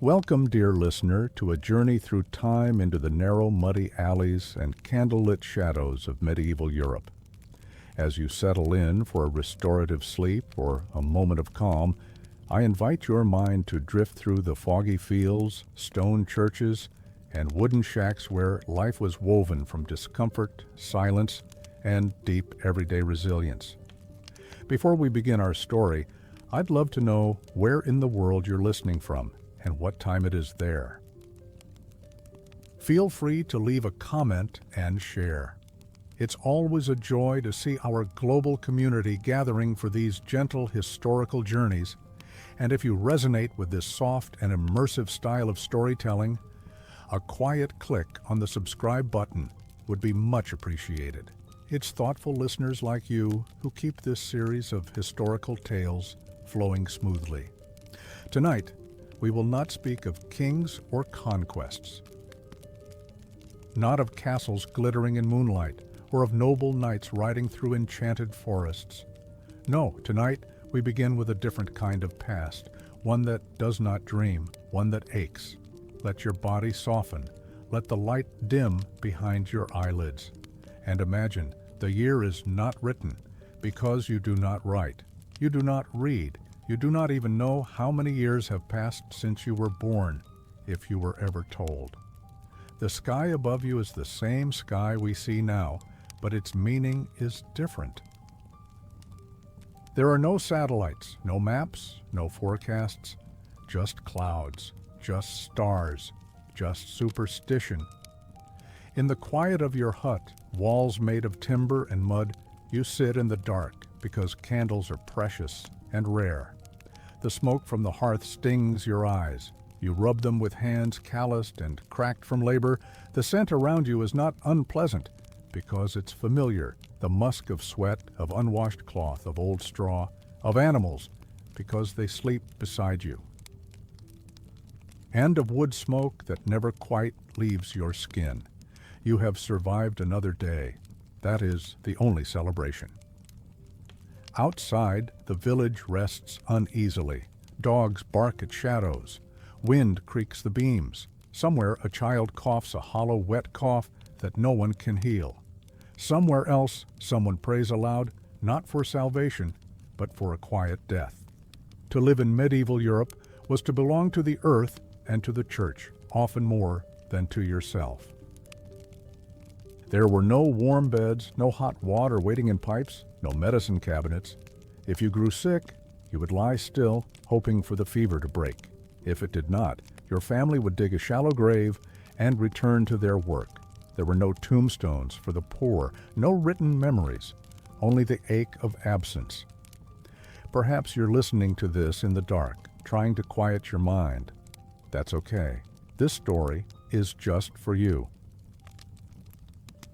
Welcome, dear listener, to a journey through time into the narrow, muddy alleys and candlelit shadows of medieval Europe. As you settle in for a restorative sleep or a moment of calm, I invite your mind to drift through the foggy fields, stone churches, and wooden shacks where life was woven from discomfort, silence, and deep everyday resilience. Before we begin our story, I'd love to know where in the world you're listening from and what time it is there. Feel free to leave a comment and share. It's always a joy to see our global community gathering for these gentle historical journeys, and if you resonate with this soft and immersive style of storytelling, a quiet click on the subscribe button would be much appreciated. It's thoughtful listeners like you who keep this series of historical tales flowing smoothly. Tonight, we will not speak of kings or conquests, not of castles glittering in moonlight, or of noble knights riding through enchanted forests. No, tonight we begin with a different kind of past, one that does not dream, one that aches. Let your body soften, let the light dim behind your eyelids, and imagine the year is not written because you do not write, you do not read, you do not even know how many years have passed since you were born, if you were ever told. The sky above you is the same sky we see now, but its meaning is different. There are no satellites, no maps, no forecasts, just clouds, just stars, just superstition. In the quiet of your hut, walls made of timber and mud, you sit in the dark because candles are precious and rare. The smoke from the hearth stings your eyes. You rub them with hands calloused and cracked from labor. The scent around you is not unpleasant because it's familiar, the musk of sweat, of unwashed cloth, of old straw, of animals, because they sleep beside you, and of wood smoke that never quite leaves your skin. You have survived another day. That is the only celebration. Outside, the village rests uneasily. Dogs bark at shadows. Wind creaks the beams. Somewhere a child coughs a hollow, wet cough that no one can heal. Somewhere else, someone prays aloud, not for salvation, but for a quiet death. To live in medieval Europe was to belong to the earth and to the church, often more than to yourself. There were no warm beds, no hot water waiting in pipes, no medicine cabinets. If you grew sick, you would lie still, hoping for the fever to break. If it did not, your family would dig a shallow grave and return to their work. There were no tombstones for the poor, no written memories, only the ache of absence. Perhaps you're listening to this in the dark, trying to quiet your mind. That's okay. This story is just for you.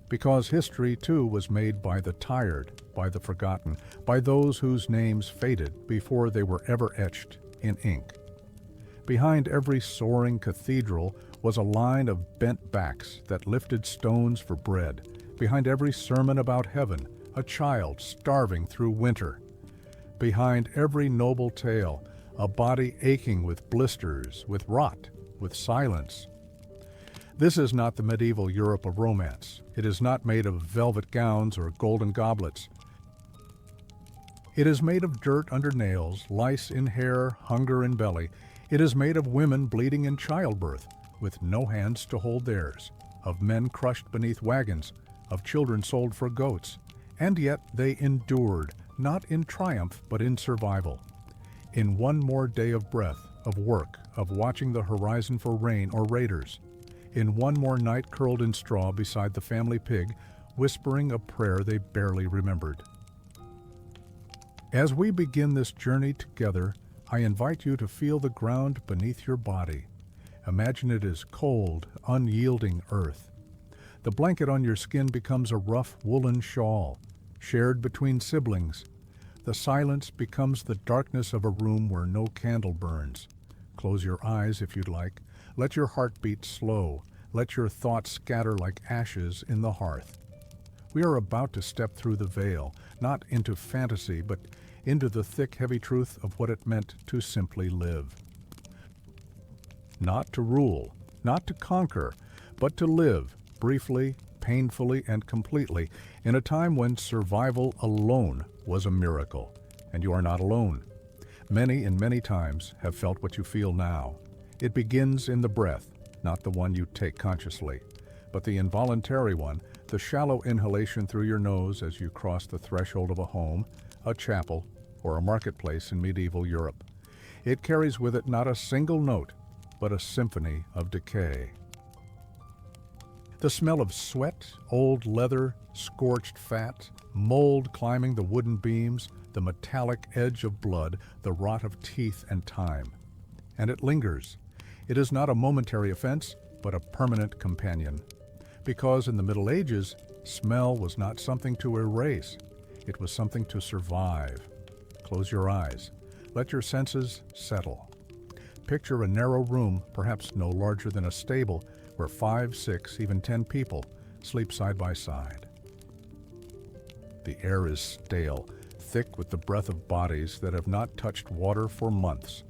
Because history, too, was made by the tired, by the forgotten, by those whose names faded before they were ever etched in ink. Behind every soaring cathedral was a line of bent backs that lifted stones for bread. Behind every sermon about heaven, a child starving through winter. Behind every noble tale, a body aching with blisters, with rot, with silence. This is not the medieval Europe of romance. It is not made of velvet gowns or golden goblets. It is made of dirt under nails, lice in hair, hunger in belly. It is made of women bleeding in childbirth, with no hands to hold theirs, of men crushed beneath wagons, of children sold for goats. And yet they endured, not in triumph, but in survival. In one more day of breath, of work, of watching the horizon for rain or raiders. In one more night curled in straw beside the family pig, whispering a prayer they barely remembered. As we begin this journey together, I invite you to feel the ground beneath your body. Imagine it as cold, unyielding earth. The blanket on your skin becomes a rough woolen shawl, shared between siblings. The silence becomes the darkness of a room where no candle burns. Close your eyes if you'd like. Let your heart beat slow. Let your thoughts scatter like ashes in the hearth. We are about to step through the veil, not into fantasy, but into the thick, heavy truth of what it meant to simply live. not to rule, not to conquer, but to live briefly, painfully, and completely in a time when survival alone was a miracle. And you are not alone. Many and many times have felt what you feel now. It begins in the breath, not the one you take consciously, but the involuntary one, the shallow inhalation through your nose as you cross the threshold of a home, a chapel, or a marketplace in medieval Europe. It carries with it not a single note, but a symphony of decay. The smell of sweat, old leather, scorched fat, mold climbing the wooden beams, the metallic edge of blood, the rot of teeth and time. And it lingers. It is not a momentary offense, but a permanent companion. Because in the Middle Ages, smell was not something to erase. It was something to survive. Close your eyes. Let your senses settle. Picture a narrow room, perhaps no larger than a stable, where 5, 6, even 10 people sleep side by side. The air is stale, thick with the breath of bodies that have not touched water for months.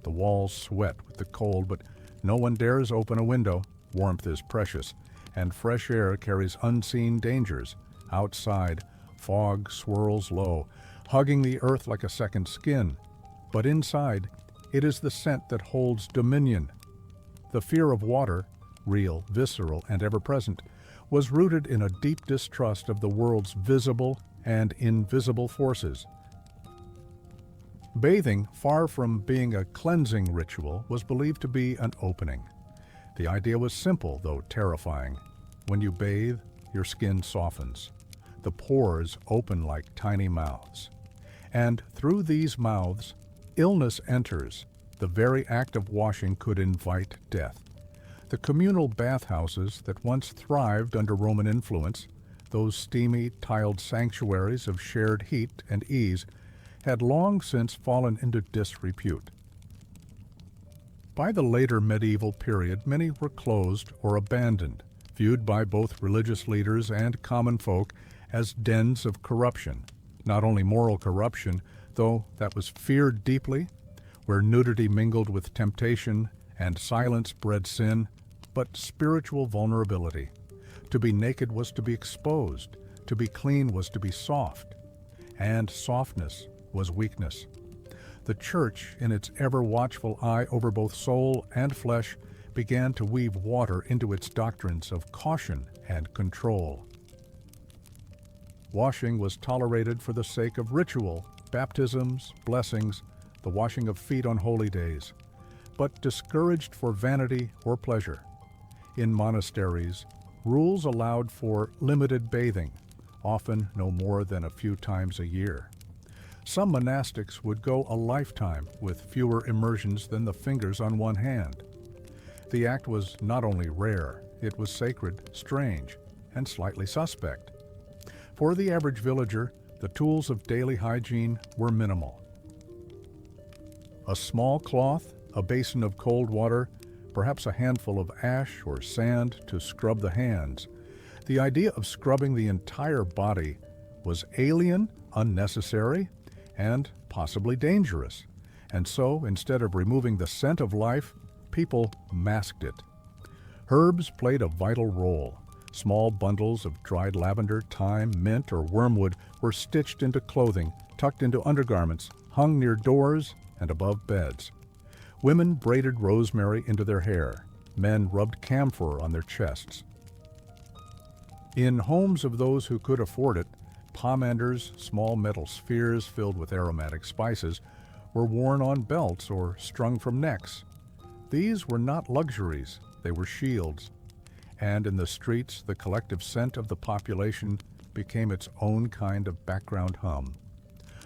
The walls sweat with the cold, but no one dares open a window. Warmth is precious, and fresh air carries unseen dangers. Outside, fog swirls low, hugging the earth like a second skin. But inside, it is the scent that holds dominion. The fear of water, real, visceral, and ever-present, was rooted in a deep distrust of the world's visible and invisible forces. Bathing, far from being a cleansing ritual, was believed to be an opening. The idea was simple, though terrifying. When you bathe, your skin softens. The pores open like tiny mouths. And through these mouths, illness enters. The very act of washing could invite death. The communal bathhouses that once thrived under Roman influence, those steamy, tiled sanctuaries of shared heat and ease, had long since fallen into disrepute. By the later medieval period, many were closed or abandoned, viewed by both religious leaders and common folk as dens of corruption. Not only moral corruption, though that was feared deeply, where nudity mingled with temptation and silence bred sin, but spiritual vulnerability. To be naked was to be exposed, to be clean was to be soft, and softness was weakness. The church, in its ever-watchful eye over both soul and flesh, began to weave water into its doctrines of caution and control. Washing was tolerated for the sake of ritual, baptisms, blessings, the washing of feet on holy days, but discouraged for vanity or pleasure. In monasteries, rules allowed for limited bathing, often no more than a few times a year. Some monastics would go a lifetime with fewer immersions than the fingers on one hand. The act was not only rare, it was sacred, strange, and slightly suspect. For the average villager, the tools of daily hygiene were minimal. A small cloth, a basin of cold water, perhaps a handful of ash or sand to scrub the hands. The idea of scrubbing the entire body was alien, unnecessary, and possibly dangerous. And so, instead of removing the scent of life, people masked it. Herbs played a vital role. Small bundles of dried lavender, thyme, mint, or wormwood were stitched into clothing, tucked into undergarments, hung near doors and above beds. Women braided rosemary into their hair. Men rubbed camphor on their chests. In homes of those who could afford it, pomanders, small metal spheres filled with aromatic spices, were worn on belts or strung from necks. These were not luxuries, they were shields. And in the streets, the collective scent of the population became its own kind of background hum.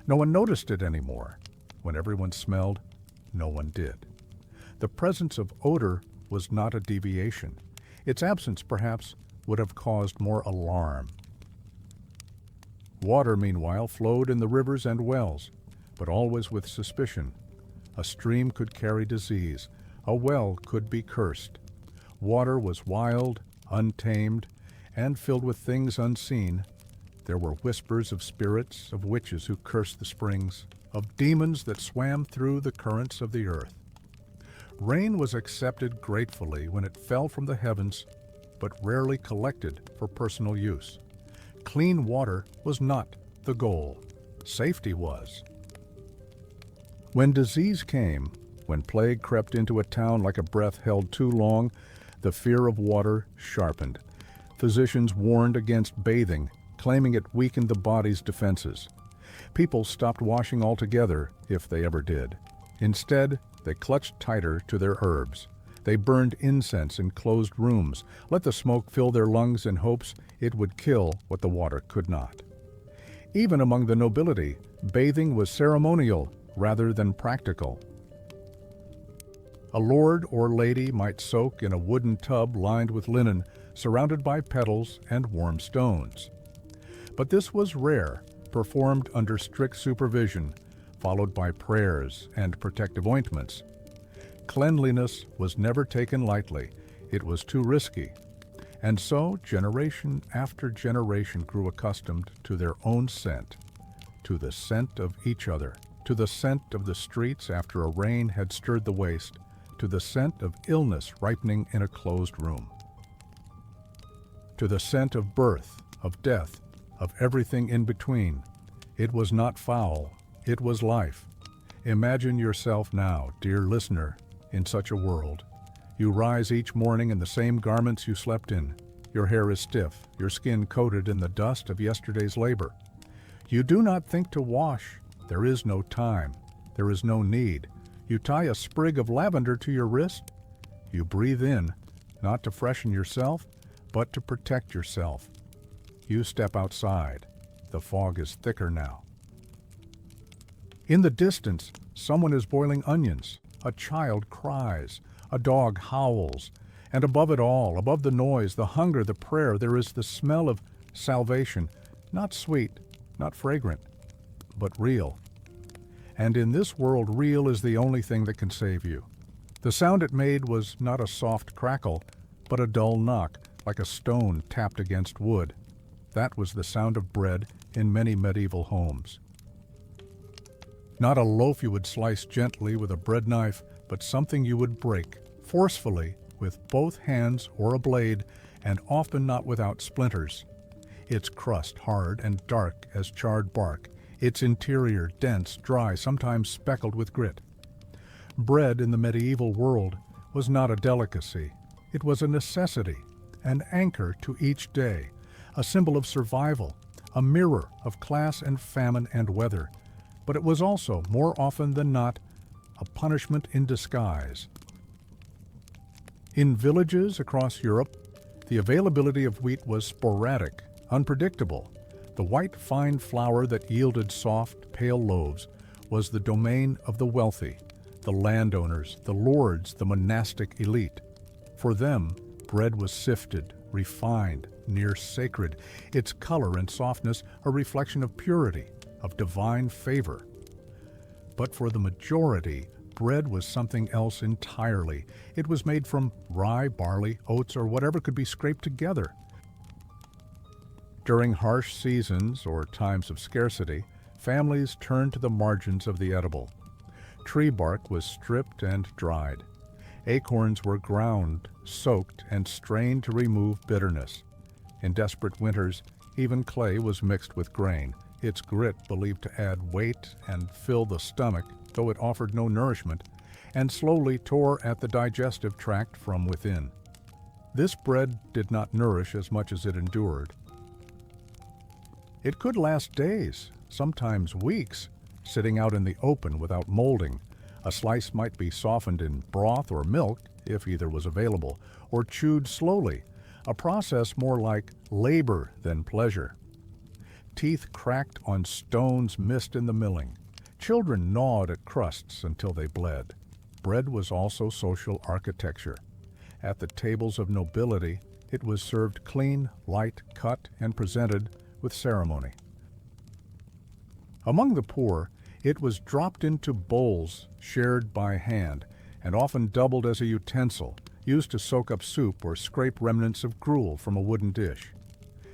No one noticed it anymore. When everyone smelled, no one did. The presence of odor was not a deviation. Its absence, perhaps, would have caused more alarm. Water, meanwhile, flowed in the rivers and wells, but always with suspicion. A stream could carry disease. A well could be cursed. Water was wild, untamed, and filled with things unseen. There were whispers of spirits, of witches who cursed the springs, of demons that swam through the currents of the earth. Rain was accepted gratefully when it fell from the heavens, but rarely collected for personal use. Clean water was not the goal. Safety was. When disease came, when plague crept into a town like a breath held too long, the fear of water sharpened. Physicians warned against bathing, claiming it weakened the body's defenses. People stopped washing altogether, if they ever did. Instead, they clutched tighter to their herbs. They burned incense in closed rooms, let the smoke fill their lungs in hopes it would kill what the water could not. Even among the nobility, bathing was ceremonial rather than practical. A lord or lady might soak in a wooden tub lined with linen, surrounded by petals and warm stones. But this was rare, performed under strict supervision, followed by prayers and protective ointments. Cleanliness was never taken lightly. It was too risky. And so generation after generation grew accustomed to their own scent, to the scent of each other, to the scent of the streets after a rain had stirred the waste, to the scent of illness ripening in a closed room, to the scent of birth, of death, of everything in between. It was not foul, it was life. Imagine yourself now, dear listener, in such a world. You rise each morning in the same garments you slept in. Your hair is stiff, your skin coated in the dust of yesterday's labor. You do not think to wash. There is no time. There is no need. You tie a sprig of lavender to your wrist. You breathe in, not to freshen yourself, but to protect yourself. You step outside. The fog is thicker now. In the distance, someone is boiling onions. A child cries. A dog howls. And above it all, above the noise, the hunger, the prayer, there is the smell of salvation, not sweet, not fragrant, but real. And in this world, real is the only thing that can save you. The sound it made was not a soft crackle, but a dull knock, like a stone tapped against wood. That was the sound of bread in many medieval homes. Not a loaf you would slice gently with a bread knife, but something you would break, forcefully, with both hands or a blade, and often not without splinters. Its crust hard and dark as charred bark, its interior dense, dry, sometimes speckled with grit. Bread in the medieval world was not a delicacy. It was a necessity, an anchor to each day, a symbol of survival, a mirror of class and famine and weather. But it was also, more often than not, a punishment in disguise. In villages across Europe, the availability of wheat was sporadic, unpredictable. The white fine flour that yielded soft, pale loaves was the domain of the wealthy, the landowners, the lords, the monastic elite. For them, bread was sifted, refined, near sacred, its color and softness a reflection of purity, of divine favor. But for the majority, bread was something else entirely. It was made from rye, barley, oats, or whatever could be scraped together. During harsh seasons or times of scarcity, families turned to the margins of the edible. Tree bark was stripped and dried. Acorns were ground, soaked, and strained to remove bitterness. In desperate winters, even clay was mixed with grain, its grit believed to add weight and fill the stomach, though it offered no nourishment, and slowly tore at the digestive tract from within. This bread did not nourish as much as it endured. It could last days, sometimes weeks, sitting out in the open without molding. A slice might be softened in broth or milk, if either was available, or chewed slowly, a process more like labor than pleasure. Teeth cracked on stones missed in the milling. Children gnawed at crusts until they bled. Bread was also social architecture. At the tables of nobility, it was served clean, light, cut, and presented with ceremony. Among the poor, it was dropped into bowls shared by hand, and often doubled as a utensil, used to soak up soup or scrape remnants of gruel from a wooden dish.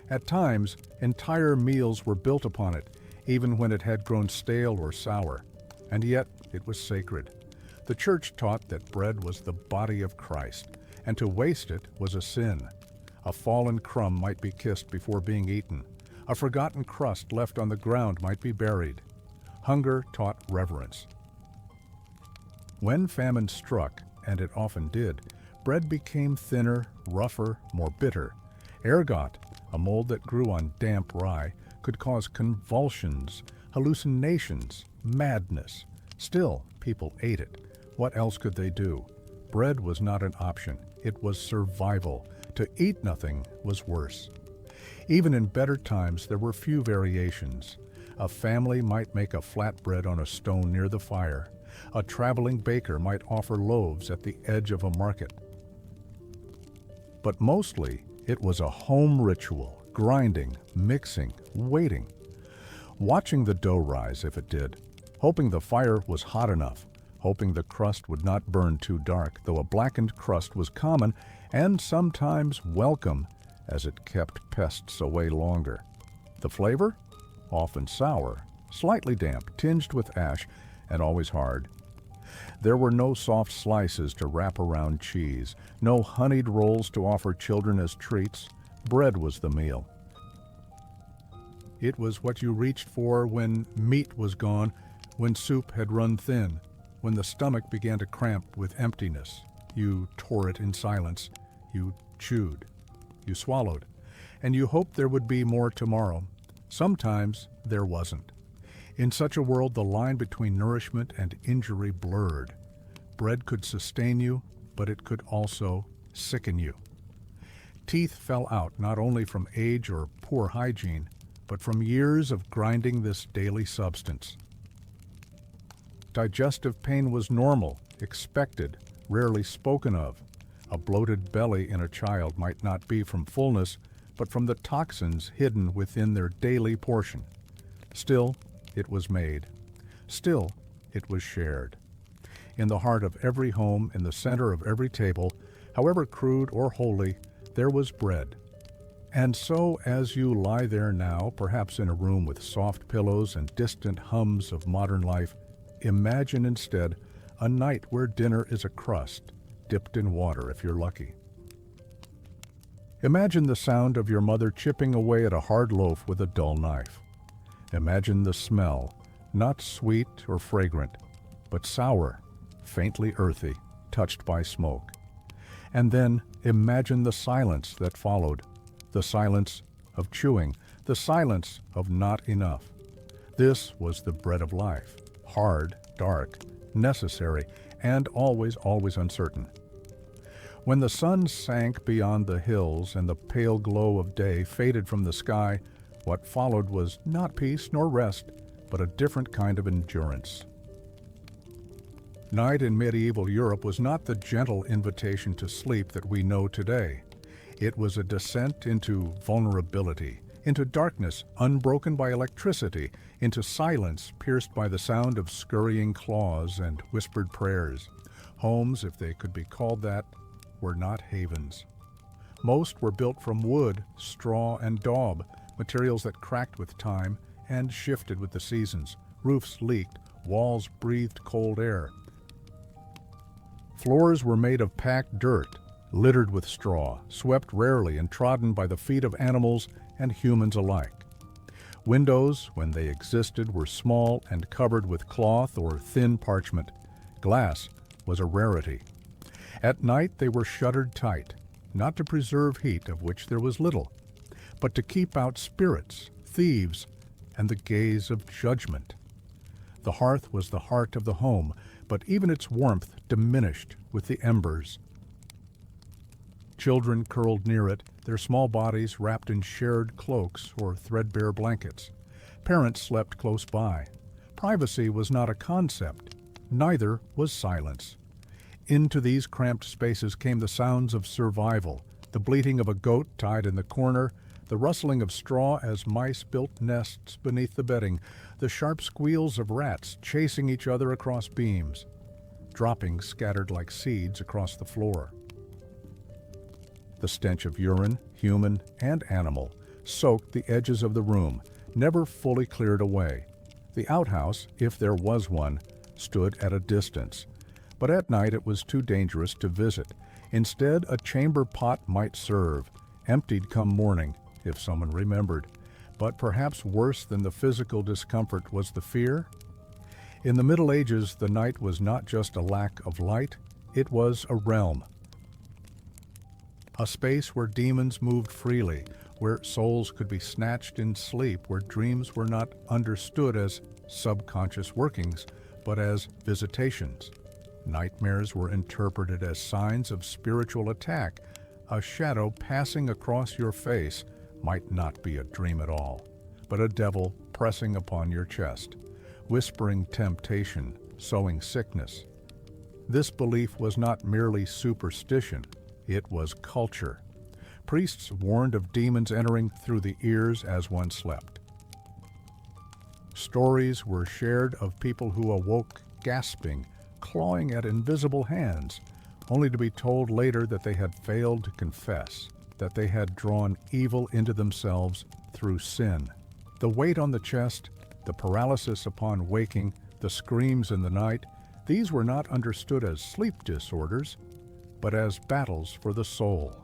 At times, entire meals were built upon it, even when it had grown stale or sour, and yet it was sacred. The church taught that bread was the body of Christ, and to waste it was a sin. A fallen crumb might be kissed before being eaten. A forgotten crust left on the ground might be buried. Hunger taught reverence. When famine struck, and it often did, bread became thinner, rougher, more bitter. Ergot, a mold that grew on damp rye, could cause convulsions, hallucinations, madness. Still, people ate it. What else could they do? Bread was not an option. It was survival. To eat nothing was worse. Even in better times, there were few variations. A family might make a flatbread on a stone near the fire. A traveling baker might offer loaves at the edge of a market. But mostly, it was a home ritual, grinding, mixing, waiting. Watching the dough rise if it did, hoping the fire was hot enough, hoping the crust would not burn too dark, though a blackened crust was common and sometimes welcome, as it kept pests away longer. The flavor? Often sour, slightly damp, tinged with ash, and always hard. There were no soft slices to wrap around cheese, no honeyed rolls to offer children as treats. Bread was the meal. It was what you reached for when meat was gone, when soup had run thin, when the stomach began to cramp with emptiness. You tore it in silence. You chewed. You swallowed. And you hoped there would be more tomorrow. Sometimes there wasn't. In such a world, the line between nourishment and injury blurred. Bread could sustain you, but it could also sicken you. Teeth fell out not only from age or poor hygiene, but from years of grinding this daily substance. Digestive pain was normal, expected, rarely spoken of. A bloated belly in a child might not be from fullness, but from the toxins hidden within their daily portion. Still, it was made. Still, it was shared. In the heart of every home, in the center of every table, however crude or holy, there was bread. And so, as you lie there now, perhaps in a room with soft pillows and distant hums of modern life, imagine instead a night where dinner is a crust, dipped in water if you're lucky. Imagine the sound of your mother chipping away at a hard loaf with a dull knife. Imagine the smell, not sweet or fragrant, but sour, faintly earthy, touched by smoke. And then imagine the silence that followed, the silence of chewing, the silence of not enough. This was the bread of life, hard, dark, necessary, and always, always uncertain. When the sun sank beyond the hills and the pale glow of day faded from the sky, what followed was not peace nor rest, but a different kind of endurance. Night in medieval Europe was not the gentle invitation to sleep that we know today. It was a descent into vulnerability, into darkness unbroken by electricity, into silence pierced by the sound of scurrying claws and whispered prayers. Homes, if they could be called that, were not havens. Most were built from wood, straw, and daub, materials that cracked with time and shifted with the seasons. Roofs leaked, walls breathed cold air. Floors were made of packed dirt, littered with straw, swept rarely and trodden by the feet of animals and humans alike. Windows, when they existed, were small and covered with cloth or thin parchment. Glass was a rarity. At night they were shuttered tight, not to preserve heat, of which there was little, but to keep out spirits, thieves, and the gaze of judgment. The hearth was the heart of the home, but even its warmth diminished with the embers. Children curled near it, their small bodies wrapped in shared cloaks or threadbare blankets. Parents slept close by. Privacy was not a concept, neither was silence. Into these cramped spaces came the sounds of survival, the bleating of a goat tied in the corner, the rustling of straw as mice built nests beneath the bedding, the sharp squeals of rats chasing each other across beams, droppings scattered like seeds across the floor. The stench of urine, human and animal, soaked the edges of the room, never fully cleared away. The outhouse, if there was one, stood at a distance. But at night it was too dangerous to visit. Instead, a chamber pot might serve, emptied come morning, if someone remembered. But perhaps worse than the physical discomfort was the fear. In the Middle Ages, the night was not just a lack of light, it was a realm. A space where demons moved freely, where souls could be snatched in sleep, where dreams were not understood as subconscious workings, but as visitations. Nightmares were interpreted as signs of spiritual attack. A shadow passing across your face might not be a dream at all, but a devil pressing upon your chest, whispering temptation, sowing sickness. This belief was not merely superstition, it was culture. Priests warned of demons entering through the ears as one slept. Stories were shared of people who awoke gasping, clawing at invisible hands, only to be told later that they had failed to confess, that they had drawn evil into themselves through sin. The weight on the chest, the paralysis upon waking, the screams in the night, these were not understood as sleep disorders, but as battles for the soul.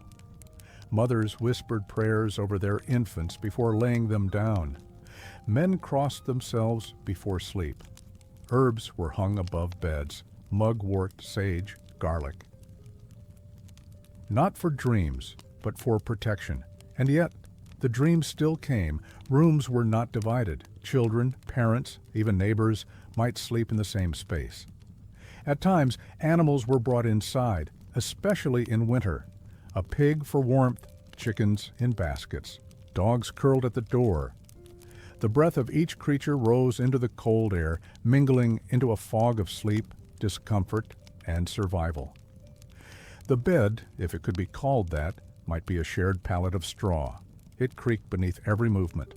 Mothers whispered prayers over their infants before laying them down. Men crossed themselves before sleep. Herbs were hung above beds, mugwort, sage, garlic. Not for dreams, but for protection. And yet, the dreams still came. Rooms were not divided. Children, parents, even neighbors might sleep in the same space. At times, animals were brought inside, especially in winter. A pig for warmth, chickens in baskets, dogs curled at the door. The breath of each creature rose into the cold air, mingling into a fog of sleep, discomfort, and survival. The bed, if it could be called that, might be a shared pallet of straw. It creaked beneath every movement.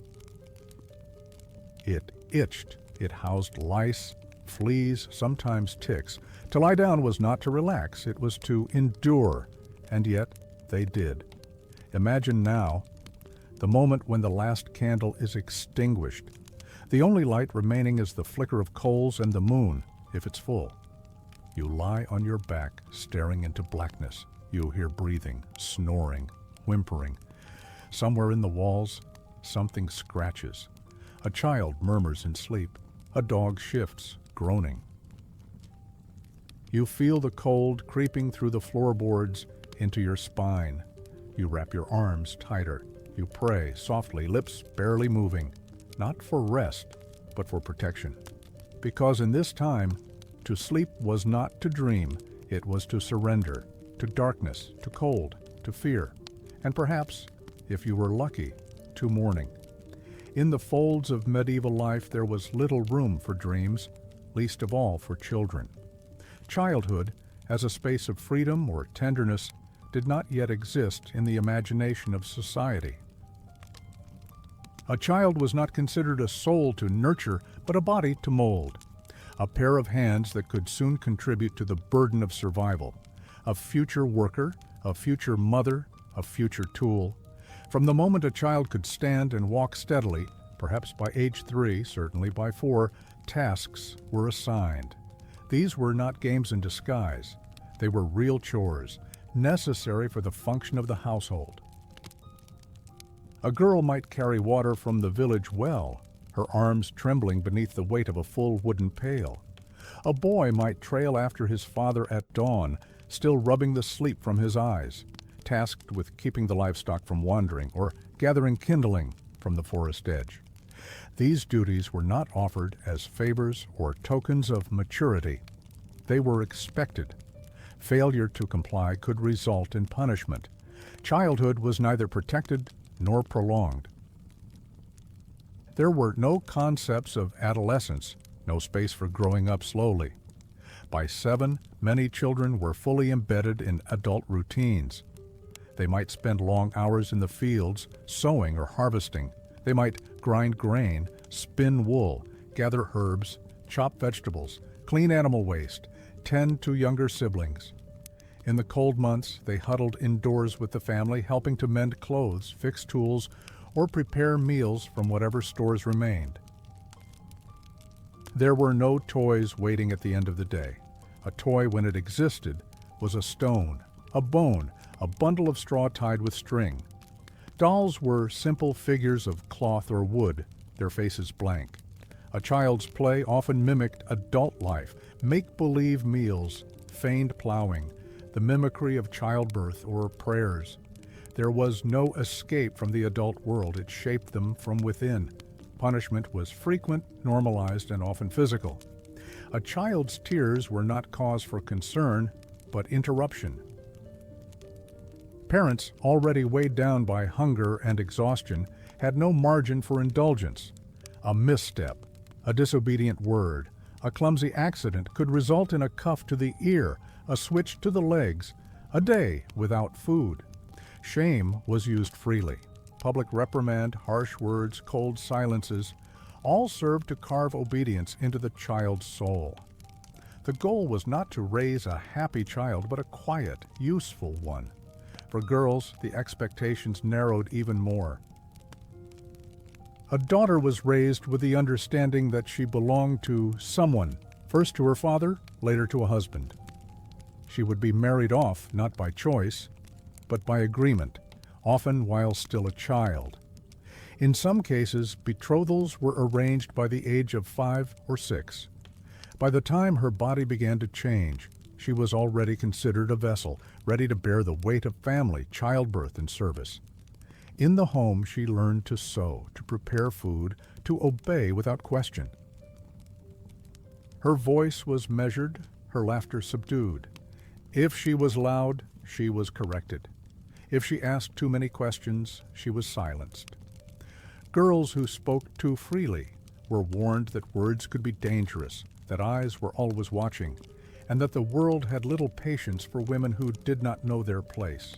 It itched. It housed lice, fleas, sometimes ticks. To lie down was not to relax, it was to endure, and yet they did. Imagine now the moment when the last candle is extinguished. The only light remaining is the flicker of coals and the moon, if it's full. You lie on your back, staring into blackness. You hear breathing, snoring, whimpering. Somewhere in the walls, something scratches. A child murmurs in sleep. A dog shifts, groaning. You feel the cold creeping through the floorboards into your spine. You wrap your arms tighter. You pray softly, lips barely moving, not for rest, but for protection. Because in this time, to sleep was not to dream, it was to surrender, to darkness, to cold, to fear, and perhaps, if you were lucky, to mourning. In the folds of medieval life there was little room for dreams, least of all for children. Childhood, as a space of freedom or tenderness, did not yet exist in the imagination of society. A child was not considered a soul to nurture, but a body to mold. A pair of hands that could soon contribute to the burden of survival. A future worker, a future mother, a future tool. From the moment a child could stand and walk steadily, perhaps by age 3, certainly by 4, tasks were assigned. These were not games in disguise. They were real chores, necessary for the function of the household. A girl might carry water from the village well, her arms trembling beneath the weight of a full wooden pail. A boy might trail after his father at dawn, still rubbing the sleep from his eyes, tasked with keeping the livestock from wandering or gathering kindling from the forest edge. These duties were not offered as favors or tokens of maturity. They were expected. Failure to comply could result in punishment. Childhood was neither protected nor prolonged. There were no concepts of adolescence, no space for growing up slowly. By 7, many children were fully embedded in adult routines. They might spend long hours in the fields, sowing or harvesting. They might grind grain, spin wool, gather herbs, chop vegetables, clean animal waste, tend to younger siblings. In the cold months, they huddled indoors with the family, helping to mend clothes, fix tools, or prepare meals from whatever stores remained. There were no toys waiting at the end of the day. A toy, when it existed, was a stone, a bone, a bundle of straw tied with string. Dolls were simple figures of cloth or wood, their faces blank. A child's play often mimicked adult life, make-believe meals, feigned plowing, the mimicry of childbirth or prayers. There was no escape from the adult world. It shaped them from within. Punishment was frequent, normalized, and often physical. A child's tears were not cause for concern, but interruption. Parents, already weighed down by hunger and exhaustion, had no margin for indulgence. A misstep, a disobedient word, a clumsy accident could result in a cuff to the ear, a switch to the legs, a day without food. Shame was used freely. Public reprimand, harsh words, cold silences, all served to carve obedience into the child's soul. The goal was not to raise a happy child, but a quiet, useful one. For girls, the expectations narrowed even more. A daughter was raised with the understanding that she belonged to someone, first to her father, later to a husband. She would be married off not by choice, but by agreement, often while still a child. In some cases, betrothals were arranged by the age of 5 or 6. By the time her body began to change, she was already considered a vessel, ready to bear the weight of family, childbirth, and service. In the home, she learned to sew, to prepare food, to obey without question. Her voice was measured, her laughter subdued. If she was loud, she was corrected. If she asked too many questions, she was silenced. Girls who spoke too freely were warned that words could be dangerous, that eyes were always watching, and that the world had little patience for women who did not know their place.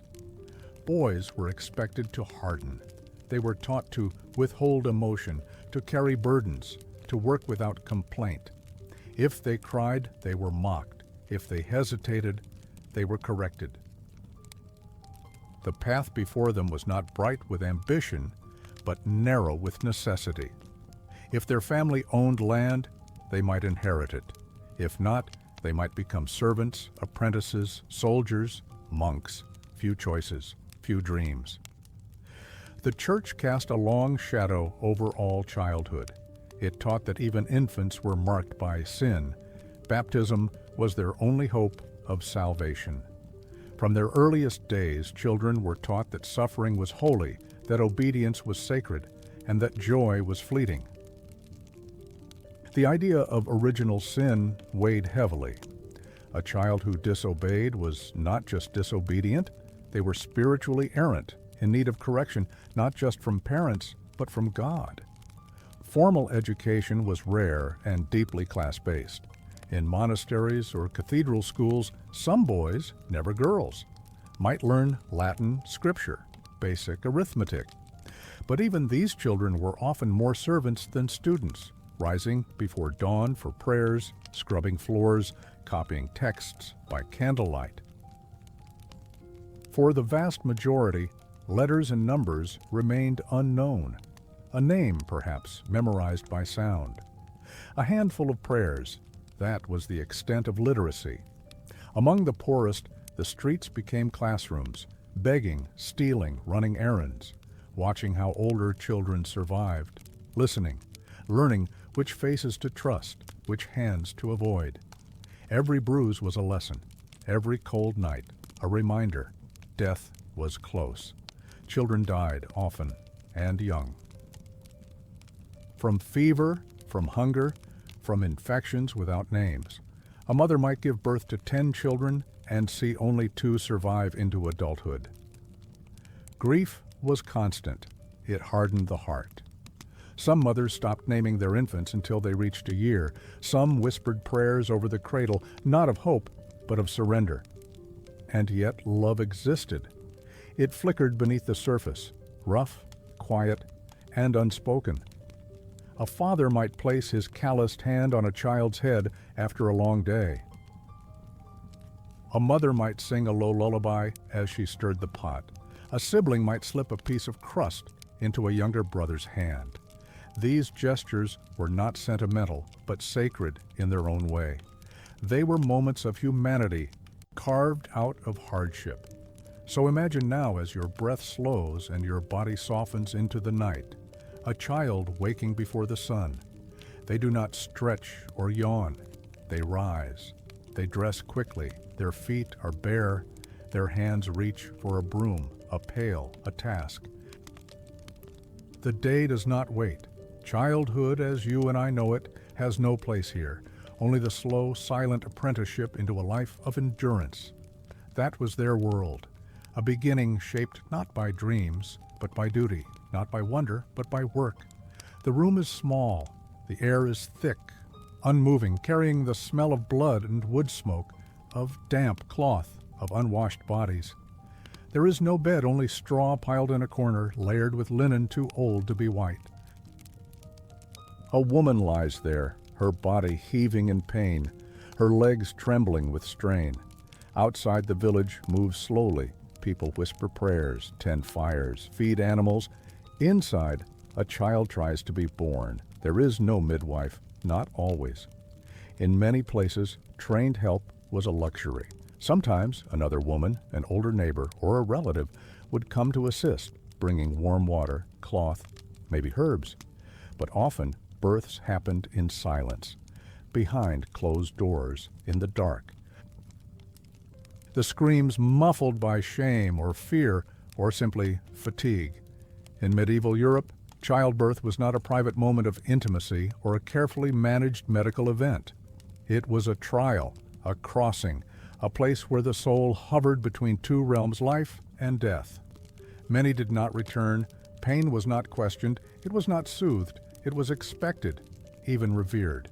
Boys were expected to harden. They were taught to withhold emotion, to carry burdens, to work without complaint. If they cried, they were mocked. If they hesitated, they were corrected. The path before them was not bright with ambition, but narrow with necessity. If their family owned land, they might inherit it. If not, they might become servants, apprentices, soldiers, monks. Few choices, few dreams. The church cast a long shadow over all childhood. It taught that even infants were marked by sin. Baptism was their only hope of salvation. From their earliest days, children were taught that suffering was holy, that obedience was sacred, and that joy was fleeting. The idea of original sin weighed heavily. A child who disobeyed was not just disobedient, they were spiritually errant, in need of correction, not just from parents, but from God. Formal education was rare and deeply class-based. In monasteries or cathedral schools, some boys, never girls, might learn Latin scripture, basic arithmetic. But even these children were often more servants than students, rising before dawn for prayers, scrubbing floors, copying texts by candlelight. For the vast majority, letters and numbers remained unknown. A name, perhaps, memorized by sound. A handful of prayers, that was the extent of literacy. Among the poorest, the streets became classrooms, begging, stealing, running errands, watching how older children survived, listening, learning which faces to trust, which hands to avoid. Every bruise was a lesson, every cold night a reminder. Death was close. Children died often and young. From fever, from hunger, from infections without names. A mother might give birth to 10 children and see only 2 survive into adulthood. Grief was constant. It hardened the heart. Some mothers stopped naming their infants until they reached a year. Some whispered prayers over the cradle, not of hope, but of surrender. And yet love existed. It flickered beneath the surface, rough, quiet, and unspoken. A father might place his calloused hand on a child's head after a long day. A mother might sing a low lullaby as she stirred the pot. A sibling might slip a piece of crust into a younger brother's hand. These gestures were not sentimental, but sacred in their own way. They were moments of humanity, carved out of hardship. So imagine now as your breath slows and your body softens into the night, a child waking before the sun. They do not stretch or yawn. They rise. They dress quickly. Their feet are bare. Their hands reach for a broom, a pail, a task. The day does not wait. Childhood, as you and I know it, has no place here, only the slow, silent apprenticeship into a life of endurance. That was their world, a beginning shaped not by dreams, but by duty, not by wonder, but by work. The room is small, the air is thick, unmoving, carrying the smell of blood and wood smoke, of damp cloth, of unwashed bodies. There is no bed, only straw piled in a corner, layered with linen too old to be white. A woman lies there, her body heaving in pain, her legs trembling with strain. Outside the village moves slowly. People whisper prayers, tend fires, feed animals. Inside, a child tries to be born. There is no midwife, not always. In many places, trained help was a luxury. Sometimes another woman, an older neighbor, or a relative would come to assist, bringing warm water, cloth, maybe herbs. But often, births happened in silence, behind closed doors, in the dark. The screams muffled by shame or fear or simply fatigue. In medieval Europe, childbirth was not a private moment of intimacy or a carefully managed medical event. It was a trial, a crossing, a place where the soul hovered between two realms, life and death. Many did not return. Pain was not questioned. It was not soothed. It was expected, even revered.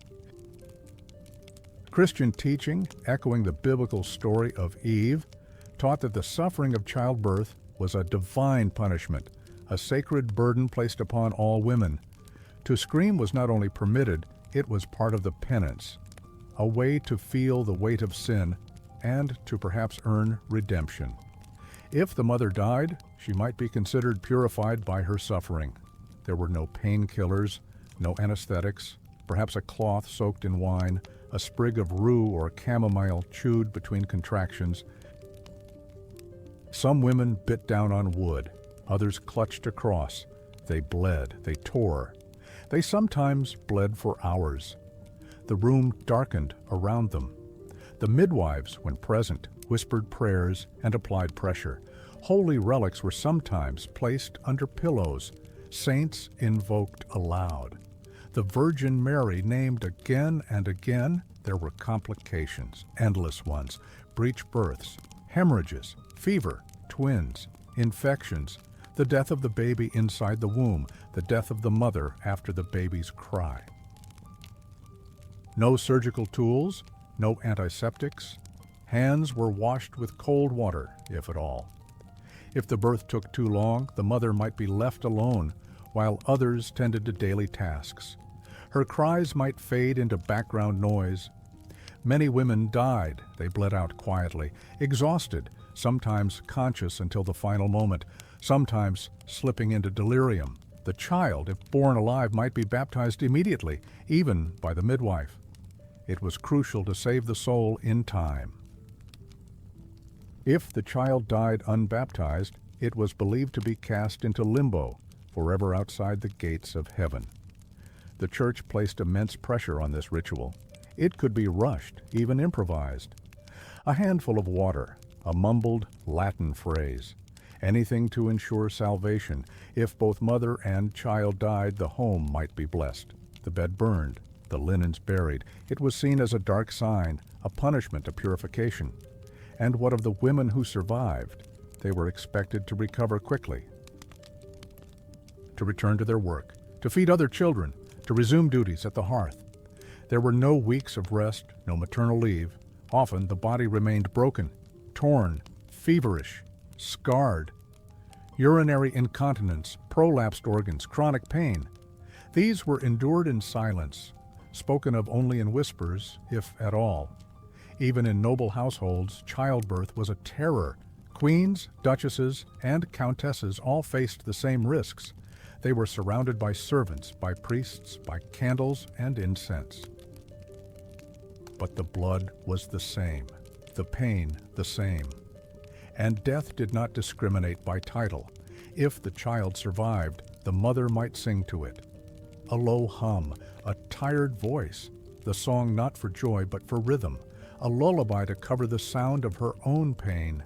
Christian teaching, echoing the biblical story of Eve, taught that the suffering of childbirth was a divine punishment, a sacred burden placed upon all women. To scream was not only permitted, it was part of the penance, a way to feel the weight of sin and to perhaps earn redemption. If the mother died, she might be considered purified by her suffering. There were no painkillers, no anesthetics, perhaps a cloth soaked in wine, a sprig of rue or chamomile chewed between contractions. Some women bit down on wood, others clutched a cross. They bled, they tore. They sometimes bled for hours. The room darkened around them. The midwives, when present, whispered prayers and applied pressure. Holy relics were sometimes placed under pillows. Saints invoked aloud. The Virgin Mary named again and again. There were complications, endless ones, breech births, hemorrhages, fever, twins, infections, the death of the baby inside the womb, the death of the mother after the baby's cry. No surgical tools, no antiseptics. Hands were washed with cold water, if at all. If the birth took too long, the mother might be left alone, while others tended to daily tasks. Her cries might fade into background noise. Many women died. They bled out quietly, exhausted, sometimes conscious until the final moment, sometimes slipping into delirium. The child, if born alive, might be baptized immediately, even by the midwife. It was crucial to save the soul in time. If the child died unbaptized, it was believed to be cast into limbo, forever outside the gates of heaven. The church placed immense pressure on this ritual. It could be rushed, even improvised. A handful of water, a mumbled Latin phrase, anything to ensure salvation. If both mother and child died, the home might be blessed. The bed burned, the linens buried. It was seen as a dark sign, a punishment, a purification. And what of the women who survived? They were expected to recover quickly, to return to their work, to feed other children, to resume duties at the hearth. There were no weeks of rest, no maternal leave. Often the body remained broken, torn, feverish, scarred. Urinary incontinence, prolapsed organs, chronic pain. These were endured in silence, spoken of only in whispers, if at all. Even in noble households, childbirth was a terror. Queens, duchesses, and countesses all faced the same risks. They were surrounded by servants, by priests, by candles and incense. But the blood was the same, the pain the same. And death did not discriminate by title. If the child survived, the mother might sing to it. A low hum, a tired voice, the song not for joy but for rhythm, a lullaby to cover the sound of her own pain.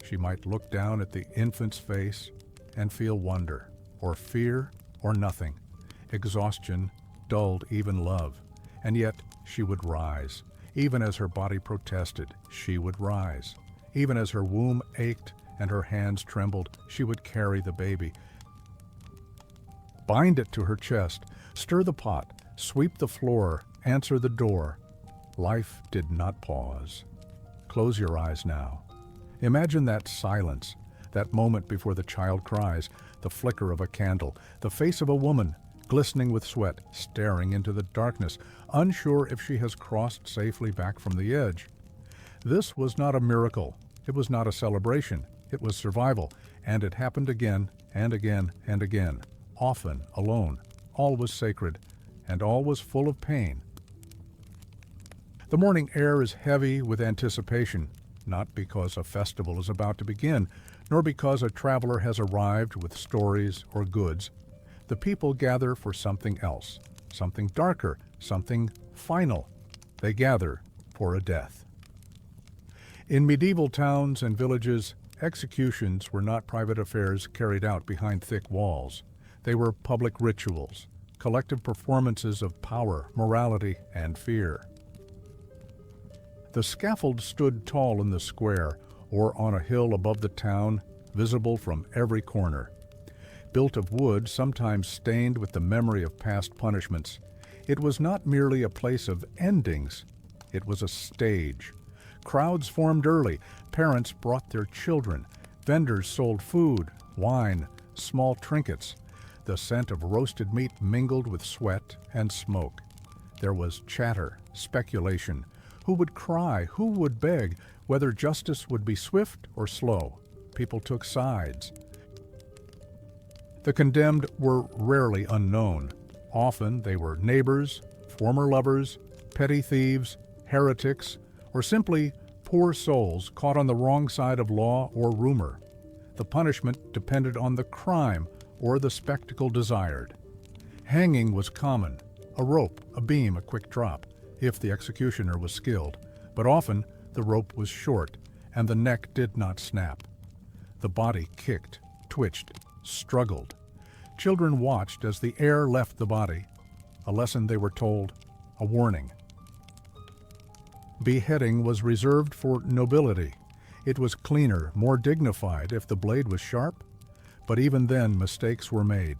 She might look down at the infant's face and feel wonder, or fear, or nothing. Exhaustion dulled even love, and yet she would rise. Even as her body protested, she would rise. Even as her womb ached and her hands trembled, she would carry the baby. Bind it to her chest, stir the pot, sweep the floor, answer the door. Life did not pause. Close your eyes now. Imagine that silence, that moment before the child cries, the flicker of a candle, the face of a woman, glistening with sweat, staring into the darkness, unsure if she has crossed safely back from the edge. This was not a miracle. It was not a celebration. It was survival, and it happened again and again and again, often alone. All was sacred, and all was full of pain. The morning air is heavy with anticipation, not because a festival is about to begin, nor because a traveler has arrived with stories or goods. The people gather for something else, something darker, something final. They gather for a death. In medieval towns and villages, executions were not private affairs carried out behind thick walls. They were public rituals, collective performances of power, morality, and fear. The scaffold stood tall in the square or on a hill above the town, visible from every corner. Built of wood, sometimes stained with the memory of past punishments, it was not merely a place of endings, it was a stage. Crowds formed early, parents brought their children, vendors sold food, wine, small trinkets. The scent of roasted meat mingled with sweat and smoke. There was chatter, speculation. Who would cry? Who would beg? Whether justice would be swift or slow. People took sides. The condemned were rarely unknown. Often they were neighbors, former lovers, petty thieves, heretics, or simply poor souls caught on the wrong side of law or rumor. The punishment depended on the crime or the spectacle desired. Hanging was common, a rope, a beam, a quick drop, if the executioner was skilled, but often the rope was short and the neck did not snap. The body kicked, twitched, struggled. Children watched as the air left the body, a lesson they were told, a warning. Beheading was reserved for nobility. It was cleaner, more dignified if the blade was sharp, but even then mistakes were made,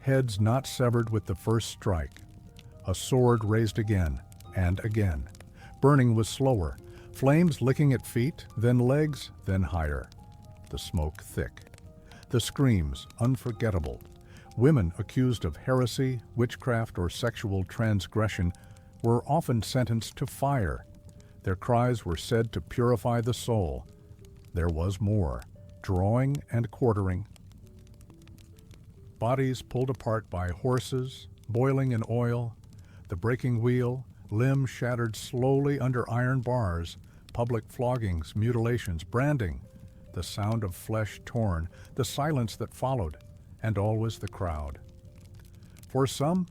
heads not severed with the first strike. A sword raised again and again. Burning was slower, flames licking at feet, then legs, then higher. The smoke thick. The screams unforgettable. Women accused of heresy, witchcraft, or sexual transgression were often sentenced to fire. Their cries were said to purify the soul. There was more, drawing and quartering. Bodies pulled apart by horses, boiling in oil, the breaking wheel, limbs shattered slowly under iron bars, public floggings, mutilations, branding, the sound of flesh torn, the silence that followed, and always the crowd. For some,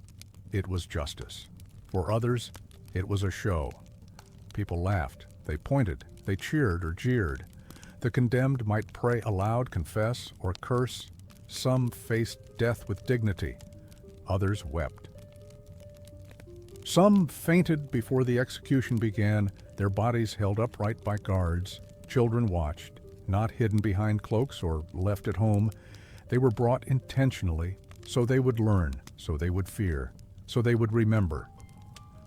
it was justice. For others, it was a show. People laughed, they pointed, they cheered or jeered. The condemned might pray aloud, confess, or curse. Some faced death with dignity. Others wept. Some fainted before the execution began, their bodies held upright by guards. Children watched, not hidden behind cloaks or left at home. They were brought intentionally, so they would learn, so they would fear, so they would remember.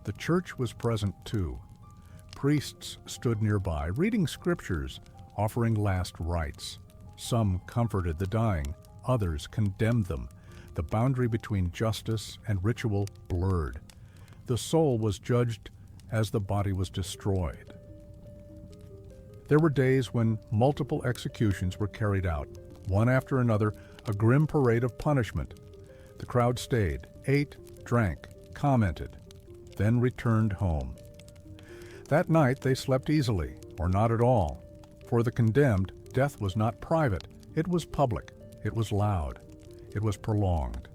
The church was present too. Priests stood nearby, reading scriptures, offering last rites. Some comforted the dying, others condemned them. The boundary between justice and ritual blurred. The soul was judged as the body was destroyed. There were days when multiple executions were carried out, one after another, a grim parade of punishment. The crowd stayed, ate, drank, commented, then returned home. That night they slept easily, or not at all. For the condemned, death was not private, it was public, it was loud, it was prolonged.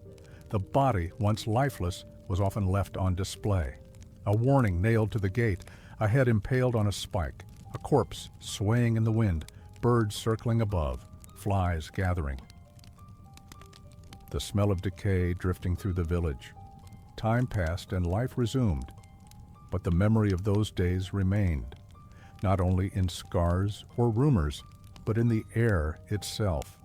The body, once lifeless, was often left on display. A warning nailed to the gate, a head impaled on a spike, a corpse swaying in the wind, birds circling above, flies gathering. The smell of decay drifting through the village. Time passed and life resumed, but the memory of those days remained, not only in scars or rumors, but in the air itself,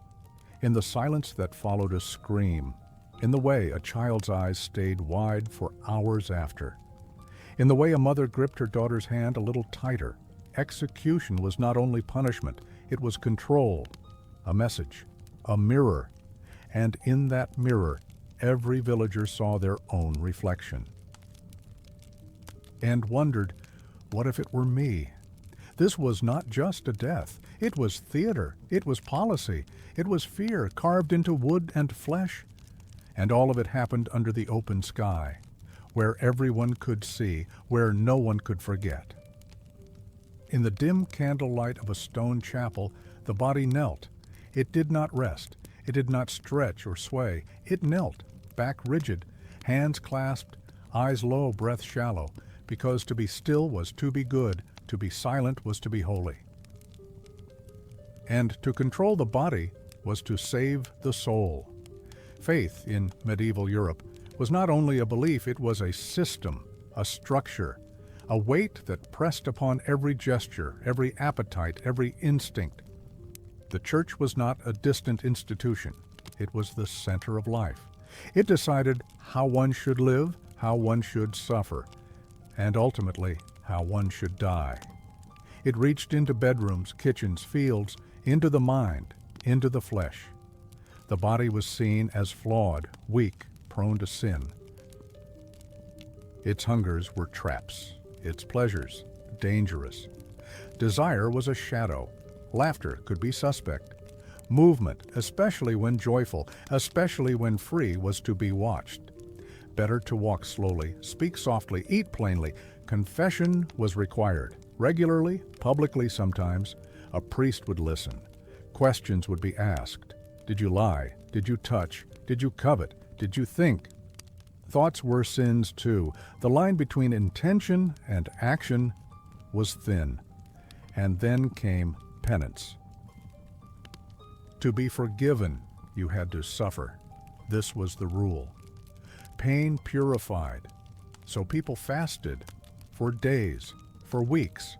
in the silence that followed a scream, in the way a child's eyes stayed wide for hours after, in the way a mother gripped her daughter's hand a little tighter. Execution was not only punishment, it was control, a message, a mirror, and in that mirror, every villager saw their own reflection and wondered, what if it were me? This was not just a death. It was theater. It was policy. It was fear carved into wood and flesh. And all of it happened under the open sky, where everyone could see, where no one could forget. In the dim candlelight of a stone chapel, the body knelt. It did not rest. It did not stretch or sway. It knelt, back rigid, hands clasped, eyes low, breath shallow, because to be still was to be good, to be silent was to be holy. And to control the body was to save the soul. Faith in medieval Europe was not only a belief, it was a system, a structure, a weight that pressed upon every gesture, every appetite, every instinct. The church was not a distant institution. It was the center of life. It decided how one should live, how one should suffer, and ultimately how one should die. It reached into bedrooms, kitchens, fields, into the mind, into the flesh. The body was seen as flawed, weak, prone to sin. Its hungers were traps, its pleasures dangerous. Desire was a shadow. Laughter could be suspect. Movement, especially when joyful, especially when free, was to be watched. Better to walk slowly, speak softly, eat plainly. Confession was required. Regularly, publicly sometimes, a priest would listen. Questions would be asked. Did you lie? Did you touch? Did you covet? Did you think? Thoughts were sins too. The line between intention and action was thin. And then came penance. To be forgiven, you had to suffer. This was the rule. Pain purified. So people fasted for days, for weeks.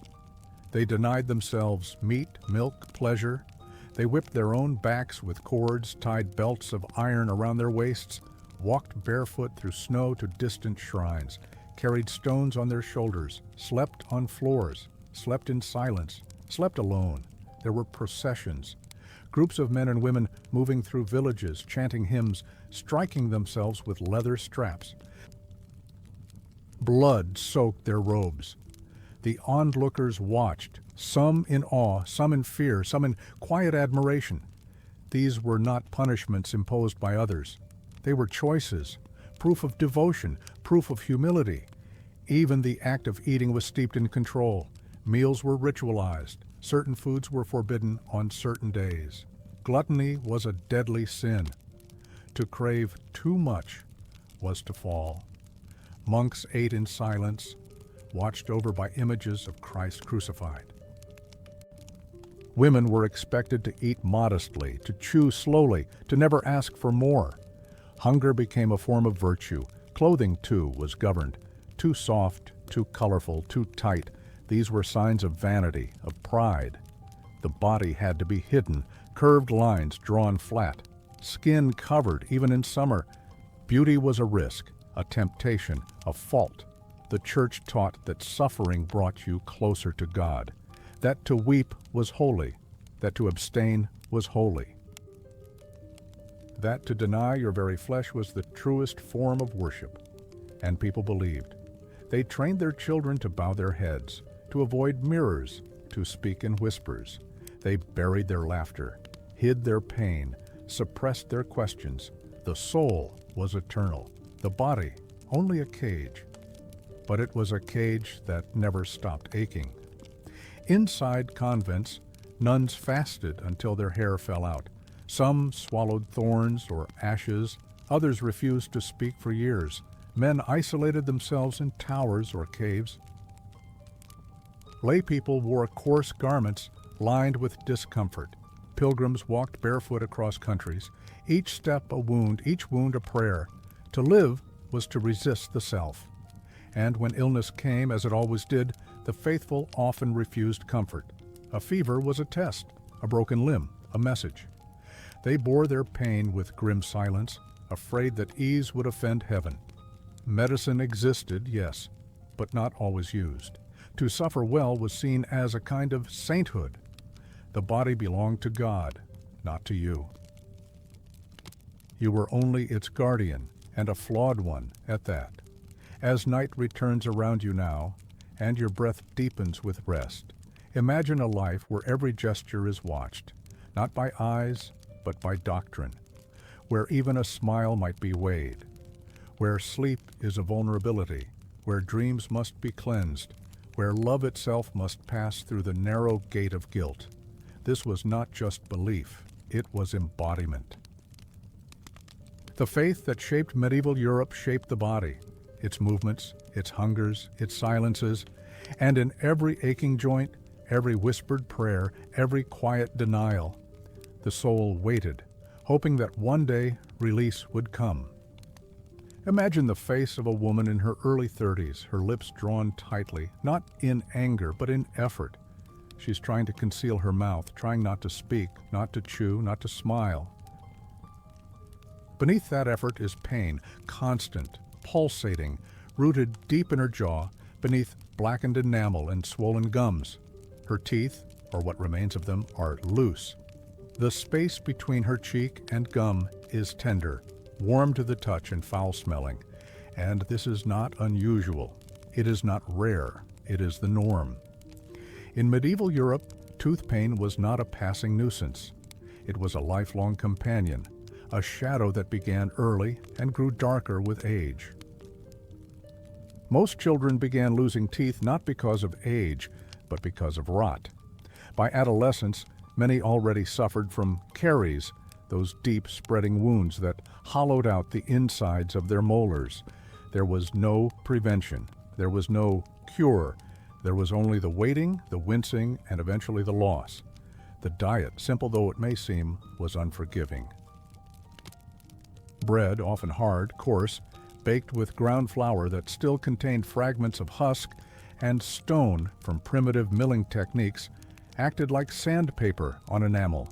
They denied themselves meat, milk, pleasure. They whipped their own backs with cords, tied belts of iron around their waists, walked barefoot through snow to distant shrines, carried stones on their shoulders, slept on floors, slept in silence, slept alone. There were processions. Groups of men and women moving through villages, chanting hymns, striking themselves with leather straps. Blood soaked their robes. The onlookers watched, some in awe, some in fear, some in quiet admiration. These were not punishments imposed by others. They were choices, proof of devotion, proof of humility. Even the act of eating was steeped in control. Meals were ritualized. Certain foods were forbidden on certain days. Gluttony was a deadly sin. To crave too much was to fall. Monks ate in silence, watched over by images of Christ crucified. Women were expected to eat modestly, to chew slowly, to never ask for more. Hunger became a form of virtue. Clothing, too, was governed. Too soft, too colorful, too tight. These were signs of vanity, of pride. The body had to be hidden, curved lines drawn flat, skin covered even in summer. Beauty was a risk, a temptation, a fault. The church taught that suffering brought you closer to God, that to weep was holy, that to abstain was holy, that to deny your very flesh was the truest form of worship. And people believed. They trained their children to bow their heads, to avoid mirrors, to speak in whispers. They buried their laughter, hid their pain, suppressed their questions. The soul was eternal, the body only a cage. but it was a cage that never stopped aching. Inside convents, nuns fasted until their hair fell out. Some swallowed thorns or ashes, others refused to speak for years. Men isolated themselves in towers or caves. Lay people wore coarse garments lined with discomfort. Pilgrims walked barefoot across countries, each step a wound, each wound a prayer. To live was to resist the self. And when illness came, as it always did, the faithful often refused comfort. A fever was a test, a broken limb, a message. They bore their pain with grim silence, afraid that ease would offend heaven. Medicine existed, yes, but not always used. To suffer well was seen as a kind of sainthood. The body belonged to God, not to you. You were only its guardian, and a flawed one at that. As night returns around you now, and your breath deepens with rest, imagine a life where every gesture is watched, not by eyes, but by doctrine, where even a smile might be weighed, where sleep is a vulnerability, where dreams must be cleansed, where love itself must pass through the narrow gate of guilt. This was not just belief, it was embodiment. The faith that shaped medieval Europe shaped the body, its movements, its hungers, its silences, and in every aching joint, every whispered prayer, every quiet denial, the soul waited, hoping that one day release would come. Imagine the face of a woman in her early 30s, her lips drawn tightly, not in anger, but in effort. She's trying to conceal her mouth, trying not to speak, not to chew, not to smile. Beneath that effort is pain, constant, pulsating, rooted deep in her jaw, beneath blackened enamel and swollen gums. Her teeth, or what remains of them, are loose. The space between her cheek and gum is tender, warm to the touch and foul-smelling. And this is not unusual. It is not rare. It is the norm. In medieval Europe, tooth pain was not a passing nuisance. It was a lifelong companion, a shadow that began early and grew darker with age. Most children began losing teeth not because of age, but because of rot. By adolescence, many already suffered from caries, those deep spreading wounds that hollowed out the insides of their molars. There was no prevention. There was no cure. There was only the waiting, the wincing, and eventually the loss. The diet, simple though it may seem, was unforgiving. Bread, often hard, coarse, baked with ground flour that still contained fragments of husk and stone from primitive milling techniques, acted like sandpaper on enamel.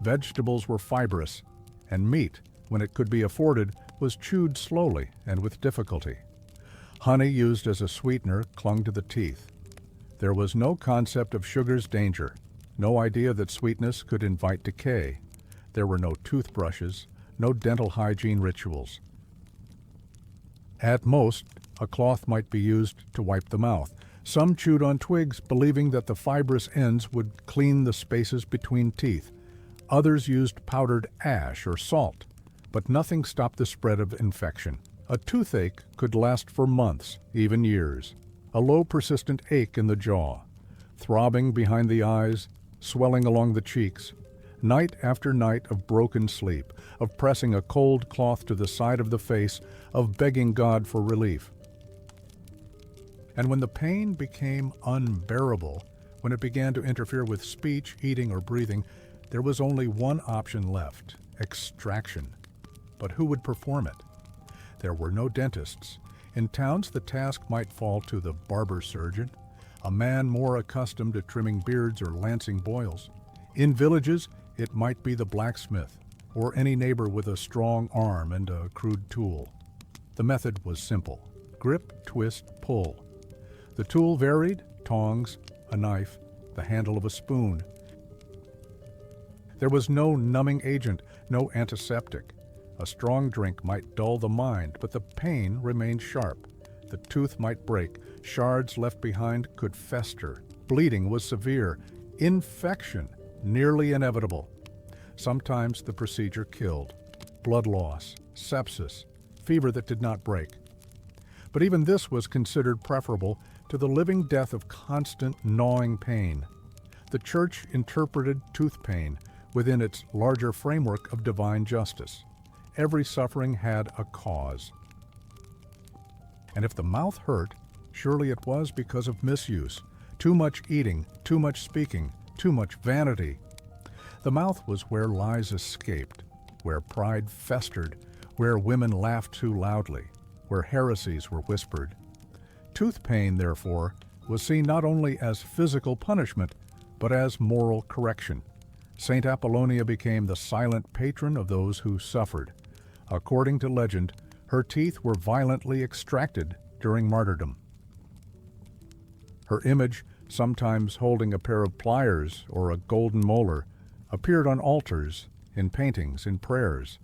Vegetables were fibrous, and meat, when it could be afforded, was chewed slowly and with difficulty. Honey used as a sweetener clung to the teeth. There was no concept of sugar's danger, no idea that sweetness could invite decay. There were no toothbrushes, no dental hygiene rituals. At most, a cloth might be used to wipe the mouth. Some chewed on twigs, believing that the fibrous ends would clean the spaces between teeth. Others used powdered ash or salt, but nothing stopped the spread of infection. A toothache could last for months, even years. A low, persistent ache in the jaw, throbbing behind the eyes, swelling along the cheeks. Night after night of broken sleep, of pressing a cold cloth to the side of the face, of begging God for relief. And when the pain became unbearable, when it began to interfere with speech, eating, or breathing, there was only one option left: extraction. But who would perform it? There were no dentists. In towns, the task might fall to the barber surgeon, a man more accustomed to trimming beards or lancing boils. In villages, it might be the blacksmith, or any neighbor with a strong arm and a crude tool. The method was simple: grip, twist, pull. The tool varied: tongs, a knife, the handle of a spoon. There was no numbing agent, no antiseptic. A strong drink might dull the mind, but the pain remained sharp. The tooth might break. Shards left behind could fester. Bleeding was severe. Infection, nearly inevitable. Sometimes the procedure killed. Blood loss, sepsis, fever that did not break. But even this was considered preferable to the living death of constant gnawing pain. The Church interpreted tooth pain within its larger framework of divine justice. Every suffering had a cause. And if the mouth hurt, surely it was because of misuse, too much eating, too much speaking, too much vanity. The mouth was where lies escaped, where pride festered, where women laughed too loudly, where heresies were whispered. Tooth pain, therefore, was seen not only as physical punishment, but as moral correction. Saint Apollonia became the silent patron of those who suffered. According to legend, her teeth were violently extracted during martyrdom. Her image, sometimes holding a pair of pliers or a golden molar, appeared on altars, in paintings, in prayers.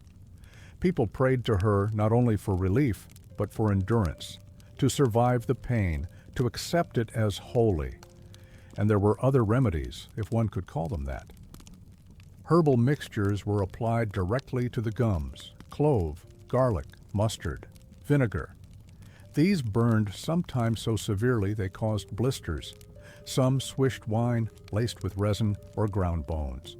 People prayed to her not only for relief, but for endurance, to survive the pain, to accept it as holy. And there were other remedies, if one could call them that. Herbal mixtures were applied directly to the gums: clove, garlic, mustard, vinegar. These burned sometimes so severely they caused blisters. Some swished wine laced with resin or ground bones.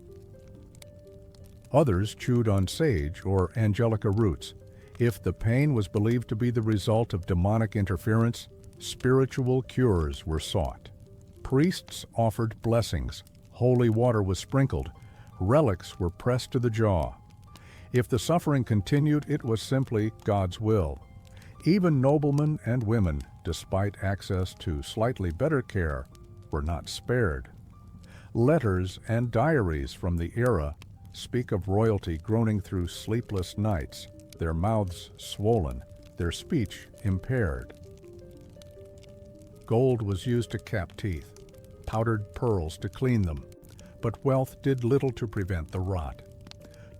Others chewed on sage or angelica roots. If the pain was believed to be the result of demonic interference, spiritual cures were sought. Priests offered blessings, holy water was sprinkled, relics were pressed to the jaw. If the suffering continued, it was simply God's will. Even noblemen and women, despite access to slightly better care, were not spared. Letters and diaries from the era speak of royalty groaning through sleepless nights, their mouths swollen, their speech impaired. Gold was used to cap teeth, powdered pearls to clean them, but wealth did little to prevent the rot.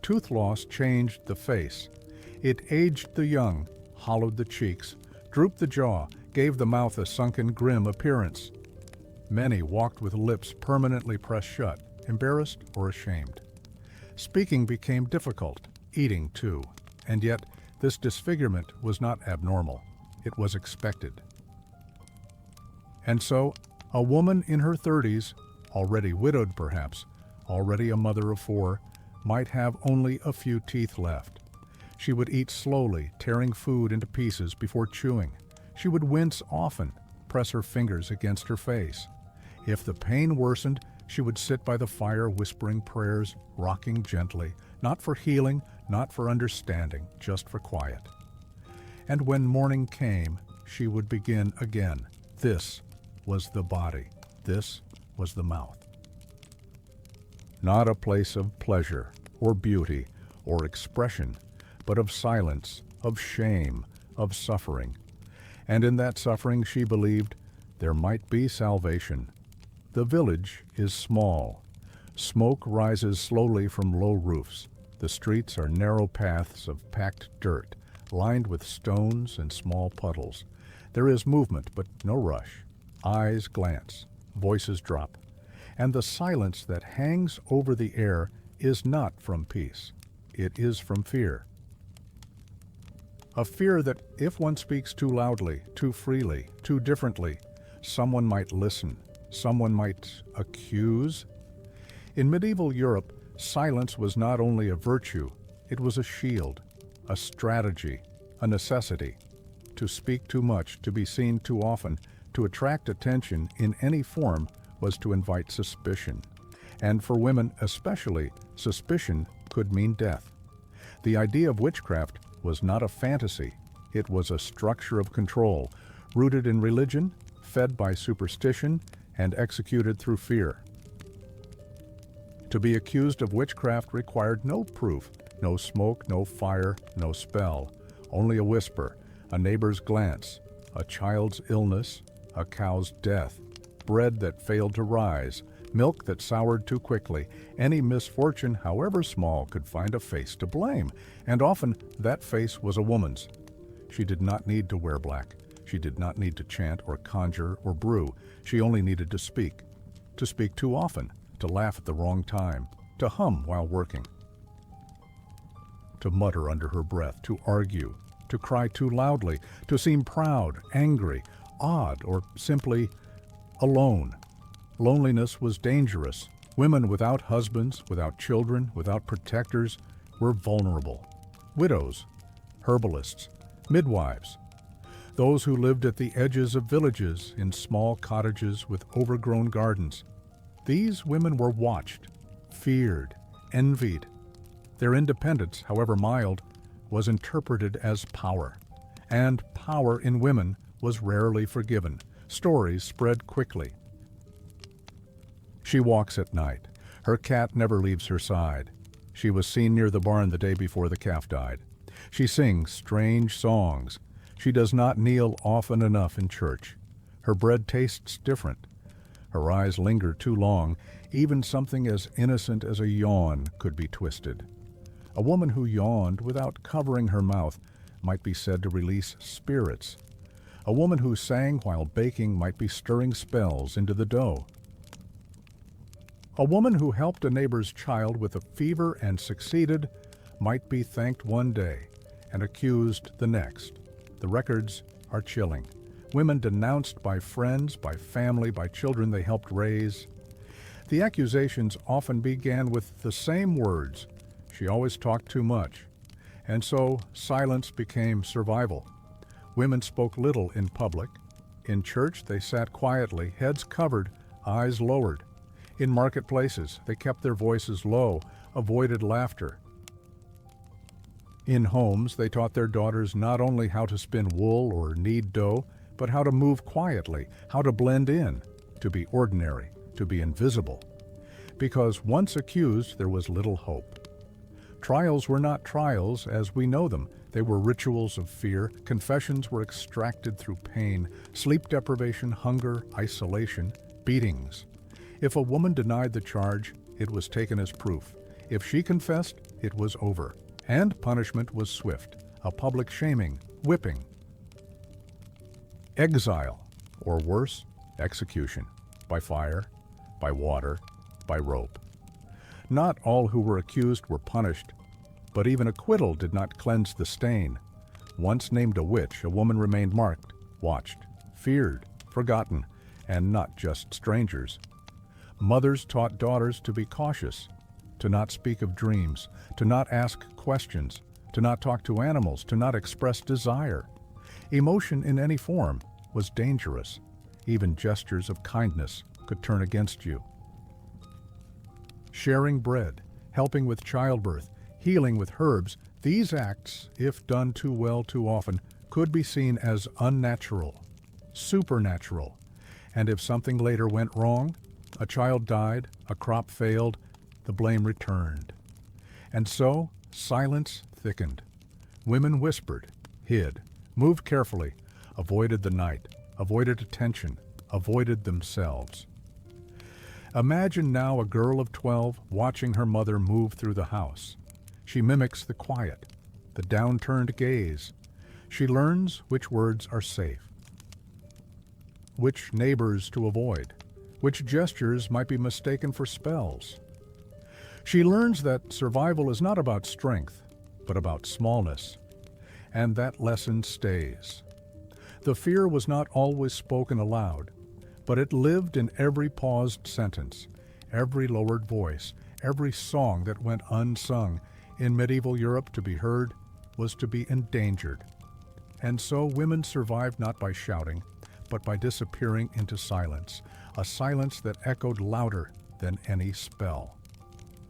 Tooth loss changed the face. It aged the young, hollowed the cheeks, drooped the jaw, gave the mouth a sunken, grim appearance. Many walked with lips permanently pressed shut, embarrassed or ashamed. Speaking became difficult, eating too, and yet this disfigurement was not abnormal. It was expected. And so, a woman in her 30s, already widowed perhaps, already a mother of 4, might have only a few teeth left. She would eat slowly, tearing food into pieces before chewing. She would wince often, press her fingers against her face. If the pain worsened, she would sit by the fire whispering prayers, rocking gently, not for healing, not for understanding, just for quiet. And when morning came, she would begin again. This was the body. This was the mouth. Not a place of pleasure or beauty or expression, but of silence, of shame, of suffering. And in that suffering, she believed, there might be salvation. The village is small. Smoke rises slowly from low roofs. The streets are narrow paths of packed dirt, lined with stones and small puddles. There is movement, but no rush. Eyes glance, voices drop. And the silence that hangs over the air is not from peace. It is from fear. A fear that if one speaks too loudly, too freely, too differently, someone might listen, someone might accuse. In medieval Europe, silence was not only a virtue, it was a shield, a strategy, a necessity. To speak too much, to be seen too often, to attract attention in any form was to invite suspicion. And for women especially, suspicion could mean death. The idea of witchcraft was not a fantasy. It was a structure of control, rooted in religion, fed by superstition, and executed through fear. To be accused of witchcraft required no proof, no smoke, no fire, no spell, only a whisper, a neighbor's glance, a child's illness, a cow's death, bread that failed to rise, milk that soured too quickly. Any misfortune, however small, could find a face to blame, and often that face was a woman's. She did not need to wear black. She did not need to chant or conjure or brew. She only needed to speak too often, to laugh at the wrong time, to hum while working, to mutter under her breath, to argue, to cry too loudly, to seem proud, angry, odd, or simply alone. Loneliness was dangerous. Women without husbands, without children, without protectors were vulnerable. Widows, herbalists, midwives, those who lived at the edges of villages in small cottages with overgrown gardens. These women were watched, feared, envied. Their independence, however mild, was interpreted as power, and power in women was rarely forgiven. Stories spread quickly. She walks at night. Her cat never leaves her side. She was seen near the barn the day before the calf died. She sings strange songs. She does not kneel often enough in church. Her bread tastes different. Her eyes linger too long. Even something as innocent as a yawn could be twisted. A woman who yawned without covering her mouth might be said to release spirits. A woman who sang while baking might be stirring spells into the dough. A woman who helped a neighbor's child with a fever and succeeded might be thanked one day and accused the next. The records are chilling. Women denounced by friends, by family, by children they helped raise. The accusations often began with the same words: "She always talked too much." And so silence became survival. Women spoke little in public. In church, they sat quietly, heads covered, eyes lowered. In marketplaces, they kept their voices low, avoided laughter. In homes, they taught their daughters not only how to spin wool or knead dough, but how to move quietly, how to blend in, to be ordinary, to be invisible. Because once accused, there was little hope. Trials were not trials as we know them. They were rituals of fear. Confessions were extracted through pain, sleep deprivation, hunger, isolation, beatings. If a woman denied the charge, it was taken as proof. If she confessed, it was over. And punishment was swift, a public shaming, whipping. Exile, or worse, execution, by fire, by water, by rope. Not all who were accused were punished, but even acquittal did not cleanse the stain. Once named a witch, a woman remained marked, watched, feared, forgotten, and not just strangers. Mothers taught daughters to be cautious, to not speak of dreams, to not ask questions, to not talk to animals, to not express desire. Emotion in any form was dangerous. Even gestures of kindness could turn against you. Sharing bread, helping with childbirth, healing with herbs, these acts, if done too well too often, could be seen as unnatural, supernatural. And if something later went wrong, a child died, a crop failed, the blame returned. And so, silence thickened. Women whispered, hid, moved carefully, avoided the night, avoided attention, avoided themselves. Imagine now a girl of 12 watching her mother move through the house. She mimics the quiet, the downturned gaze. She learns which words are safe, which neighbors to avoid, which gestures might be mistaken for spells. She learns that survival is not about strength, but about smallness. And that lesson stays. The fear was not always spoken aloud, but it lived in every paused sentence, every lowered voice, every song that went unsung. In medieval Europe, to be heard was to be endangered. And so women survived not by shouting, but by disappearing into silence, a silence that echoed louder than any spell.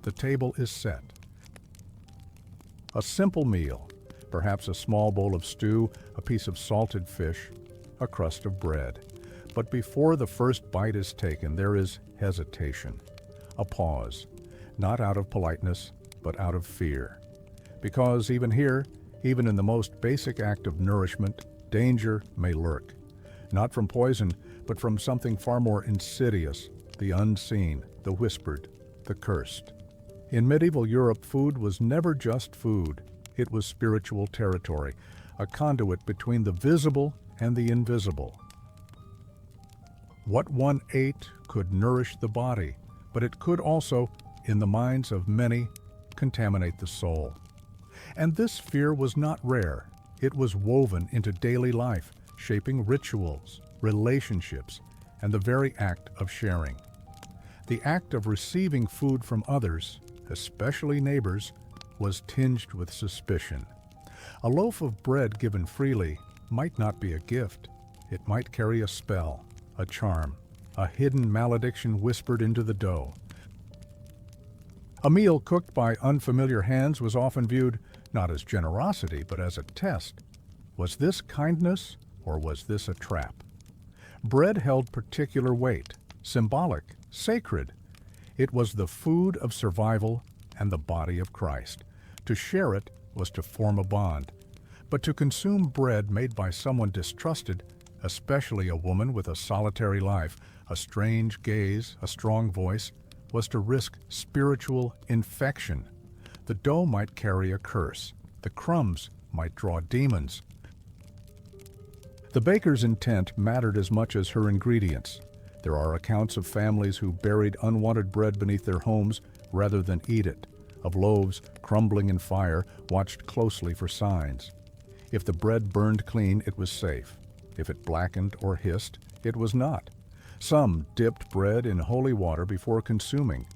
The table is set. A simple meal, perhaps a small bowl of stew, a piece of salted fish, a crust of bread. But before the first bite is taken, there is hesitation, a pause, not out of politeness, but out of fear. Because even here, even in the most basic act of nourishment, danger may lurk. Not from poison, but from something far more insidious, the unseen, the whispered, the cursed. In medieval Europe, food was never just food. It was spiritual territory, a conduit between the visible and the invisible. What one ate could nourish the body, but it could also, in the minds of many, contaminate the soul. And this fear was not rare. It was woven into daily life, shaping rituals, relationships, and the very act of sharing. The act of receiving food from others, especially neighbors, was tinged with suspicion. A loaf of bread given freely might not be a gift. It might carry a spell, a charm, a hidden malediction whispered into the dough. A meal cooked by unfamiliar hands was often viewed not as generosity, but as a test. Was this kindness, or was this a trap? Bread held particular weight, symbolic, sacred. It was the food of survival and the body of Christ. To share it was to form a bond. But to consume bread made by someone distrusted, especially a woman with a solitary life, a strange gaze, a strong voice, was to risk spiritual infection. The dough might carry a curse. The crumbs might draw demons. The baker's intent mattered as much as her ingredients. There are accounts of families who buried unwanted bread beneath their homes rather than eat it, of loaves crumbling in fire, watched closely for signs. If the bread burned clean, it was safe. If it blackened or hissed, it was not. Some dipped bread in holy water before consuming.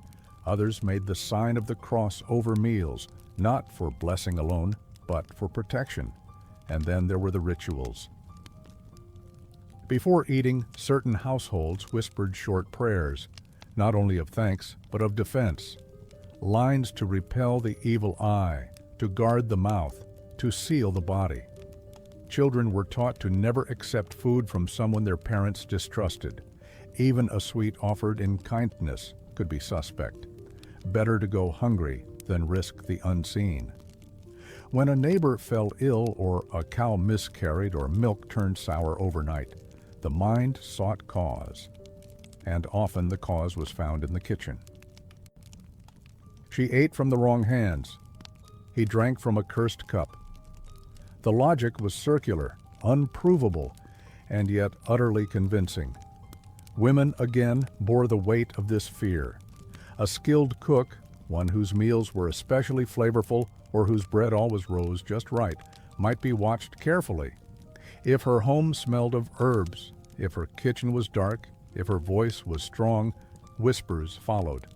Others made the sign of the cross over meals, not for blessing alone, but for protection. And then there were the rituals. Before eating, certain households whispered short prayers, not only of thanks, but of defense. Lines to repel the evil eye, to guard the mouth, to seal the body. Children were taught to never accept food from someone their parents distrusted. Even a sweet offered in kindness could be suspect. Better to go hungry than risk the unseen. When a neighbor fell ill or a cow miscarried or milk turned sour overnight, the mind sought cause, and often the cause was found in the kitchen. She ate from the wrong hands. He drank from a cursed cup. The logic was circular, unprovable, and yet utterly convincing. Women again bore the weight of this fear. A skilled cook, one whose meals were especially flavorful or whose bread always rose just right, might be watched carefully. If her home smelled of herbs, if her kitchen was dark, if her voice was strong, whispers followed.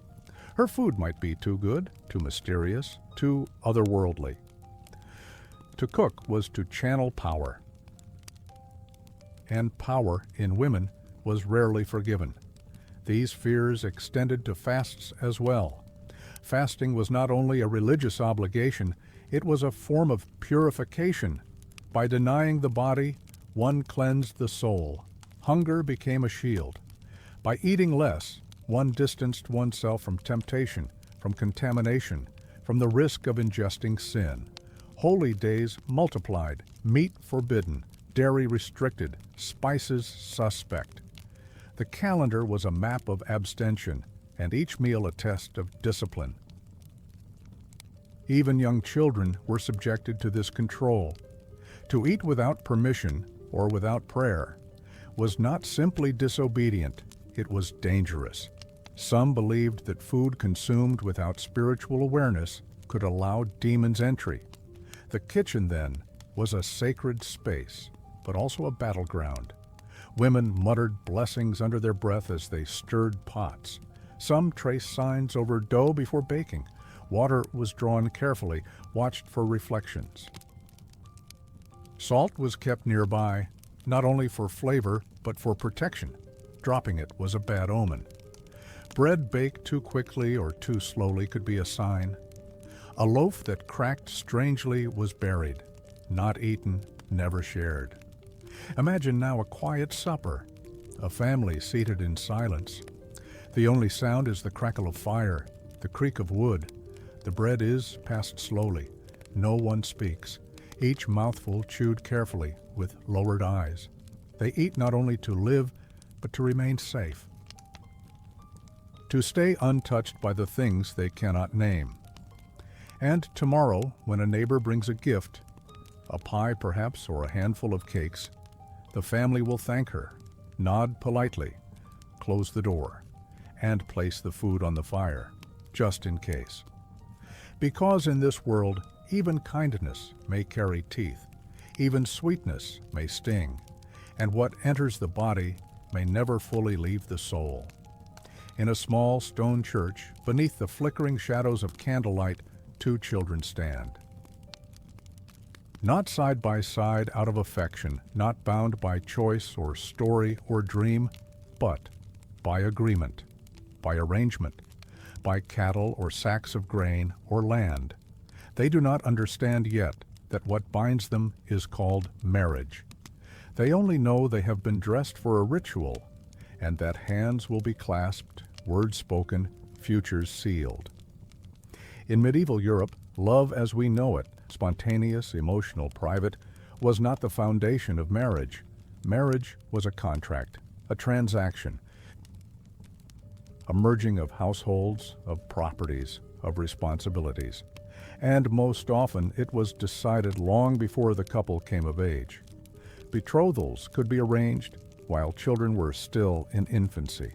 Her food might be too good, too mysterious, too otherworldly. To cook was to channel power. And power in women was rarely forgiven. These fears extended to fasts as well. Fasting was not only a religious obligation, it was a form of purification. By denying the body, one cleansed the soul. Hunger became a shield. By eating less, one distanced oneself from temptation, from contamination, from the risk of ingesting sin. Holy days multiplied, meat forbidden, dairy restricted, spices suspect. The calendar was a map of abstention, and each meal a test of discipline. Even young children were subjected to this control. To eat without permission or without prayer was not simply disobedient, it was dangerous. Some believed that food consumed without spiritual awareness could allow demons entry. The kitchen, then, was a sacred space, but also a battleground. Women muttered blessings under their breath as they stirred pots. Some traced signs over dough before baking. Water was drawn carefully, watched for reflections. Salt was kept nearby, not only for flavor, but for protection. Dropping it was a bad omen. Bread baked too quickly or too slowly could be a sign. A loaf that cracked strangely was buried, not eaten, never shared. Imagine now a quiet supper, a family seated in silence. The only sound is the crackle of fire, the creak of wood. The bread is passed slowly. No one speaks. Each mouthful chewed carefully, with lowered eyes. They eat not only to live, but to remain safe. To stay untouched by the things they cannot name. And tomorrow, when a neighbor brings a gift, a pie perhaps or a handful of cakes, the family will thank her, nod politely, close the door, and place the food on the fire, just in case. Because in this world, even kindness may carry teeth. Even sweetness may sting, and what enters the body may never fully leave the soul. In a small stone church, beneath the flickering shadows of candlelight, two children stand. Not side by side out of affection, not bound by choice or story or dream, but by agreement, by arrangement, by cattle or sacks of grain or land. They do not understand yet that what binds them is called marriage. They only know they have been dressed for a ritual, and that hands will be clasped, words spoken, futures sealed. In medieval Europe, love as we know it, spontaneous, emotional, private, was not the foundation of marriage. Marriage was a contract, a transaction, a merging of households, of properties, of responsibilities. And most often it was decided long before the couple came of age. Betrothals could be arranged while children were still in infancy.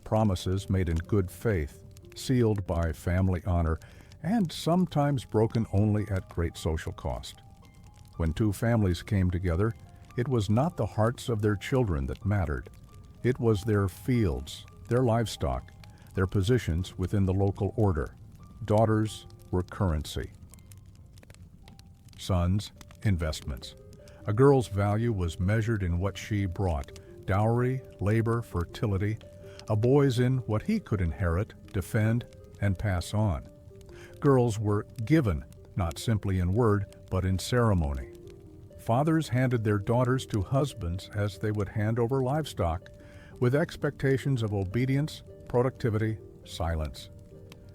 Promises made in good faith, sealed by family honor, and sometimes broken only at great social cost. When two families came together, it was not the hearts of their children that mattered. It was their fields, their livestock, their positions within the local order. Daughters were currency. Sons, investments. A girl's value was measured in what she brought: dowry, labor, fertility. A boy's in what he could inherit, defend, and pass on. Girls were given, not simply in word, but in ceremony. Fathers handed their daughters to husbands as they would hand over livestock, with expectations of obedience, productivity, silence.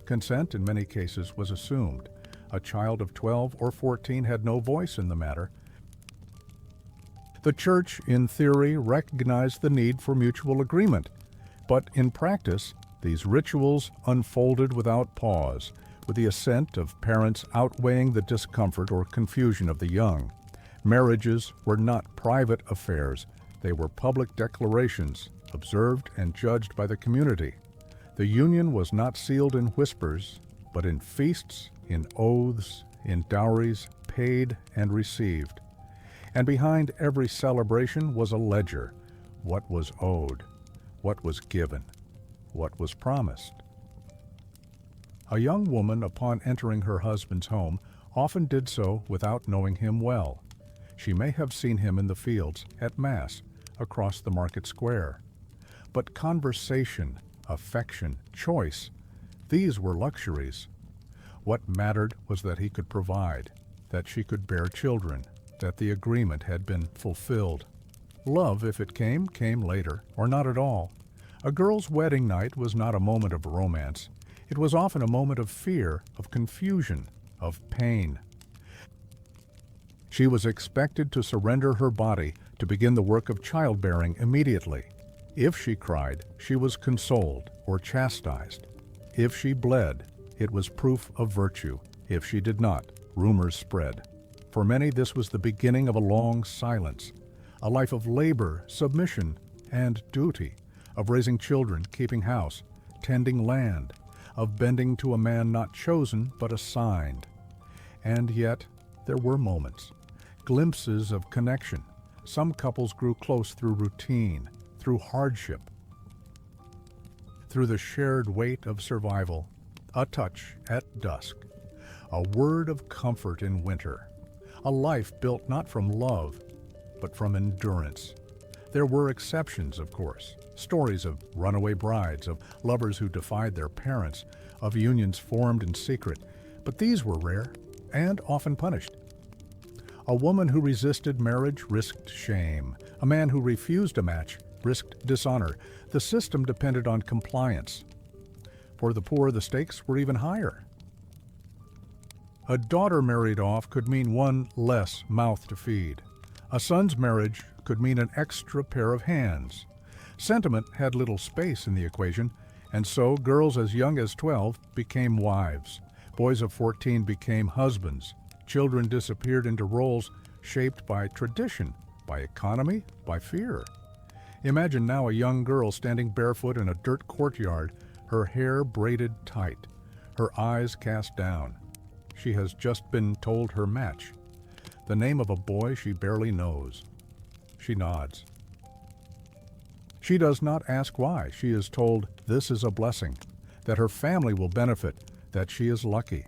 Consent in many cases was assumed. A child of 12 or 14 had no voice in the matter. The church, in theory, recognized the need for mutual agreement, but in practice, these rituals unfolded without pause, with the assent of parents outweighing the discomfort or confusion of the young. Marriages were not private affairs. They were public declarations, observed and judged by the community. The union was not sealed in whispers, but in feasts, in oaths, in dowries paid and received. And behind every celebration was a ledger: what was owed, what was given, what was promised. A young woman, upon entering her husband's home, often did so without knowing him well. She may have seen him in the fields, at Mass, across the market square. But conversation, affection, choice, these were luxuries. What mattered was that he could provide, that she could bear children, that the agreement had been fulfilled. Love, if it came later, or not at all. A girl's wedding night was not a moment of romance. It was often a moment of fear, of confusion, of pain. She was expected to surrender her body to begin the work of childbearing immediately. If she cried, she was consoled or chastised. If she bled, it was proof of virtue. If she did not, rumors spread. For many, this was the beginning of a long silence, a life of labor, submission, and duty, of raising children, keeping house, tending land, of bending to a man not chosen but assigned. And yet, there were moments, glimpses of connection. Some couples grew close through routine, through hardship, through the shared weight of survival, a touch at dusk, a word of comfort in winter, a life built not from love, but from endurance. There were exceptions, of course, stories of runaway brides, of lovers who defied their parents, of unions formed in secret, but these were rare and often punished. A woman who resisted marriage risked shame. A man who refused a match risked dishonor. The system depended on compliance. For the poor, the stakes were even higher. A daughter married off could mean one less mouth to feed. A son's marriage could mean an extra pair of hands. Sentiment had little space in the equation, and so girls as young as 12 became wives. Boys of 14 became husbands. Children disappeared into roles shaped by tradition, by economy, by fear. Imagine now a young girl standing barefoot in a dirt courtyard, her hair braided tight, her eyes cast down. She has just been told her match. the name of a boy she barely knows. She nods. She does not ask why. She is told this is a blessing, that her family will benefit, that she is lucky.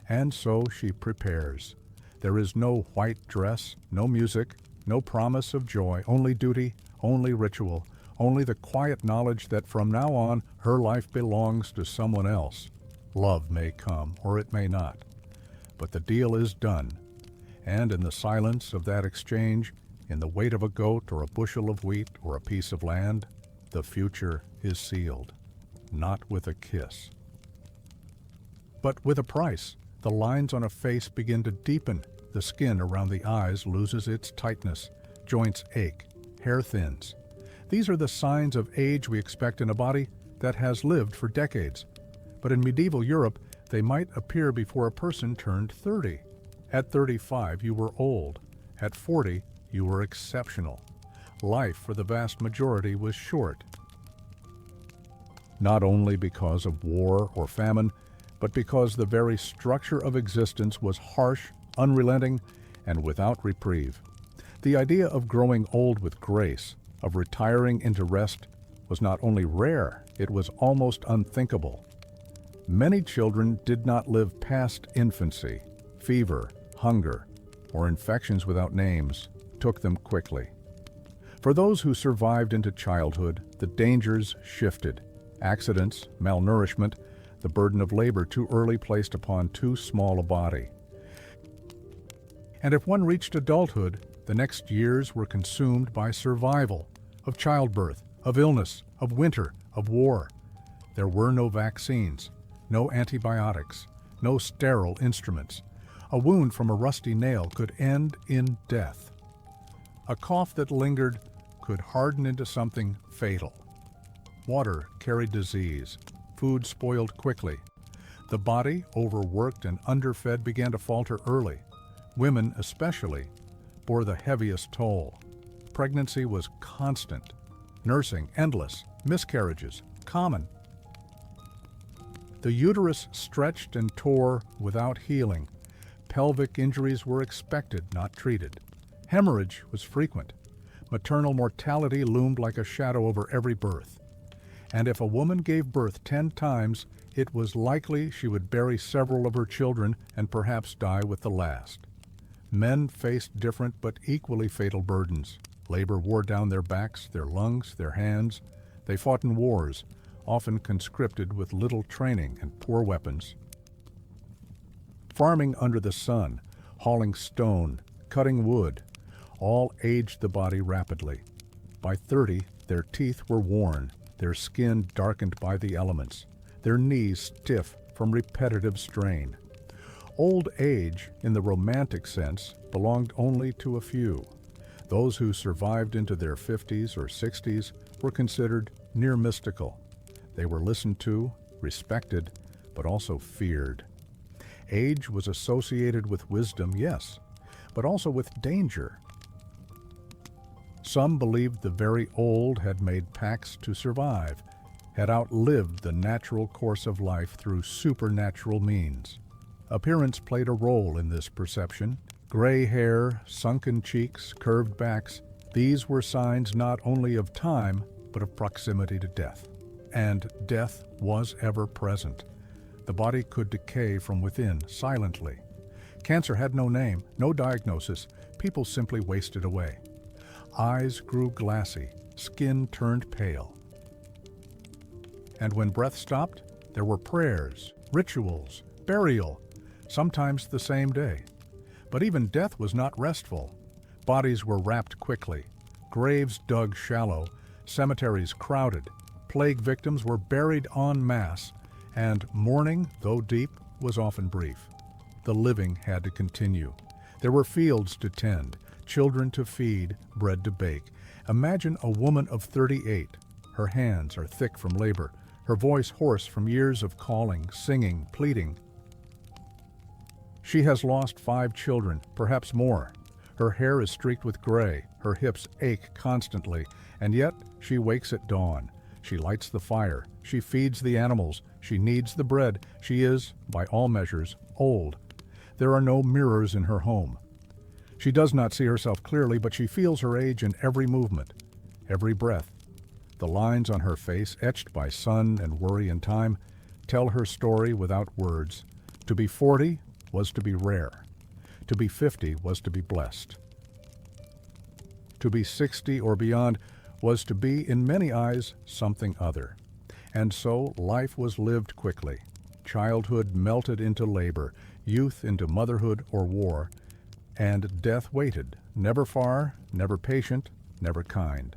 And so she prepares. There is no white dress, no music, no promise of joy, only duty, only ritual, only the quiet knowledge that from now on her life belongs to someone else. Love may come, or it may not. But the deal is done, and in the silence of that exchange, in the weight of a goat or a bushel of wheat or a piece of land, the future is sealed, not with a kiss, but with a price. The lines on a face begin to deepen, the skin around the eyes loses its tightness, joints ache, hair thins. These are the signs of age we expect in a body that has lived for decades. But in medieval Europe, they might appear before a person turned 30. At 35, you were old. At 40, you were exceptional. Life for the vast majority was short. Not only because of war or famine, but because the very structure of existence was harsh, unrelenting, and without reprieve. The idea of growing old with grace, of retiring into rest, was not only rare, it was almost unthinkable. Many children did not live past infancy. Fever, hunger, or infections without names took them quickly. For those who survived into childhood, the dangers shifted. Accidents, malnourishment, the burden of labor too early placed upon too small a body. And if one reached adulthood, the next years were consumed by survival, of childbirth, of illness, of winter, of war. There were no vaccines, no antibiotics, no sterile instruments. A wound from a rusty nail could end in death. A cough that lingered could harden into something fatal. Water carried disease. Food spoiled quickly. The body, overworked and underfed, began to falter early. Women, especially, bore the heaviest toll. Pregnancy was constant. Nursing, endless. Miscarriages, common. The uterus stretched and tore without healing. Pelvic injuries were expected, not treated. Hemorrhage was frequent. Maternal mortality loomed like a shadow over every birth. And if a woman gave birth 10 times, it was likely she would bury several of her children and perhaps die with the last. Men faced different but equally fatal burdens. Labor wore down their backs, their lungs, their hands. They fought in wars, often conscripted with little training and poor weapons. Farming under the sun, hauling stone, cutting wood, all aged the body rapidly. By 30, their teeth were worn, their skin darkened by the elements, their knees stiff from repetitive strain. Old age, in the romantic sense, belonged only to a few. Those who survived into their 50s or 60s were considered near mystical. They were listened to, respected, but also feared. Age was associated with wisdom, yes, but also with danger. Some believed the very old had made pacts to survive, had outlived the natural course of life through supernatural means. Appearance played a role in this perception. Gray hair, sunken cheeks, curved backs, these were signs not only of time, but of proximity to death. And death was ever present. The body could decay from within, silently. Cancer had no name, no diagnosis. People simply wasted away. Eyes grew glassy, skin turned pale. And when breath stopped, there were prayers, rituals, burial, sometimes the same day. But even death was not restful. Bodies were wrapped quickly, graves dug shallow, cemeteries crowded, plague victims were buried en masse, and mourning, though deep, was often brief. The living had to continue. There were fields to tend, children to feed, bread to bake. Imagine a woman of 38. Her hands are thick from labor, her voice hoarse from years of calling, singing, pleading. She has lost 5 children, perhaps more. Her hair is streaked with gray, her hips ache constantly, and yet she wakes at dawn. She lights the fire, she feeds the animals, she kneads the bread. She is, by all measures, old. There are no mirrors in her home. She does not see herself clearly, but she feels her age in every movement, every breath. The lines on her face, etched by sun and worry and time, tell her story without words. To be 40 was to be rare. To be 50 was to be blessed. To be 60 or beyond was to be, in many eyes, something other. And so life was lived quickly. Childhood melted into labor, youth into motherhood or war, and death waited, never far, never patient, never kind.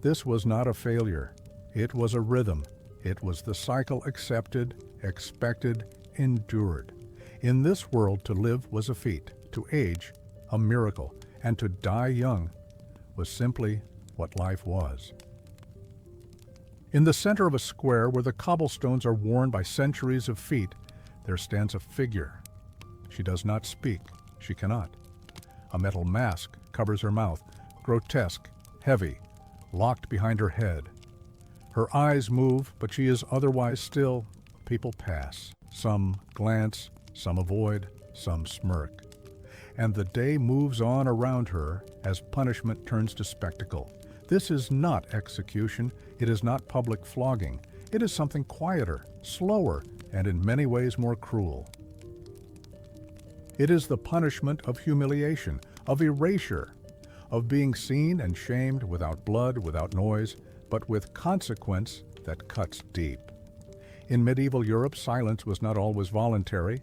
This was not a failure. It was a rhythm. It was the cycle accepted, expected, endured. In this world, to live was a feat, to age, a miracle, and to die young was simply what life was. In the center of a square where the cobblestones are worn by centuries of feet, there stands a figure. She does not speak. She cannot. A metal mask covers her mouth, grotesque, heavy, locked behind her head. Her eyes move, but she is otherwise still. People pass. Some glance, some avoid, some smirk. And the day moves on around her as punishment turns to spectacle. This is not execution. It is not public flogging. It is something quieter, slower, and in many ways more cruel. It is the punishment of humiliation, of erasure, of being seen and shamed without blood, without noise, but with consequence that cuts deep. In medieval Europe, silence was not always voluntary.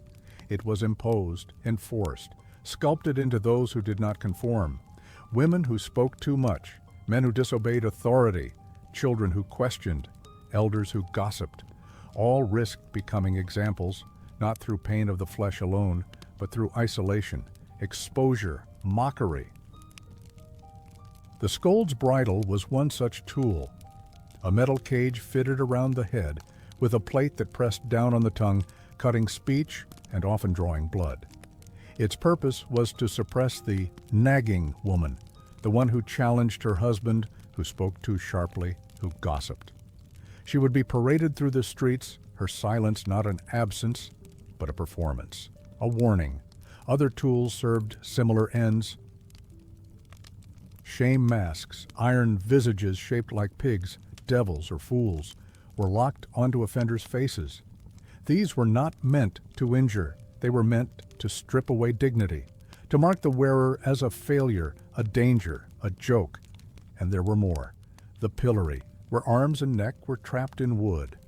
It was imposed, enforced, sculpted into those who did not conform. Women who spoke too much, men who disobeyed authority, children who questioned, elders who gossiped, all risked becoming examples, not through pain of the flesh alone, but through isolation, exposure, mockery. The scold's bridle was one such tool, a metal cage fitted around the head with a plate that pressed down on the tongue, cutting speech and often drawing blood. Its purpose was to suppress the nagging woman, the one who challenged her husband, who spoke too sharply, who gossiped. She would be paraded through the streets, her silence not an absence, but a performance, a warning. Other tools served similar ends. Shame masks, iron visages shaped like pigs, devils or fools, were locked onto offenders' faces. These were not meant to injure. They were meant to strip away dignity, to mark the wearer as a failure, a danger, a joke. And there were more. The pillory, where arms and neck were trapped in wood.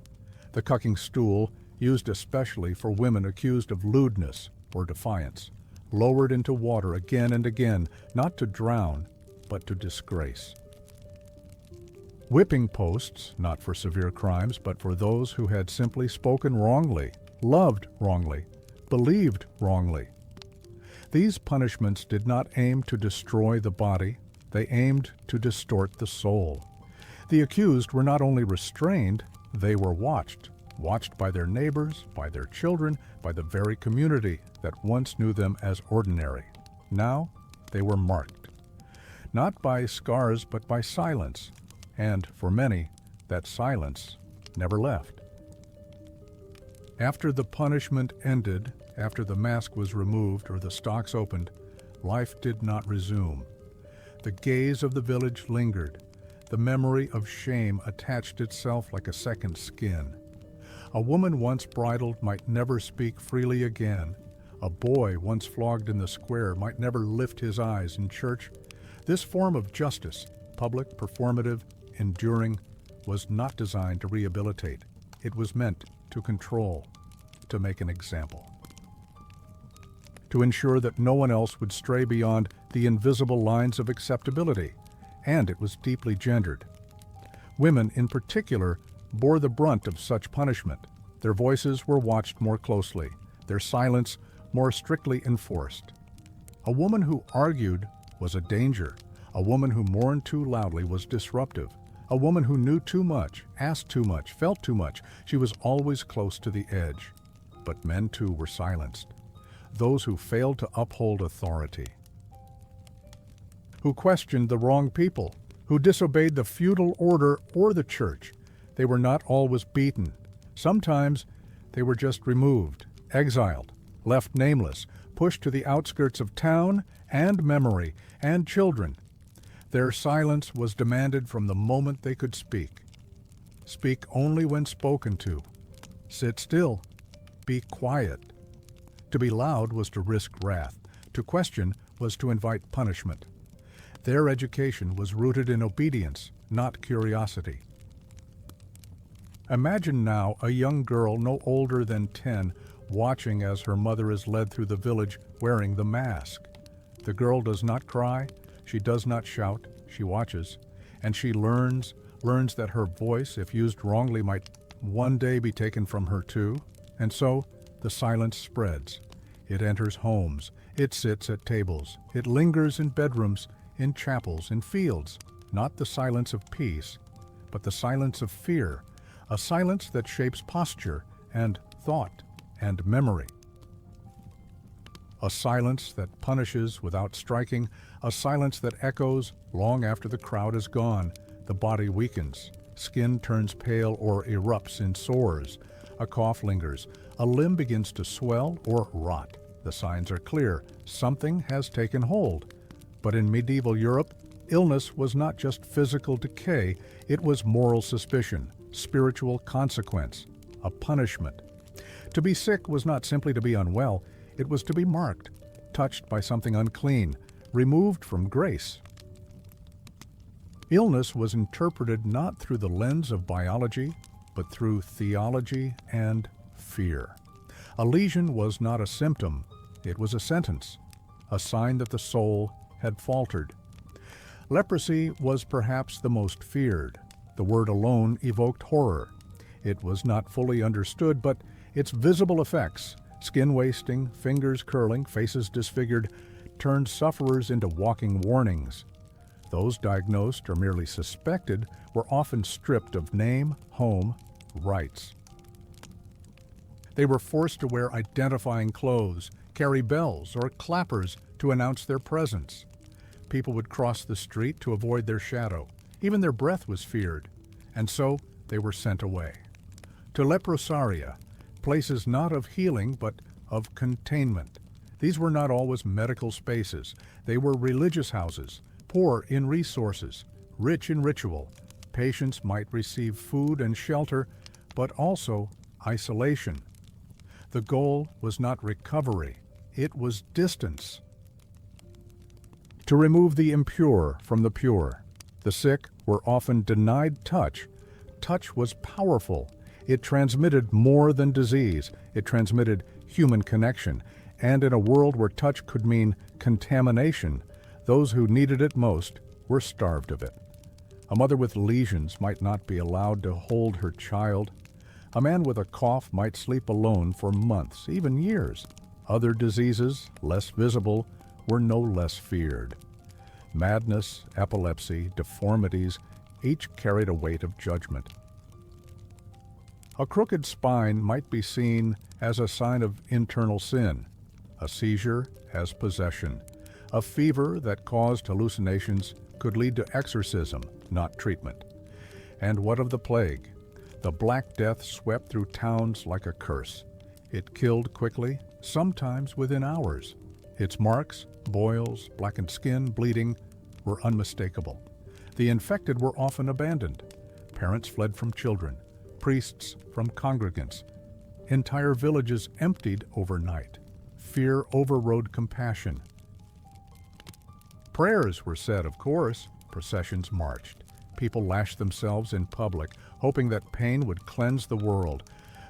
The cucking stool, used especially for women accused of lewdness or defiance, lowered into water again and again, not to drown, but to disgrace. Whipping posts, not for severe crimes, but for those who had simply spoken wrongly, loved wrongly, believed wrongly. These punishments did not aim to destroy the body, they aimed to distort the soul. The accused were not only restrained, they were watched by their neighbors, by their children, by the very community that once knew them as ordinary. Now they were marked, not by scars but by silence, and for many, that silence never left. After the punishment ended, after the mask was removed or the stocks opened, life did not resume. The gaze of the village lingered. The memory of shame attached itself like a second skin. A woman once bridled might never speak freely again. A boy once flogged in the square might never lift his eyes in church. This form of justice, public, performative, enduring, was not designed to rehabilitate. It was meant to control, to make an example, to ensure that no one else would stray beyond the invisible lines of acceptability, and it was deeply gendered. Women, in particular, bore the brunt of such punishment. Their voices were watched more closely, their silence more strictly enforced. A woman who argued was a danger. A woman who mourned too loudly was disruptive. A woman who knew too much, asked too much, felt too much, she was always close to the edge. But men too were silenced. Those who failed to uphold authority, who questioned the wrong people, who disobeyed the feudal order or the church. They were not always beaten. Sometimes they were just removed, exiled, left nameless, pushed to the outskirts of town and memory and children. Their silence was demanded from the moment they could speak. Speak only when spoken to. Sit still. Be quiet. To be loud was to risk wrath. To question was to invite punishment. Their education was rooted in obedience, not curiosity. Imagine now a young girl no older than 10 watching as her mother is led through the village wearing the mask. The girl does not cry, she does not shout, she watches, and she learns that her voice, if used wrongly, might one day be taken from her too. And so the silence spreads. It enters homes, it sits at tables, it lingers in bedrooms, in chapels, in fields. Not the silence of peace, but the silence of fear, a silence that shapes posture and thought and memory. A silence that punishes without striking, a silence that echoes long after the crowd is gone. The body weakens, skin turns pale or erupts in sores, a cough lingers, a limb begins to swell or rot. The signs are clear, something has taken hold. But in medieval Europe, illness was not just physical decay, it was moral suspicion, spiritual consequence, a punishment. To be sick was not simply to be unwell, it was to be marked, touched by something unclean, removed from grace. Illness was interpreted not through the lens of biology, but through theology and fear. A lesion was not a symptom, it was a sentence, a sign that the soul had faltered. Leprosy was perhaps the most feared. The word alone evoked horror. It was not fully understood, but its visible effects, skin wasting, fingers curling, faces disfigured, turned sufferers into walking warnings. Those diagnosed or merely suspected were often stripped of name, home, rights. They were forced to wear identifying clothes, carry bells or clappers to announce their presence. People would cross the street to avoid their shadow. Even their breath was feared, and so they were sent away. To leprosaria, places not of healing but of containment. These were not always medical spaces. They were religious houses, poor in resources, rich in ritual. Patients might receive food and shelter, but also isolation. The goal was not recovery, it was distance. To remove the impure from the pure, the sick were often denied touch. Touch was powerful. It transmitted more than disease. It transmitted human connection. And in a world where touch could mean contamination, those who needed it most were starved of it. A mother with lesions might not be allowed to hold her child. A man with a cough might sleep alone for months, even years. Other diseases, less visible, were no less feared. Madness, epilepsy, deformities, each carried a weight of judgment. A crooked spine might be seen as a sign of internal sin, a seizure as possession. A fever that caused hallucinations could lead to exorcism, not treatment. And what of the plague? The Black Death swept through towns like a curse. It killed quickly, sometimes within hours. Its marks, boils, blackened skin, bleeding, were unmistakable. The infected were often abandoned. Parents fled from children, priests from congregants. Entire villages emptied overnight. Fear overrode compassion. Prayers were said, of course. Processions marched. People lashed themselves in public, hoping that pain would cleanse the world.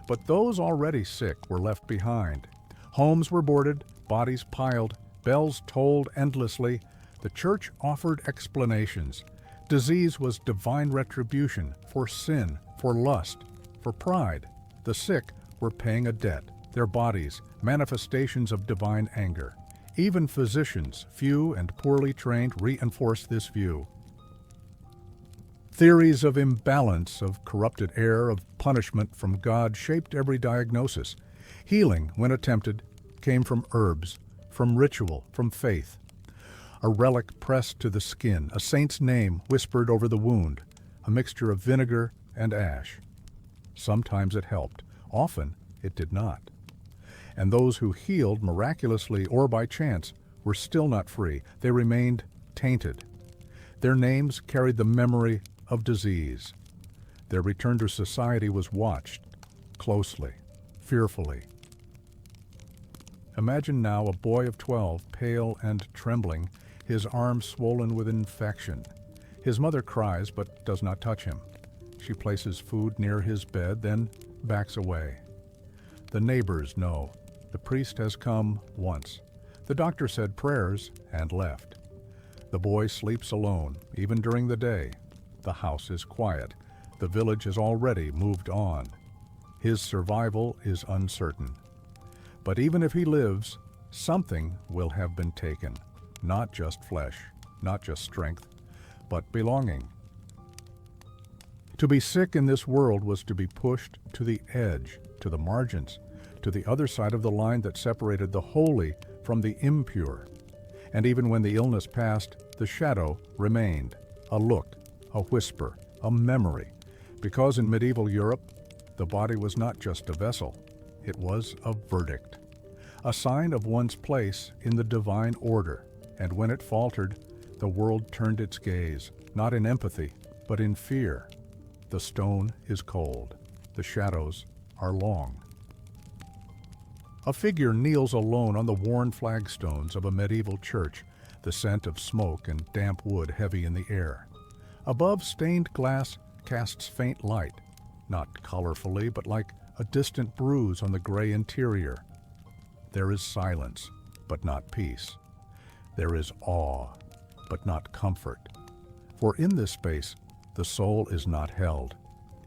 But those already sick were left behind. Homes were boarded, bodies piled, bells tolled endlessly. The church offered explanations. Disease was divine retribution for sin, for lust, for pride. The sick were paying a debt, their bodies, manifestations of divine anger. Even physicians, few and poorly trained, reinforced this view. Theories of imbalance, of corrupted air, of punishment from God shaped every diagnosis. Healing, when attempted, came from herbs, from ritual, from faith. A relic pressed to the skin, a saint's name whispered over the wound, a mixture of vinegar and ash. Sometimes it helped, often it did not. And those who healed miraculously or by chance were still not free. They remained tainted. Their names carried the memory of disease. Their return to society was watched closely, fearfully. Imagine now a boy of 12, pale and trembling, his arm swollen with infection. His mother cries but does not touch him. She places food near his bed, then backs away. The neighbors know. The priest has come once. The doctor said prayers and left. The boy sleeps alone, even during the day. The house is quiet. The village has already moved on. His survival is uncertain. But even if he lives, something will have been taken. Not just flesh, not just strength, but belonging. To be sick in this world was to be pushed to the edge, to the margins, to the other side of the line that separated the holy from the impure. And even when the illness passed, the shadow remained, a look, a whisper, a memory, because in medieval Europe, the body was not just a vessel, it was a verdict, a sign of one's place in the divine order. And when it faltered, the world turned its gaze, not in empathy, but in fear. The stone is cold, the shadows are long. A figure kneels alone on the worn flagstones of a medieval church, the scent of smoke and damp wood heavy in the air. Above, stained glass casts faint light, not colorfully, but like a distant bruise on the gray interior. There is silence, but not peace. There is awe, but not comfort. For in this space, the soul is not held,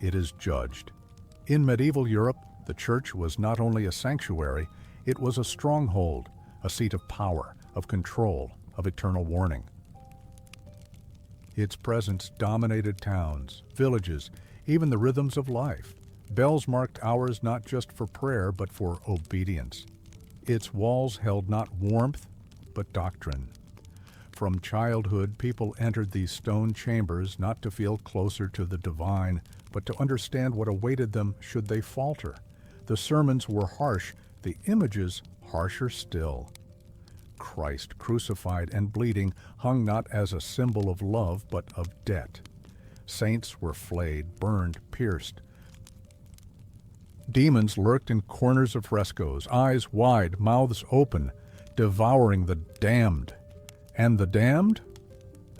it is judged. In medieval Europe, the church was not only a sanctuary, it was a stronghold, a seat of power, of control, of eternal warning. Its presence dominated towns, villages, even the rhythms of life. Bells marked hours not just for prayer, but for obedience. Its walls held not warmth, but doctrine. From childhood, people entered these stone chambers not to feel closer to the divine, but to understand what awaited them should they falter. The sermons were harsh, the images harsher still. Christ, crucified and bleeding, hung not as a symbol of love, but of debt. Saints were flayed, burned, pierced. Demons lurked in corners of frescoes, eyes wide, mouths open, devouring the damned. And the damned?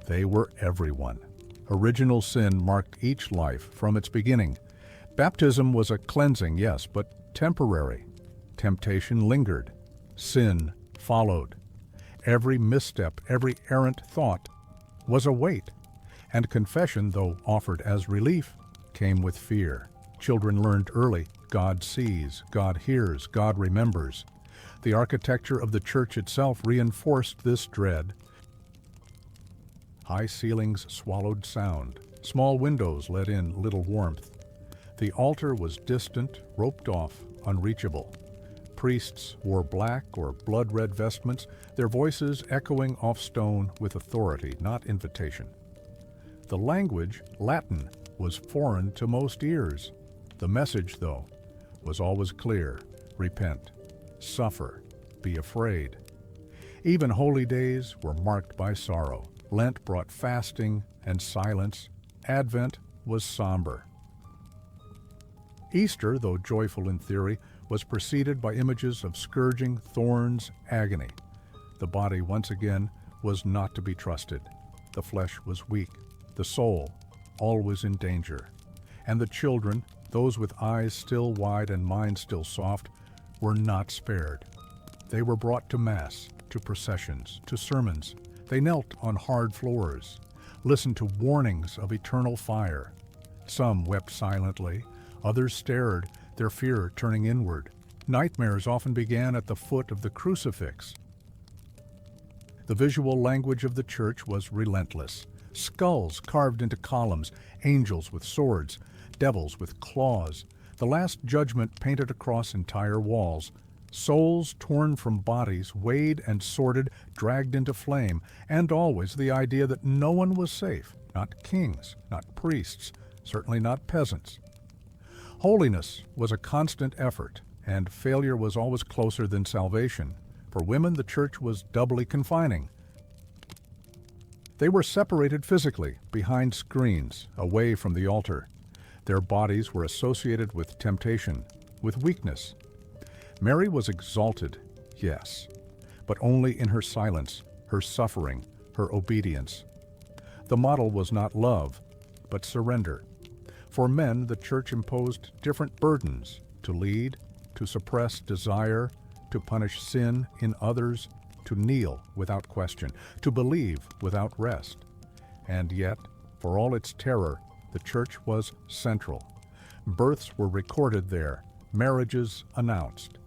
They were everyone. Original sin marked each life from its beginning. Baptism was a cleansing, yes, but temporary. Temptation lingered. Sin followed. Every misstep, every errant thought was a weight. And confession, though offered as relief, came with fear. Children learned early, God sees, God hears, God remembers. The architecture of the church itself reinforced this dread. High ceilings swallowed sound. Small windows let in little warmth. The altar was distant, roped off, unreachable. Priests wore black or blood-red vestments, their voices echoing off stone with authority, not invitation. The language, Latin, was foreign to most ears. The message, though, was always clear: repent, suffer, be afraid. Even holy days were marked by sorrow. Lent brought fasting and silence. Advent was somber. Easter, though joyful in theory, was preceded by images of scourging, thorns, agony. The body, once again, was not to be trusted. The flesh was weak, the soul always in danger. And the children, those with eyes still wide and minds still soft, were not spared. They were brought to Mass, to processions, to sermons. They knelt on hard floors, listened to warnings of eternal fire. Some wept silently, others stared, their fear turning inward. Nightmares often began at the foot of the crucifix. The visual language of the church was relentless. Skulls carved into columns, angels with swords, devils with claws. The Last Judgment painted across entire walls. Souls torn from bodies, weighed and sorted, dragged into flame, and always the idea that no one was safe, not kings, not priests, certainly not peasants. Holiness was a constant effort, and failure was always closer than salvation. For women, the church was doubly confining. They were separated physically, behind screens, away from the altar. Their bodies were associated with temptation, with weakness. Mary was exalted, yes, but only in her silence, her suffering, her obedience. The model was not love, but surrender. For men, the church imposed different burdens: to lead, to suppress desire, to punish sin in others, to kneel without question, to believe without rest. And yet, for all its terror, the church was central. Births were recorded there, marriages announced.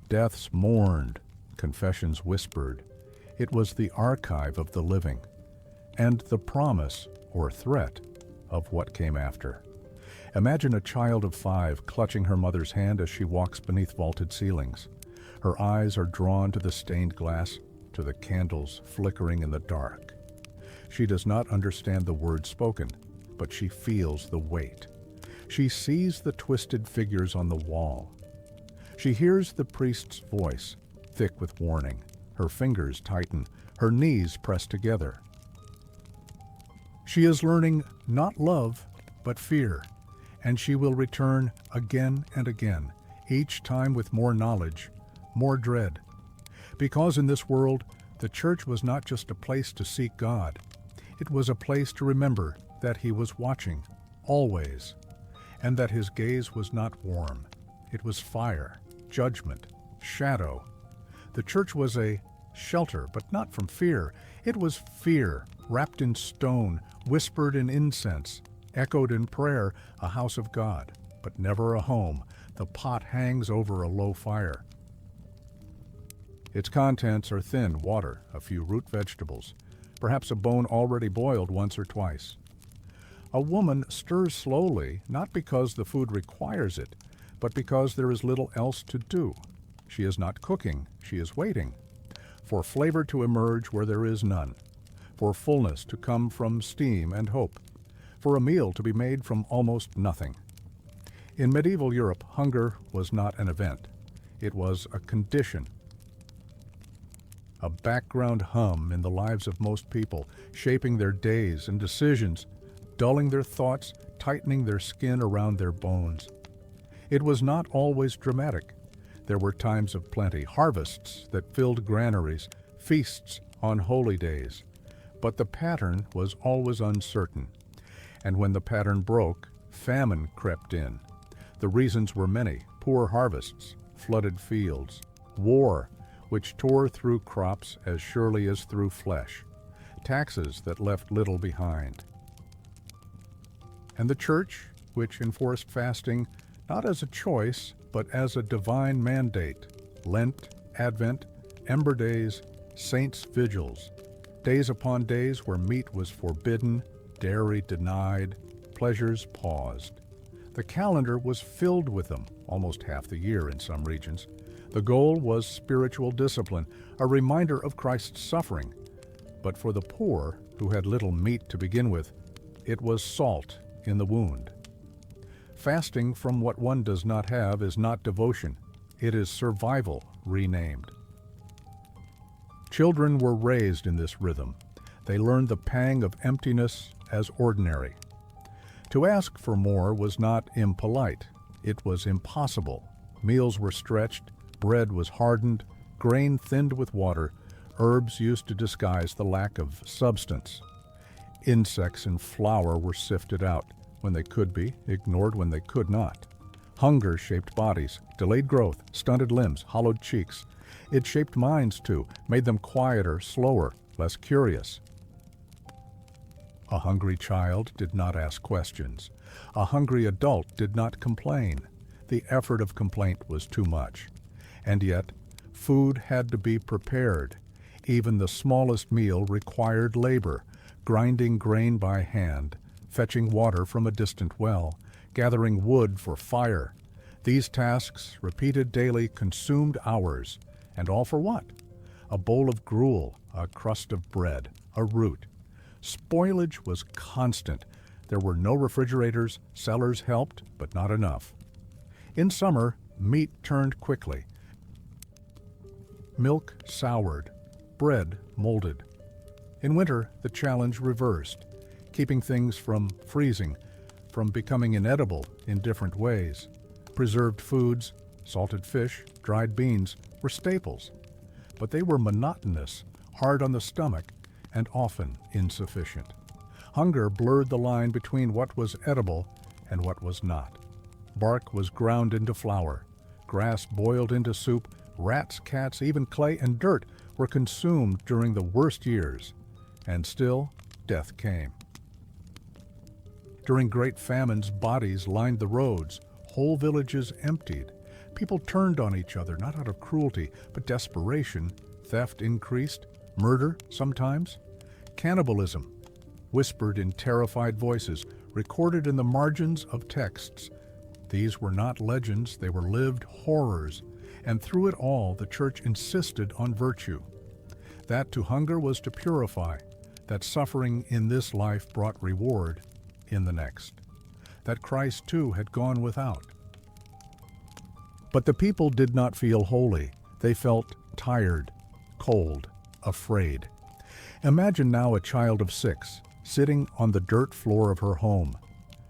Deaths mourned, confessions whispered. It was the archive of the living, and the promise or threat of what came after. Imagine a child of 5 clutching her mother's hand as she walks beneath vaulted ceilings. Her eyes are drawn to the stained glass, to the candles flickering in the dark. She does not understand the words spoken, but she feels the weight. She sees the twisted figures on the wall. She hears the priest's voice, thick with warning. Her fingers tighten, her knees press together. She is learning not love, but fear, and she will return again and again, each time with more knowledge, more dread. Because in this world, the church was not just a place to seek God. It was a place to remember that He was watching, always, and that His gaze was not warm. It was fire, judgment, shadow. The church was a shelter, but not from fear. It was fear, wrapped in stone, whispered in incense, echoed in prayer, a house of God, but never a home. The pot hangs over a low fire. Its contents are thin water, a few root vegetables, perhaps a bone already boiled once or twice. A woman stirs slowly, not because the food requires it, but because there is little else to do. She is not cooking, she is waiting, for flavor to emerge where there is none, for fullness to come from steam and hope, for a meal to be made from almost nothing. In medieval Europe, hunger was not an event. It was a condition, a background hum in the lives of most people, shaping their days and decisions, dulling their thoughts, tightening their skin around their bones. It was not always dramatic. There were times of plenty, harvests that filled granaries, feasts on holy days. But the pattern was always uncertain. And when the pattern broke, famine crept in. The reasons were many: poor harvests, flooded fields, war, which tore through crops as surely as through flesh, taxes that left little behind. And the church, which enforced fasting not as a choice, but as a divine mandate: Lent, Advent, Ember Days, Saints' Vigils, days upon days where meat was forbidden, dairy denied, pleasures paused. The calendar was filled with them, almost half the year in some regions. The goal was spiritual discipline, a reminder of Christ's suffering. But for the poor, who had little meat to begin with, it was salt in the wound. Fasting from what one does not have is not devotion. It is survival renamed. Children were raised in this rhythm. They learned the pang of emptiness as ordinary. To ask for more was not impolite. It was impossible. Meals were stretched, bread was hardened, grain thinned with water, herbs used to disguise the lack of substance. Insects and flour were sifted out when they could be, ignored when they could not. Hunger shaped bodies, delayed growth, stunted limbs, hollowed cheeks. It shaped minds too, made them quieter, slower, less curious. A hungry child did not ask questions. A hungry adult did not complain. The effort of complaint was too much. And yet, food had to be prepared. Even the smallest meal required labor: grinding grain by hand, fetching water from a distant well, gathering wood for fire. These tasks, repeated daily, consumed hours. And all for what? A bowl of gruel, a crust of bread, a root. Spoilage was constant. There were no refrigerators, cellars helped, but not enough. In summer, meat turned quickly, milk soured, bread molded. In winter, the challenge reversed, keeping things from freezing, from becoming inedible in different ways. Preserved foods, salted fish, dried beans were staples, but they were monotonous, hard on the stomach, and often insufficient. Hunger blurred the line between what was edible and what was not. Bark was ground into flour, grass boiled into soup, rats, cats, even clay and dirt were consumed during the worst years, and still death came. During great famines, bodies lined the roads, whole villages emptied. People turned on each other, not out of cruelty, but desperation. Theft increased, murder sometimes. Cannibalism, whispered in terrified voices, recorded in the margins of texts. These were not legends, they were lived horrors, and through it all the Church insisted on virtue. That to hunger was to purify, that suffering in this life brought reward in the next, that Christ too had gone without. But the people did not feel holy. They felt tired, cold, afraid. Imagine now a child of 6, sitting on the dirt floor of her home.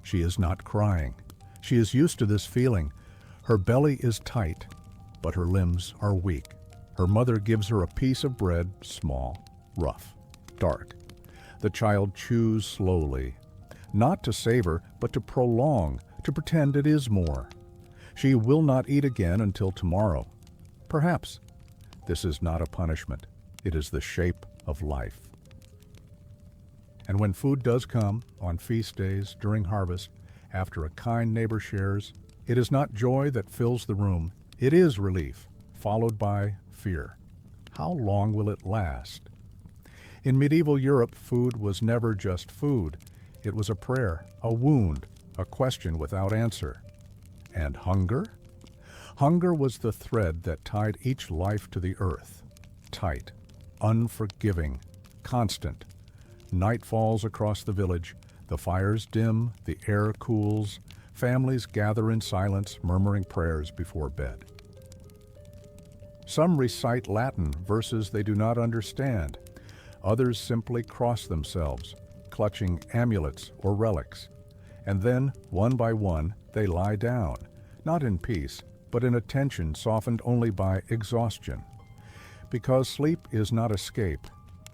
She is not crying. She is used to this feeling. Her belly is tight, but her limbs are weak. Her mother gives her a piece of bread, small, rough, dark. The child chews slowly, not to savor, but to prolong, to pretend it is more. She will not eat again until tomorrow. Perhaps this is not a punishment. It is the shape of life. And when food does come, on feast days, during harvest, after a kind neighbor shares, it is not joy that fills the room. It is relief, followed by fear. How long will it last? In medieval Europe, food was never just food. It was a prayer, a wound, a question without answer. And hunger? Hunger was the thread that tied each life to the earth. Tight, unforgiving, constant. Night falls across the village. The fires dim, the air cools. Families gather in silence, murmuring prayers before bed. Some recite Latin, verses they do not understand. Others simply cross themselves, clutching amulets or relics. And then, one by one, they lie down, not in peace, but in a tension softened only by exhaustion. Because sleep is not escape,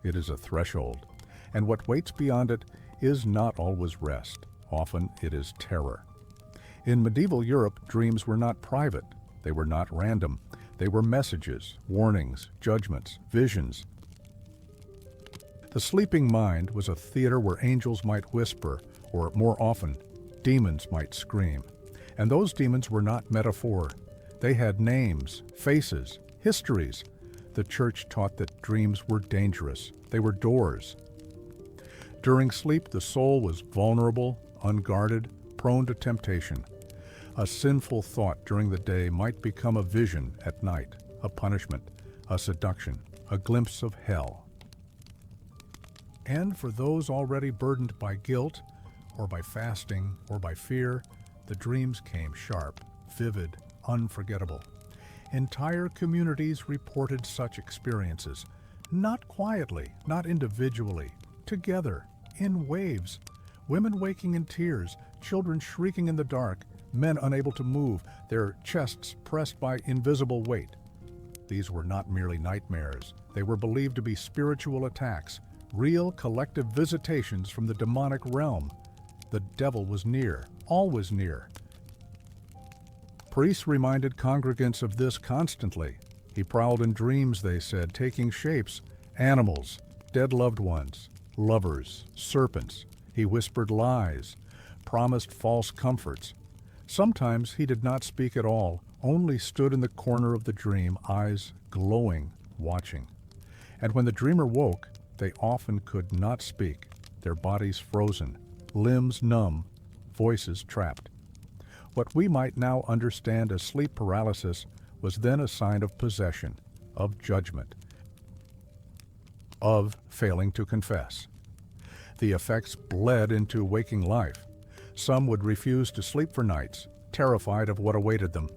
it is a threshold, and what waits beyond it is not always rest. Often it is terror. In medieval Europe, dreams were not private. They were not random. They were messages, warnings, judgments, visions. The sleeping mind was a theater where angels might whisper, or more often, demons might scream. And those demons were not metaphor. They had names, faces, histories. The Church taught that dreams were dangerous. They were doors. During sleep, the soul was vulnerable, unguarded, prone to temptation. A sinful thought during the day might become a vision at night, a punishment, a seduction, a glimpse of hell. And for those already burdened by guilt, or by fasting, or by fear, the dreams came sharp, vivid, unforgettable. Entire communities reported such experiences, not quietly, not individually, together, in waves. Women waking in tears, children shrieking in the dark, men unable to move, their chests pressed by invisible weight. These were not merely nightmares. They were believed to be spiritual attacks, real collective visitations from the demonic realm. The devil was near, always near. Priests reminded congregants of this constantly. He prowled in dreams, they said, taking shapes, animals, dead loved ones, lovers, serpents. He whispered lies, promised false comforts. Sometimes he did not speak at all, only stood in the corner of the dream, eyes glowing, watching. And when the dreamer woke, they often could not speak, their bodies frozen, limbs numb, voices trapped. What we might now understand as sleep paralysis was then a sign of possession, of judgment, of failing to confess. The effects bled into waking life. Some would refuse to sleep for nights, terrified of what awaited them.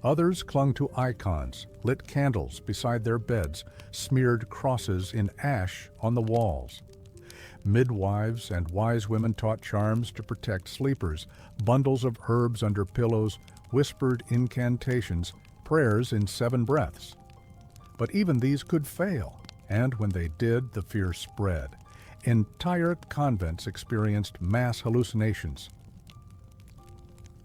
Others clung to icons, lit candles beside their beds, smeared crosses in ash on the walls. Midwives and wise women taught charms to protect sleepers, bundles of herbs under pillows, whispered incantations, prayers in 7 breaths. But even these could fail, and when they did, the fear spread. Entire convents experienced mass hallucinations.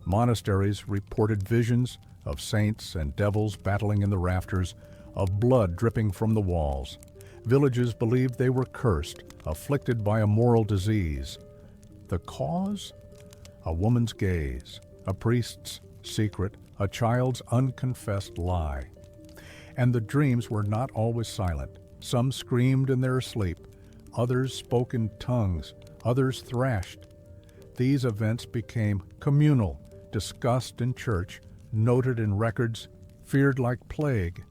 Monasteries reported visions of saints and devils battling in the rafters, of blood dripping from the walls. Villages believed they were cursed, afflicted by a moral disease. The cause? A woman's gaze, a priest's secret, a child's unconfessed lie. And the dreams were not always silent. Some screamed in their sleep, others spoke in tongues, others thrashed. These events became communal, discussed in church, noted in records, feared like plague.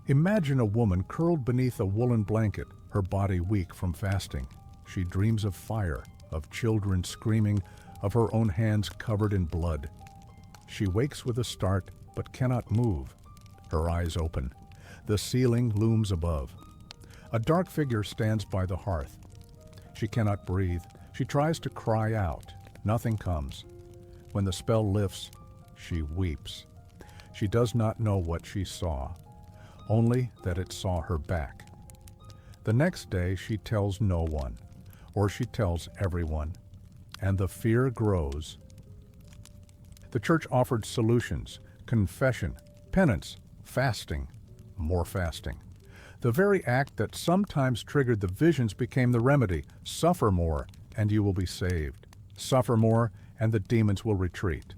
Imagine a woman curled beneath a woolen blanket, her body weak from fasting. She dreams of fire, of children screaming, of her own hands covered in blood. She wakes with a start, but cannot move. Her eyes open. The ceiling looms above. A dark figure stands by the hearth. She cannot breathe. She tries to cry out. Nothing comes. When the spell lifts, she weeps. She does not know what she saw, only that it saw her back. The next day she tells no one, or she tells everyone, and the fear grows. The church offered solutions, confession, penance, fasting, more fasting. The very act that sometimes triggered the visions became the remedy. Suffer more, and you will be saved. Suffer more, and the demons will retreat.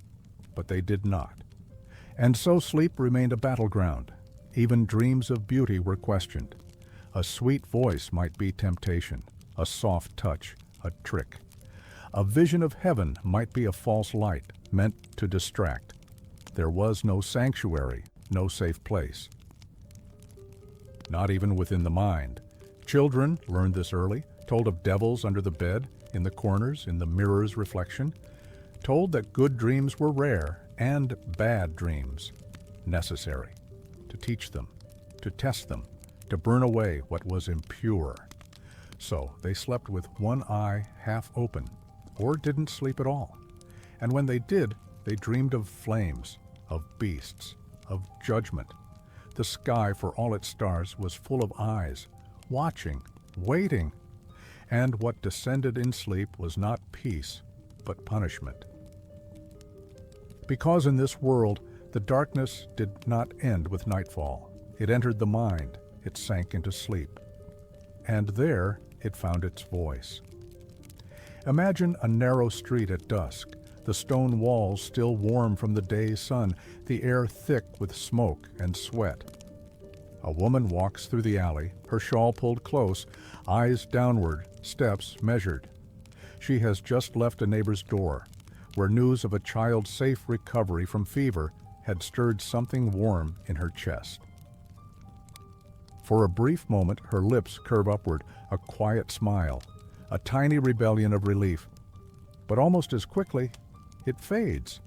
But they did not. And so sleep remained a battleground. Even dreams of beauty were questioned. A sweet voice might be temptation, a soft touch, a trick. A vision of heaven might be a false light, meant to distract. There was no sanctuary, no safe place. Not even within the mind. Children learned this early, told of devils under the bed, in the corners, in the mirror's reflection, told that good dreams were rare and bad dreams necessary, to teach them, to test them, to burn away what was impure. So they slept with one eye half open, or didn't sleep at all. And when they did, they dreamed of flames, of beasts, of judgment. The sky, for all its stars, was full of eyes, watching, waiting. And what descended in sleep was not peace, but punishment. Because in this world, the darkness did not end with nightfall. It entered the mind, it sank into sleep. And there it found its voice. Imagine a narrow street at dusk, the stone walls still warm from the day's sun, the air thick with smoke and sweat. A woman walks through the alley, her shawl pulled close, eyes downward, steps measured. She has just left a neighbor's door, where news of a child's safe recovery from fever had stirred something warm in her chest. For a brief moment, her lips curve upward, a quiet smile, a tiny rebellion of relief. But almost as quickly, it fades.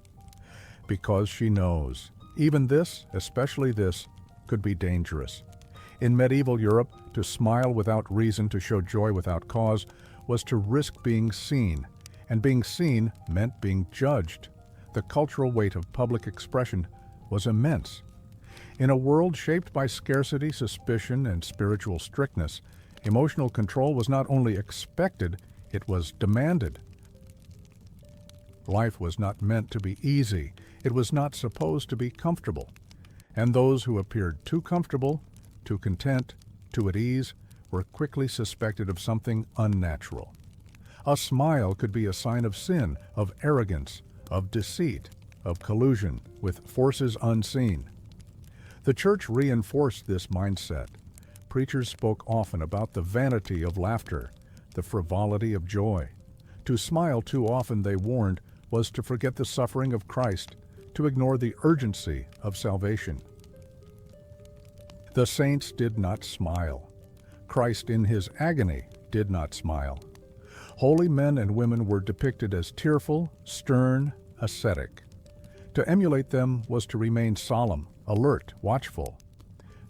Because she knows, even this, especially this, could be dangerous. In medieval Europe, to smile without reason, to show joy without cause, was to risk being seen, and being seen meant being judged. The cultural weight of public expression was immense. In a world shaped by scarcity, suspicion, and spiritual strictness, emotional control was not only expected, it was demanded. Life was not meant to be easy. It was not supposed to be comfortable. And those who appeared too comfortable, too content, too at ease, were quickly suspected of something unnatural. A smile could be a sign of sin, of arrogance, of deceit, of collusion with forces unseen. The church reinforced this mindset. Preachers spoke often about the vanity of laughter, the frivolity of joy. To smile too often, they warned, was to forget the suffering of Christ, to ignore the urgency of salvation. The saints did not smile. Christ in his agony did not smile. Holy men and women were depicted as tearful, stern, ascetic. To emulate them was to remain solemn, alert, watchful.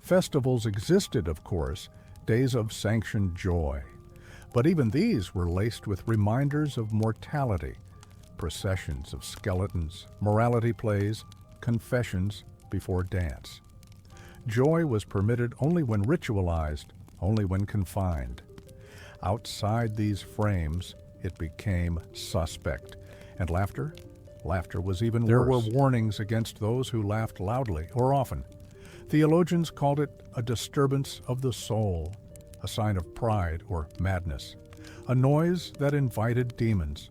Festivals existed, of course, days of sanctioned joy. But even these were laced with reminders of mortality, processions of skeletons, morality plays, confessions before dance. Joy was permitted only when ritualized, only when confined. Outside these frames, it became suspect. And laughter? Laughter was even worse. There were warnings against those who laughed loudly or often. Theologians called it a disturbance of the soul, a sign of pride or madness, a noise that invited demons.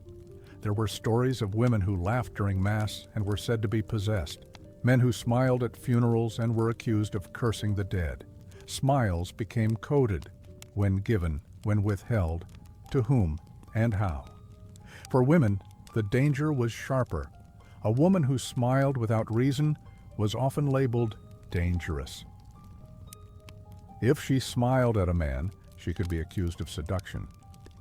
There were stories of women who laughed during Mass and were said to be possessed, men who smiled at funerals and were accused of cursing the dead. Smiles became coded, when given, when withheld, to whom and how. For women, the danger was sharper. A woman who smiled without reason was often labeled dangerous. If she smiled at a man, she could be accused of seduction.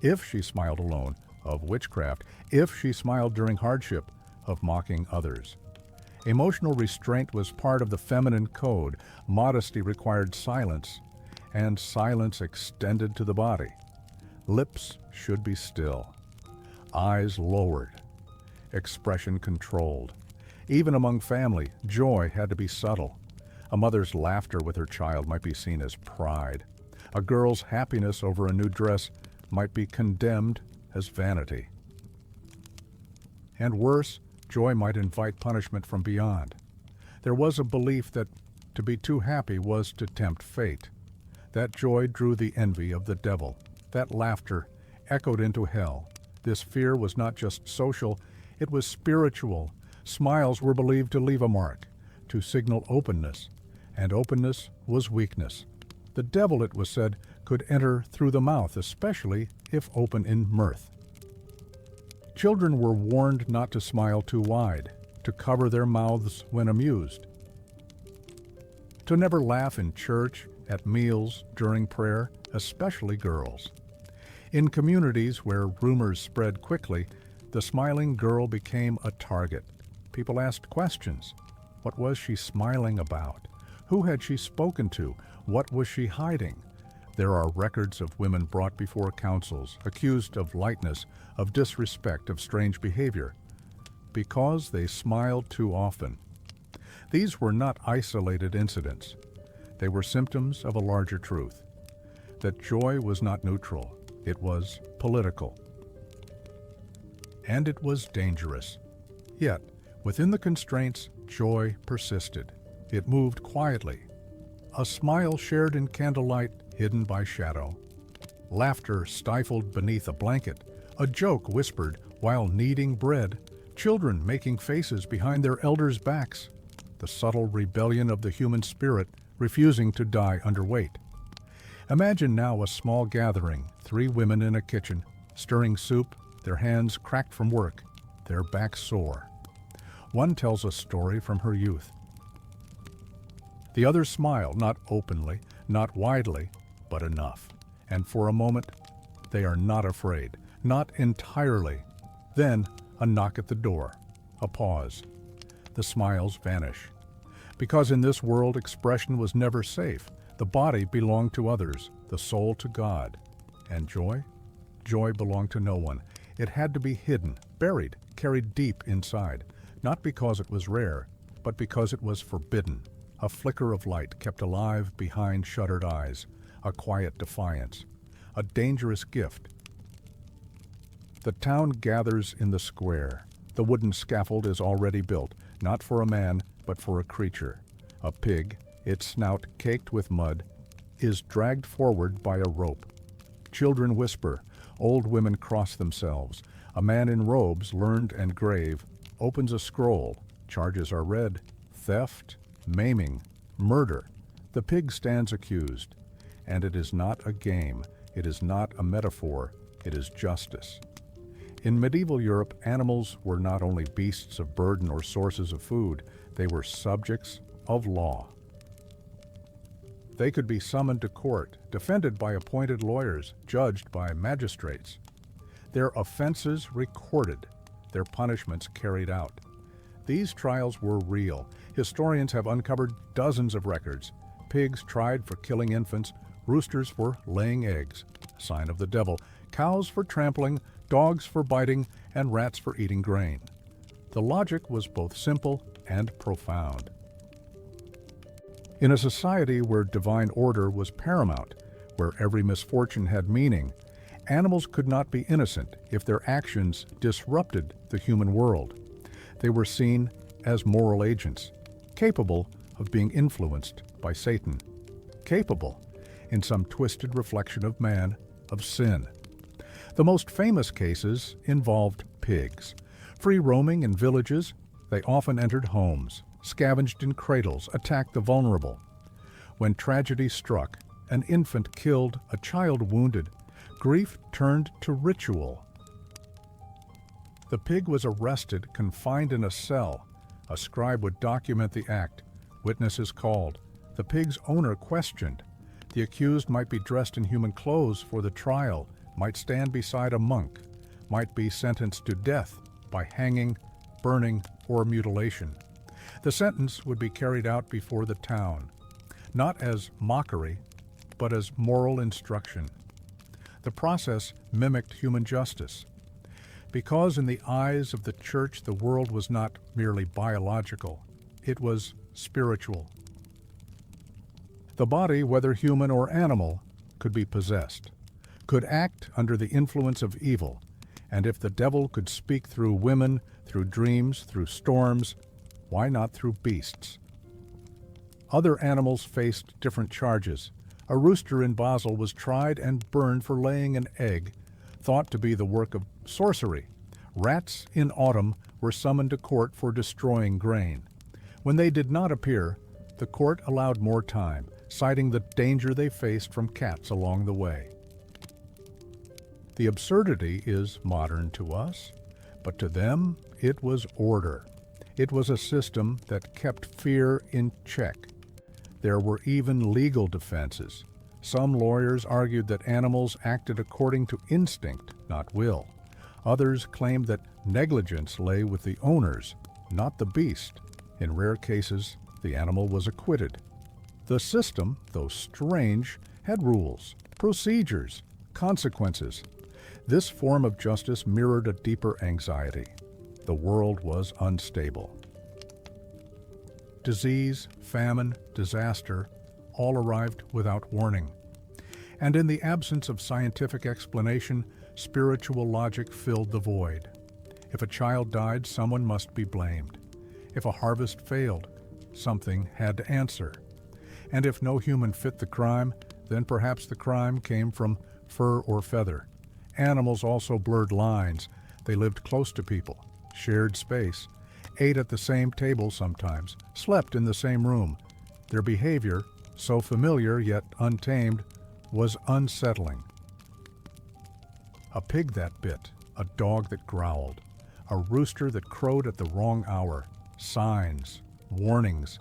If she smiled alone, of witchcraft. If she smiled during hardship, of mocking others. Emotional restraint was part of the feminine code. Modesty required silence, and silence extended to the body. Lips should be still, eyes lowered, expression controlled. Even among family, joy had to be subtle. A mother's laughter with her child might be seen as pride. A girl's happiness over a new dress might be condemned as vanity. And worse, joy might invite punishment from beyond. There was a belief that to be too happy was to tempt fate. That joy drew the envy of the devil. That laughter echoed into hell. This fear was not just social, it was spiritual. Smiles were believed to leave a mark, to signal openness, and openness was weakness. The devil, it was said, could enter through the mouth, especially if open in mirth. Children were warned not to smile too wide, to cover their mouths when amused, to never laugh in church, at meals, during prayer, especially girls. In communities where rumors spread quickly, the smiling girl became a target. People asked questions. What was she smiling about? Who had she spoken to? What was she hiding? There are records of women brought before councils, accused of lightness, of disrespect, of strange behavior, because they smiled too often. These were not isolated incidents. They were symptoms of a larger truth, that joy was not neutral, it was political. And it was dangerous. Yet, within the constraints, joy persisted. It moved quietly. A smile shared in candlelight, hidden by shadow. Laughter stifled beneath a blanket. A joke whispered while kneading bread. Children making faces behind their elders' backs. The subtle rebellion of the human spirit refusing to die under weight. Imagine now a small gathering, 3 women in a kitchen, stirring soup, their hands cracked from work, their backs sore. One tells a story from her youth. The others smile, not openly, not widely, but enough. And for a moment, they are not afraid, not entirely. Then, a knock at the door, a pause. The smiles vanish. Because in this world, expression was never safe. The body belonged to others, the soul to God. And joy? Joy belonged to no one. It had to be hidden, buried, carried deep inside, not because it was rare, but because it was forbidden. A flicker of light kept alive behind shuttered eyes, a quiet defiance, a dangerous gift. The town gathers in the square. The wooden scaffold is already built, not for a man, but for a creature. A pig, its snout caked with mud, is dragged forward by a rope. Children whisper, old women cross themselves. A man in robes, learned and grave, opens a scroll. Charges are read: theft, maiming, murder. The pig stands accused. And it is not a game, it is not a metaphor, it is justice. In medieval Europe, animals were not only beasts of burden or sources of food, they were subjects of law. They could be summoned to court, defended by appointed lawyers, judged by magistrates. Their offenses recorded, their punishments carried out. These trials were real. Historians have uncovered dozens of records. Pigs tried for killing infants, roosters for laying eggs, a sign of the devil, cows for trampling, dogs for biting, and rats for eating grain. The logic was both simple and profound. In a society where divine order was paramount, where every misfortune had meaning, animals could not be innocent if their actions disrupted the human world. They were seen as moral agents, capable of being influenced by Satan, capable, in some twisted reflection of man, of sin. The most famous cases involved pigs. Free roaming in villages, they often entered homes, scavenged in cradles, attacked the vulnerable. When tragedy struck, an infant killed, a child wounded, grief turned to ritual. The pig was arrested, confined in a cell. A scribe would document the act, witnesses called, the pig's owner questioned. The accused might be dressed in human clothes for the trial, might stand beside a monk, might be sentenced to death by hanging, burning, or mutilation. The sentence would be carried out before the town, not as mockery, but as moral instruction. The process mimicked human justice. Because in the eyes of the church the world was not merely biological, it was spiritual. The body, whether human or animal, could be possessed, could act under the influence of evil, and if the devil could speak through women, through dreams, through storms, why not through beasts? Other animals faced different charges. A rooster in Basel was tried and burned for laying an egg, thought to be the work of sorcery. Rats in autumn were summoned to court for destroying grain. When they did not appear, the court allowed more time, citing the danger they faced from cats along the way. The absurdity is modern to us, but to them it was order. It was a system that kept fear in check. There were even legal defenses. Some lawyers argued that animals acted according to instinct, not will. Others claimed that negligence lay with the owners, not the beast. In rare cases, the animal was acquitted. The system, though strange, had rules, procedures, consequences. This form of justice mirrored a deeper anxiety. The world was unstable. Disease, famine, disaster, all arrived without warning. And in the absence of scientific explanation, spiritual logic filled the void. If a child died, someone must be blamed. If a harvest failed, something had to answer. And if no human fit the crime, then perhaps the crime came from fur or feather. Animals also blurred lines. They lived close to people, shared space, ate at the same table sometimes, slept in the same room. Their behavior, so familiar yet untamed, was unsettling. A pig that bit, a dog that growled, a rooster that crowed at the wrong hour, signs, warnings,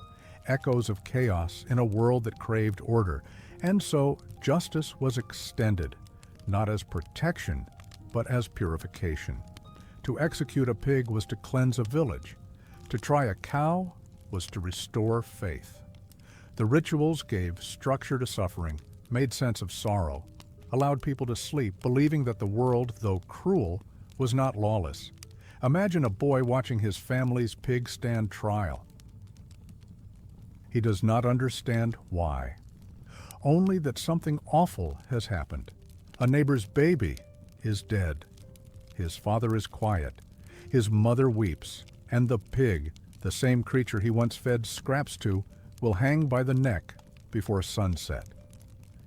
echoes of chaos in a world that craved order. And so justice was extended, not as protection, but as purification. To execute a pig was to cleanse a village. To try a cow was to restore faith. The rituals gave structure to suffering, made sense of sorrow, allowed people to sleep, believing that the world, though cruel, was not lawless. Imagine a boy watching his family's pig stand trial. He does not understand why. Only that something awful has happened. A neighbor's baby is dead. His father is quiet. His mother weeps. And the pig, the same creature he once fed scraps to, will hang by the neck before sunset.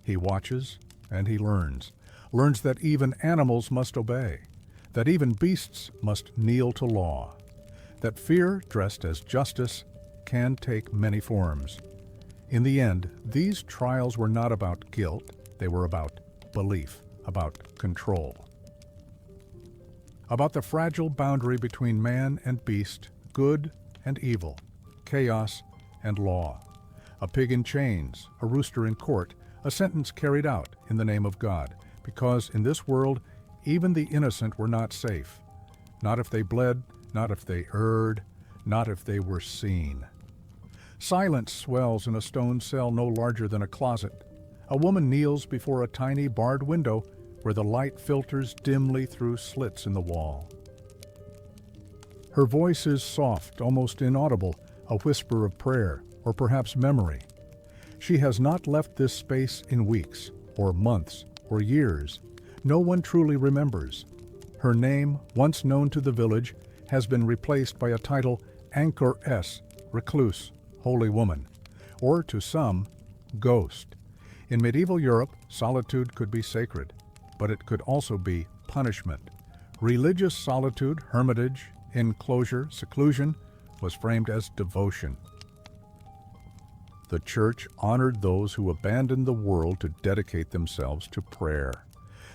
He watches and he learns that even animals must obey, that even beasts must kneel to law, that fear dressed as justice can take many forms. In the end, these trials were not about guilt, they were about belief, about control. About the fragile boundary between man and beast, good and evil, chaos and law. A pig in chains, a rooster in court, a sentence carried out in the name of God, because in this world even the innocent were not safe. Not if they bled, not if they erred, not if they were seen. Silence swells in a stone cell no larger than a closet. A woman kneels before a tiny barred window where the light filters dimly through slits in the wall. Her voice is soft, almost inaudible, a whisper of prayer, or perhaps memory. She has not left this space in weeks, or months, or years. No one truly remembers. Her name, once known to the village, has been replaced by a title Anchoress, recluse, holy woman, or to some, ghost. In medieval Europe, solitude could be sacred, but it could also be punishment. Religious solitude, hermitage, enclosure, seclusion, was framed as devotion. The church honored those who abandoned the world to dedicate themselves to prayer.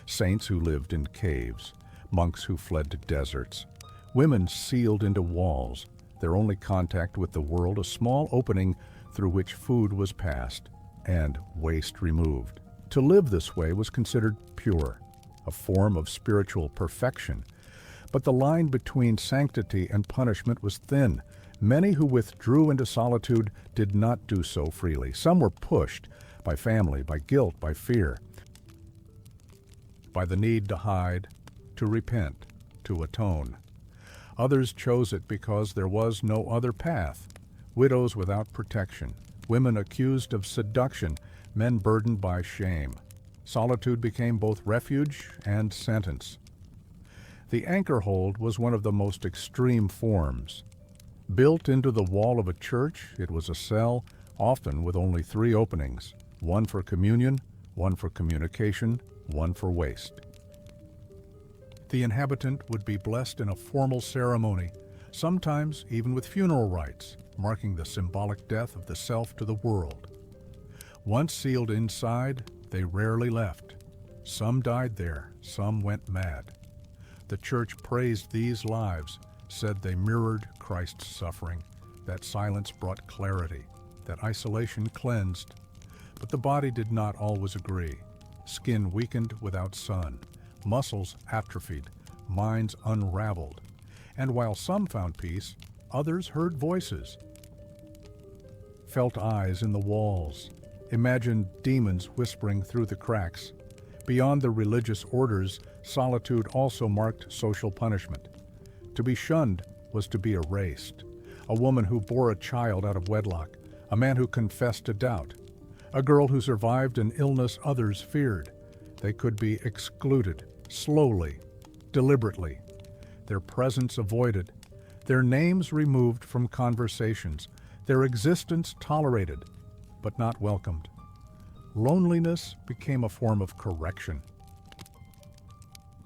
Saints who lived in caves, monks who fled to deserts, women sealed into walls, their only contact with the world a small opening through which food was passed and waste removed. To live this way was considered pure, a form of spiritual perfection. But the line between sanctity and punishment was thin. Many who withdrew into solitude did not do so freely. Some were pushed by family, by guilt, by fear, by the need to hide, to repent, to atone. Others chose it because there was no other path. Widows without protection, women accused of seduction, men burdened by shame. Solitude became both refuge and sentence. The anchor hold was one of the most extreme forms. Built into the wall of a church, it was a cell, often with only 3 openings, one for communion, one for communication, one for waste. The inhabitant would be blessed in a formal ceremony, sometimes even with funeral rites, marking the symbolic death of the self to the world. Once sealed inside, they rarely left. Some died there, some went mad. The church praised these lives, said they mirrored Christ's suffering, that silence brought clarity, that isolation cleansed. But the body did not always agree. Skin weakened without sun, muscles atrophied, minds unraveled. And while some found peace, others heard voices, felt eyes in the walls, imagined demons whispering through the cracks. Beyond the religious orders, solitude also marked social punishment. To be shunned was to be erased. A woman who bore a child out of wedlock, a man who confessed to doubt, a girl who survived an illness others feared. They could be excluded, slowly, deliberately, their presence avoided, their names removed from conversations, their existence tolerated, but not welcomed. Loneliness became a form of correction,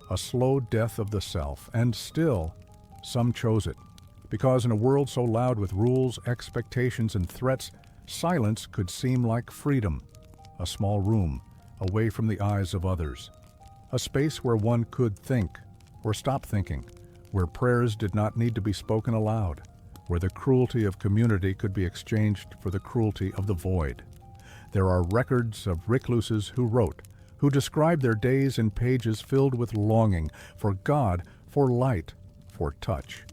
a slow death of the self, and still, some chose it, because in a world so loud with rules, expectations, and threats, silence could seem like freedom, a small room, away from the eyes of others, a space where one could think, or stop thinking, where prayers did not need to be spoken aloud, where the cruelty of community could be exchanged for the cruelty of the void. There are records of recluses who wrote, who described their days in pages filled with longing for God, for light, for touch.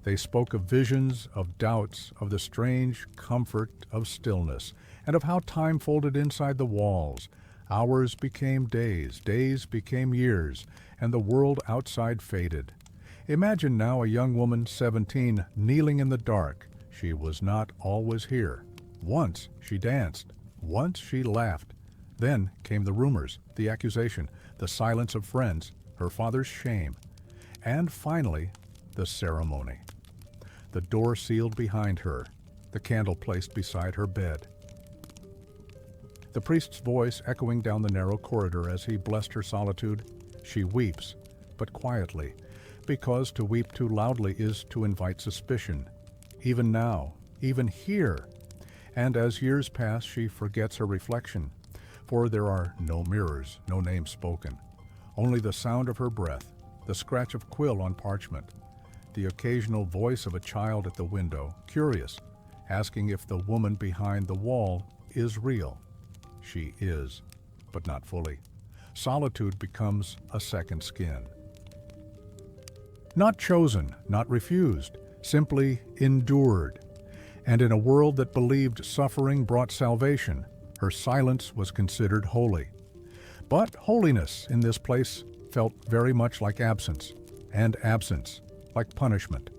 They spoke of visions, of doubts, of the strange comfort of stillness, and of how time folded inside the walls. Hours became days, days became years, and the world outside faded. Imagine now a young woman, 17, kneeling in the dark. She was not always here. Once she danced, once she laughed. Then came the rumors, the accusation, the silence of friends, her father's shame, and finally, the ceremony. The door sealed behind her, the candle placed beside her bed. The priest's voice echoing down the narrow corridor as he blessed her solitude. She weeps, but quietly, because to weep too loudly is to invite suspicion. Even now, even here. And as years pass, she forgets her reflection, for there are no mirrors, no names spoken, only the sound of her breath, the scratch of quill on parchment, the occasional voice of a child at the window, curious, asking if the woman behind the wall is real. She is, but not fully. Solitude becomes a second skin. Not chosen, not refused, simply endured. And in a world that believed suffering brought salvation, her silence was considered holy. But holiness in this place felt very much like absence, and absence like punishment.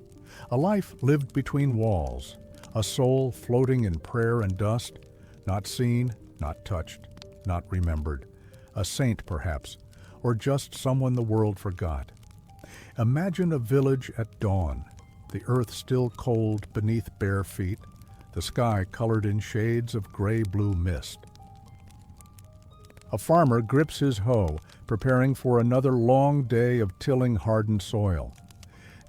A life lived between walls, a soul floating in prayer and dust, not seen, not touched, not remembered. A saint, perhaps, or just someone the world forgot. Imagine a village at dawn, the earth still cold beneath bare feet, the sky colored in shades of gray-blue mist. A farmer grips his hoe, preparing for another long day of tilling hardened soil.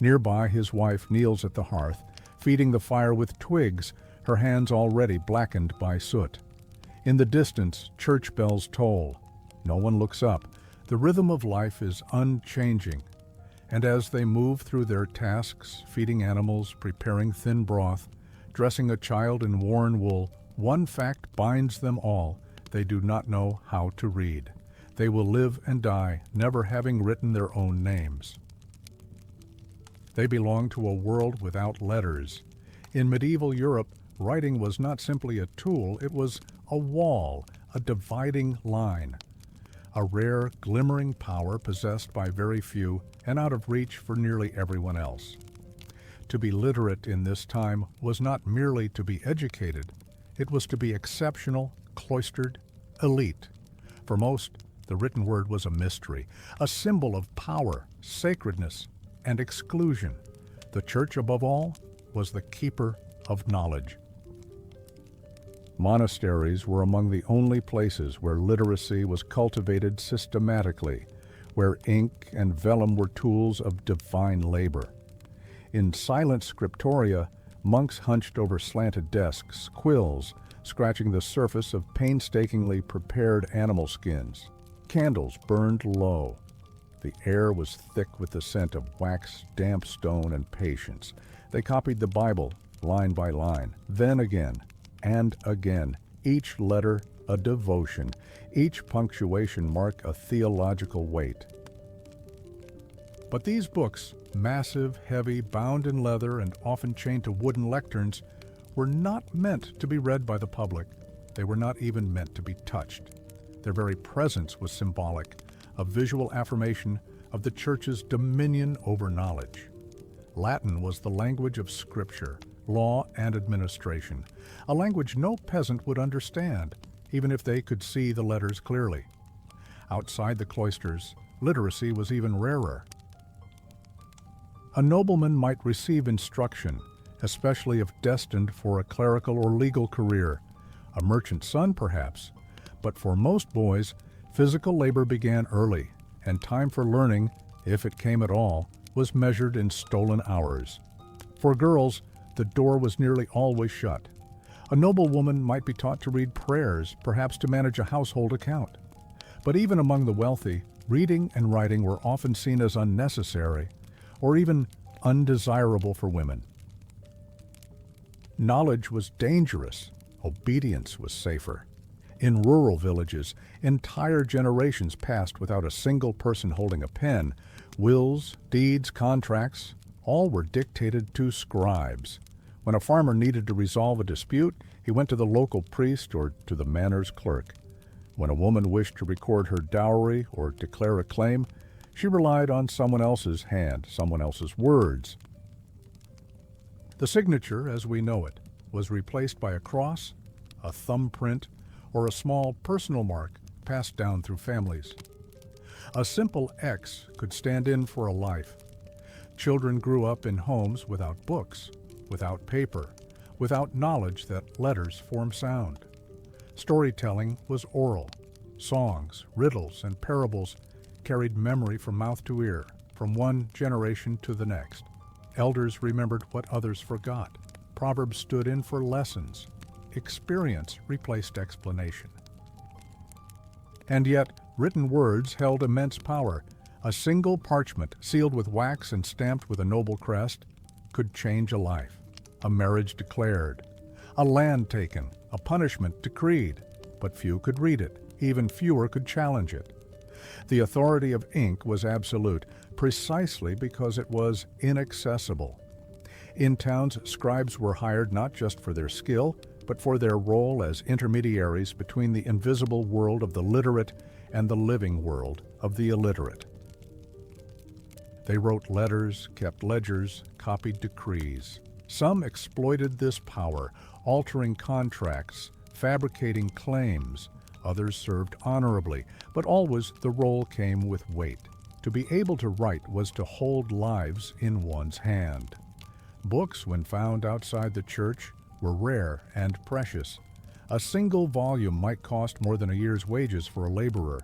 Nearby, his wife kneels at the hearth, feeding the fire with twigs, her hands already blackened by soot. In the distance, church bells toll. No one looks up. The rhythm of life is unchanging. And as they move through their tasks, feeding animals, preparing thin broth, dressing a child in worn wool, one fact binds them all: they do not know how to read. They will live and die, never having written their own names. They belong to a world without letters. In medieval Europe, writing was not simply a tool, it was a wall, a dividing line. A rare, glimmering power possessed by very few and out of reach for nearly everyone else. To be literate in this time was not merely to be educated, it was to be exceptional, cloistered, elite. For most, the written word was a mystery, a symbol of power, sacredness, and exclusion. The church, above all, was the keeper of knowledge. Monasteries were among the only places where literacy was cultivated systematically, where ink and vellum were tools of divine labor. In silent scriptoria, monks hunched over slanted desks, quills, scratching the surface of painstakingly prepared animal skins. Candles burned low. The air was thick with the scent of wax, damp stone, and patience. They copied the Bible, line by line, then again, and again, each letter a devotion, each punctuation mark a theological weight. But these books, massive, heavy, bound in leather, and often chained to wooden lecterns, were not meant to be read by the public. They were not even meant to be touched. Their very presence was symbolic, a visual affirmation of the Church's dominion over knowledge. Latin was the language of Scripture, law, and administration, a language no peasant would understand, even if they could see the letters clearly. Outside the cloisters, literacy was even rarer. A nobleman might receive instruction, especially if destined for a clerical or legal career, a merchant's son perhaps, but for most boys, physical labor began early, and time for learning, if it came at all, was measured in stolen hours. For girls, the door was nearly always shut. A noblewoman might be taught to read prayers, perhaps to manage a household account. But even among the wealthy, reading and writing were often seen as unnecessary, or even undesirable for women. Knowledge was dangerous, obedience was safer. In rural villages, entire generations passed without a single person holding a pen. Wills, deeds, contracts, all were dictated to scribes. When a farmer needed to resolve a dispute, he went to the local priest or to the manor's clerk. When a woman wished to record her dowry or declare a claim, she relied on someone else's hand, someone else's words. The signature, as we know it, was replaced by a cross, a thumbprint, or a small personal mark passed down through families. A simple X could stand in for a life. Children grew up in homes without books, without paper, without knowledge that letters form sound. Storytelling was oral. Songs, riddles, and parables carried memory from mouth to ear, from one generation to the next. Elders remembered what others forgot. Proverbs stood in for lessons. Experience replaced explanation. And yet, written words held immense power. A single parchment, sealed with wax and stamped with a noble crest, could change a life. A marriage declared, a land taken, a punishment decreed, but few could read it, even fewer could challenge it. The authority of ink was absolute. precisely because it was inaccessible. In towns, scribes were hired not just for their skill, but for their role as intermediaries between the invisible world of the literate and the living world of the illiterate. They wrote letters, kept ledgers, copied decrees. Some exploited this power, altering contracts, fabricating claims. Others served honorably, but always the role came with weight. To be able to write was to hold lives in one's hand. Books, when found outside the church, were rare and precious. A single volume might cost more than a year's wages for a laborer.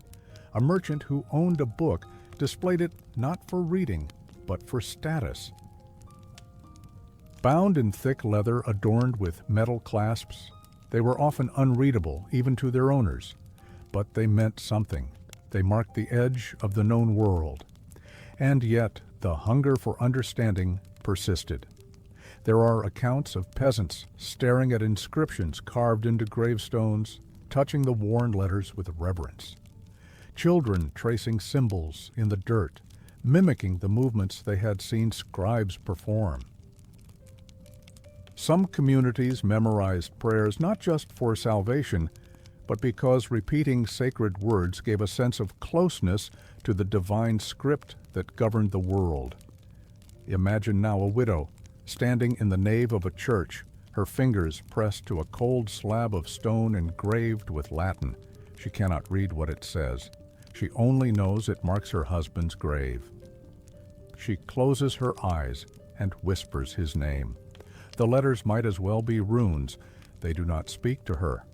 A merchant who owned a book displayed it not for reading, but for status. Bound in thick leather adorned with metal clasps, they were often unreadable even to their owners, but they meant something. They marked the edge of the known world. And yet, the hunger for understanding persisted. There are accounts of peasants staring at inscriptions carved into gravestones, touching the worn letters with reverence. Children tracing symbols in the dirt, mimicking the movements they had seen scribes perform. Some communities memorized prayers not just for salvation, but because repeating sacred words gave a sense of closeness to the divine script that governed the world. Imagine now a widow standing in the nave of a church, her fingers pressed to a cold slab of stone engraved with Latin. She cannot read what it says. She only knows it marks her husband's grave. She closes her eyes and whispers his name. The letters might as well be runes. They do not speak to her,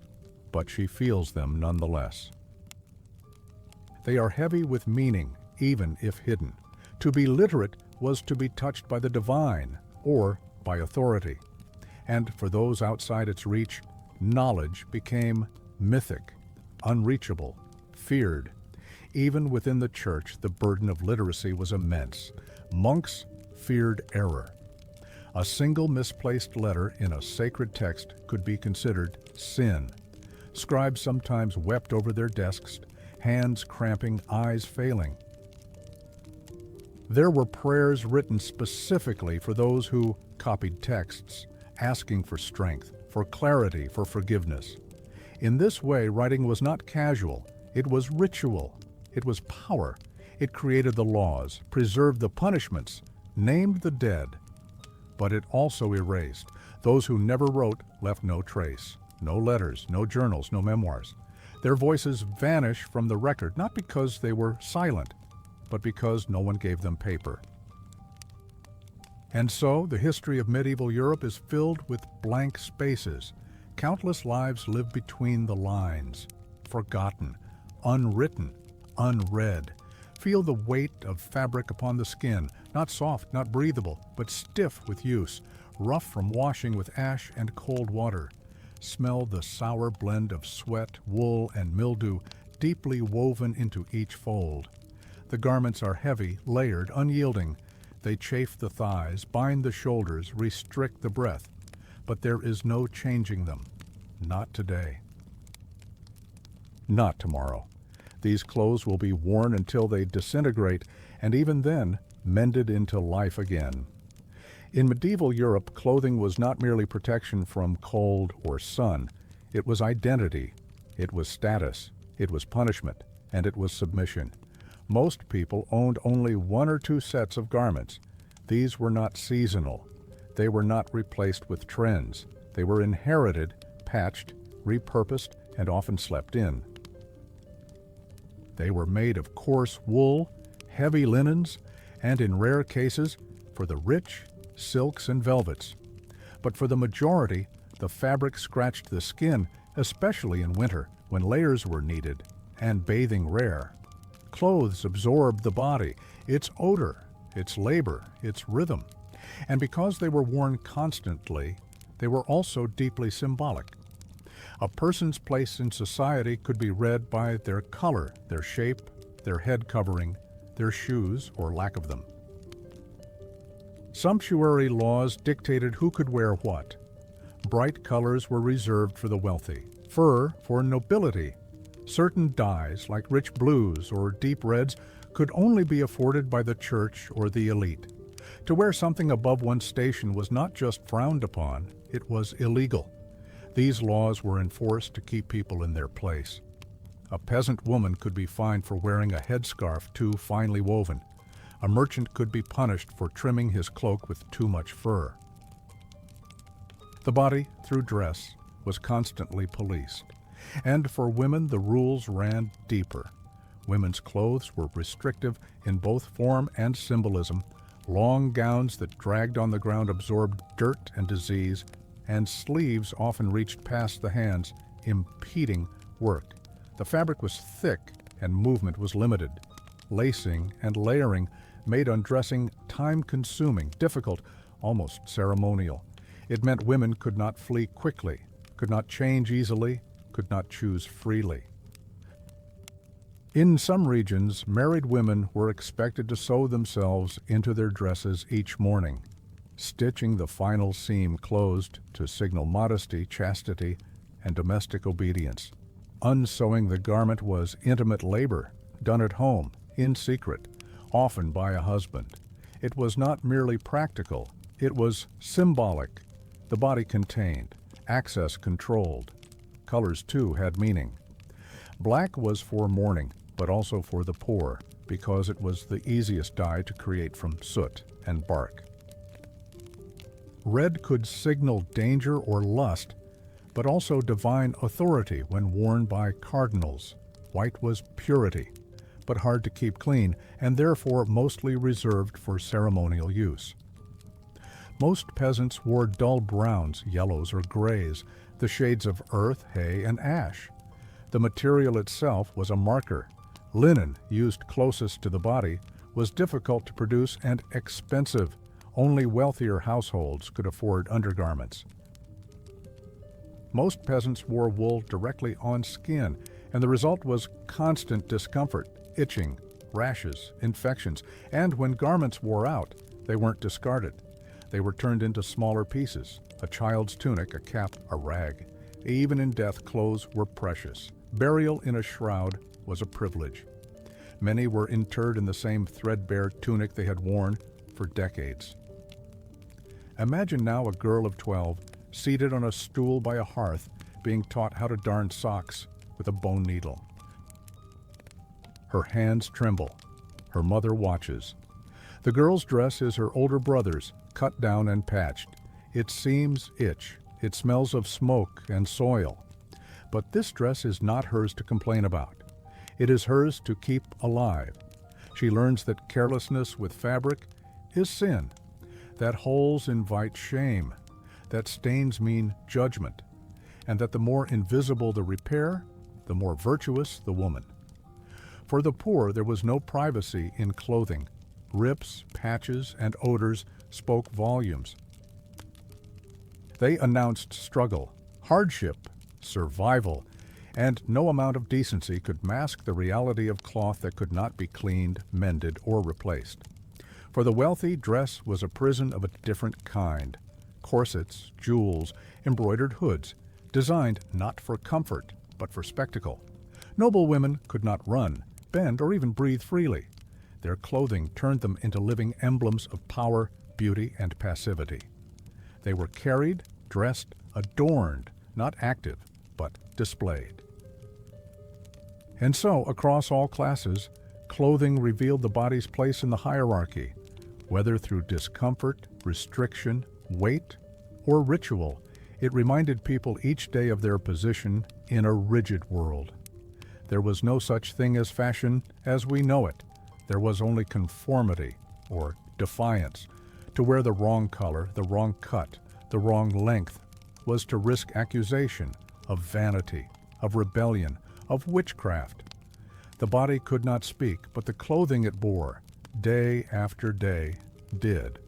but she feels them nonetheless. They are heavy with meaning, even if hidden. To be literate was to be touched by the divine, or by authority. And for those outside its reach, knowledge became mythic, unreachable, feared. Even within the church, the burden of literacy was immense. Monks feared error. A single misplaced letter in a sacred text could be considered sin. Scribes sometimes wept over their desks, hands cramping, eyes failing. There were prayers written specifically for those who copied texts, asking for strength, for clarity, for forgiveness. In this way, writing was not casual, it was ritual, it was power. It created the laws, preserved the punishments, named the dead. But it also erased. Those who never wrote left no trace, no letters, no journals, no memoirs. Their voices vanish from the record, not because they were silent, but because no one gave them paper. And so, the history of medieval Europe is filled with blank spaces. Countless lives live between the lines, forgotten, unwritten, unread. Feel the weight of fabric upon the skin, not soft, not breathable, but stiff with use, rough from washing with ash and cold water. Smell the sour blend of sweat, wool, and mildew deeply woven into each fold. The garments are heavy, layered, unyielding. They chafe the thighs, bind the shoulders, restrict the breath. But there is no changing them. Not today. Not tomorrow. These clothes will be worn until they disintegrate, and even then, mended into life again. In medieval Europe, clothing was not merely protection from cold or sun. It was identity. It was status. It was punishment. And it was submission. Most people owned only one or two sets of garments. These were not seasonal. They were not replaced with trends. They were inherited, patched, repurposed, and often slept in. They were made of coarse wool, heavy linens, and in rare cases, for the rich, silks and velvets. But for the majority, the fabric scratched the skin, especially in winter, when layers were needed, and bathing rare. Clothes absorbed the body, its odor, its labor, its rhythm. And because they were worn constantly, they were also deeply symbolic. A person's place in society could be read by their color, their shape, their head covering, their shoes or lack of them. Sumptuary laws dictated who could wear what. Bright colors were reserved for the wealthy, fur for nobility. Certain dyes, like rich blues or deep reds, could only be afforded by the church or the elite. To wear something above one's station was not just frowned upon, it was illegal. These laws were enforced to keep people in their place. A peasant woman could be fined for wearing a headscarf too finely woven. A merchant could be punished for trimming his cloak with too much fur. The body, through dress, was constantly policed. And for women, the rules ran deeper. Women's clothes were restrictive in both form and symbolism. Long gowns that dragged on the ground absorbed dirt and disease, and sleeves often reached past the hands, impeding work. The fabric was thick and movement was limited. Lacing and layering made undressing time-consuming, difficult, almost ceremonial. It meant women could not flee quickly, could not change easily, could not choose freely. In some regions, married women were expected to sew themselves into their dresses each morning, stitching the final seam closed to signal modesty, chastity, and domestic obedience. Unsewing the garment was intimate labor, done at home, in secret, often by a husband. It was not merely practical, it was symbolic. The body contained, access controlled. Colors, too, had meaning. Black was for mourning, but also for the poor, because it was the easiest dye to create from soot and bark. Red could signal danger or lust, but also divine authority when worn by cardinals. White was purity, but hard to keep clean, and therefore mostly reserved for ceremonial use. Most peasants wore dull browns, yellows, or grays, the shades of earth, hay, and ash. The material itself was a marker. Linen, used closest to the body, was difficult to produce and expensive. Only wealthier households could afford undergarments. Most peasants wore wool directly on skin, and the result was constant discomfort, itching, rashes, infections, and when garments wore out, they weren't discarded. They were turned into smaller pieces, a child's tunic, a cap, a rag. Even in death, clothes were precious. Burial in a shroud was a privilege. Many were interred in the same threadbare tunic they had worn for decades. Imagine now a girl of 12, seated on a stool by a hearth, being taught how to darn socks with a bone needle. Her hands tremble. Her mother watches. The girl's dress is her older brother's, cut down and patched. Its seams itch. It smells of smoke and soil. But this dress is not hers to complain about. It is hers to keep alive. She learns that carelessness with fabric is sin, that holes invite shame, that stains mean judgment, and that the more invisible the repair, the more virtuous the woman. For the poor, there was no privacy in clothing. Rips, patches, and odors spoke volumes. They announced struggle, hardship, survival, and no amount of decency could mask the reality of cloth that could not be cleaned, mended, or replaced. For the wealthy, dress was a prison of a different kind. Corsets, jewels, embroidered hoods, designed not for comfort, but for spectacle. Noble women could not run, bend, or even breathe freely. Their clothing turned them into living emblems of power, beauty, and passivity. They were carried, dressed, adorned, not active, but displayed. And so, across all classes, clothing revealed the body's place in the hierarchy, whether through discomfort, restriction, weight, or ritual. It reminded people each day of their position in a rigid world. There was no such thing as fashion as we know it. There was only conformity, or defiance. To wear the wrong color, the wrong cut, the wrong length was to risk accusation of vanity, of rebellion, of witchcraft. The body could not speak, but the clothing it bore, day after day, did.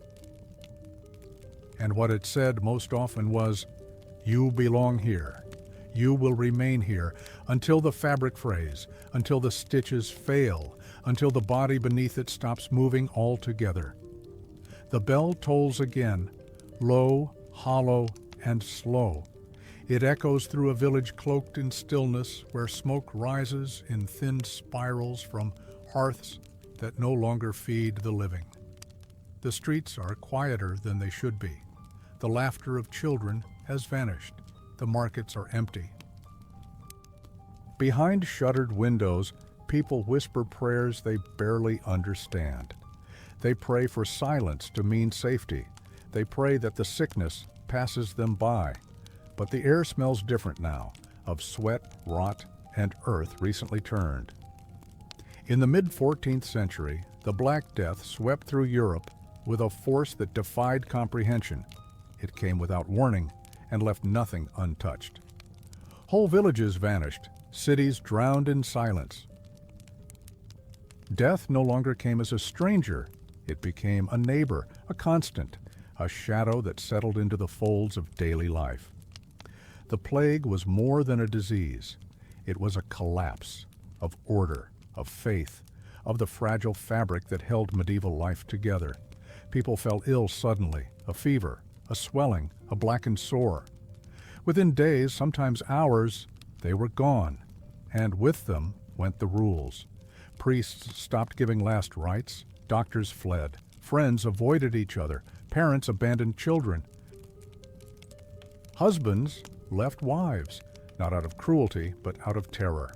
And what it said most often was, "You belong here. You will remain here until the fabric frays, until the stitches fail, until the body beneath it stops moving altogether." The bell tolls again, low, hollow, and slow. It echoes through a village cloaked in stillness, where smoke rises in thin spirals from hearths that no longer feed the living. The streets are quieter than they should be. The laughter of children has vanished. The markets are empty. Behind shuttered windows, people whisper prayers they barely understand. They pray for silence to mean safety. They pray that the sickness passes them by. But the air smells different now, of sweat, rot, and earth recently turned. In the mid-14th century, the Black Death swept through Europe with a force that defied comprehension. It came without warning and left nothing untouched. Whole villages vanished, cities drowned in silence. Death no longer came as a stranger. It became a neighbor, a constant, a shadow that settled into the folds of daily life. The plague was more than a disease. It was a collapse of order, of faith, of the fragile fabric that held medieval life together. People fell ill suddenly, a fever, a swelling, a blackened sore. Within days, sometimes hours, they were gone, and with them went the rules. Priests stopped giving last rites, doctors fled, friends avoided each other, parents abandoned children. Husbands left wives, not out of cruelty, but out of terror.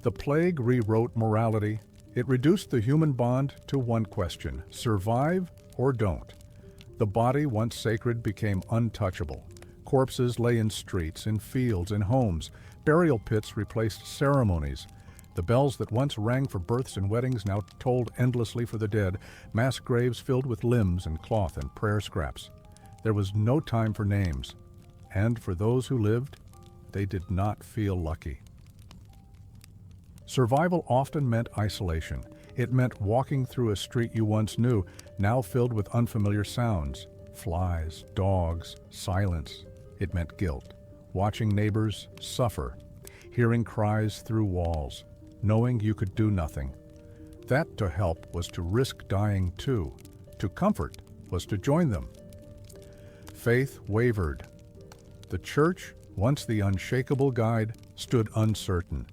The plague rewrote morality. It reduced the human bond to one question: survive or don't. The body, once sacred, became untouchable. Corpses lay in streets, in fields, in homes. Burial pits replaced ceremonies. The bells that once rang for births and weddings now tolled endlessly for the dead, mass graves filled with limbs and cloth and prayer scraps. There was no time for names. And for those who lived, they did not feel lucky. Survival often meant isolation. It meant walking through a street you once knew, now filled with unfamiliar sounds. Flies, dogs, silence. It meant guilt. Watching neighbors suffer. Hearing cries through walls. Knowing you could do nothing. That to help was to risk dying too. To comfort was to join them. Faith wavered. The church, once the unshakable guide, stood uncertain.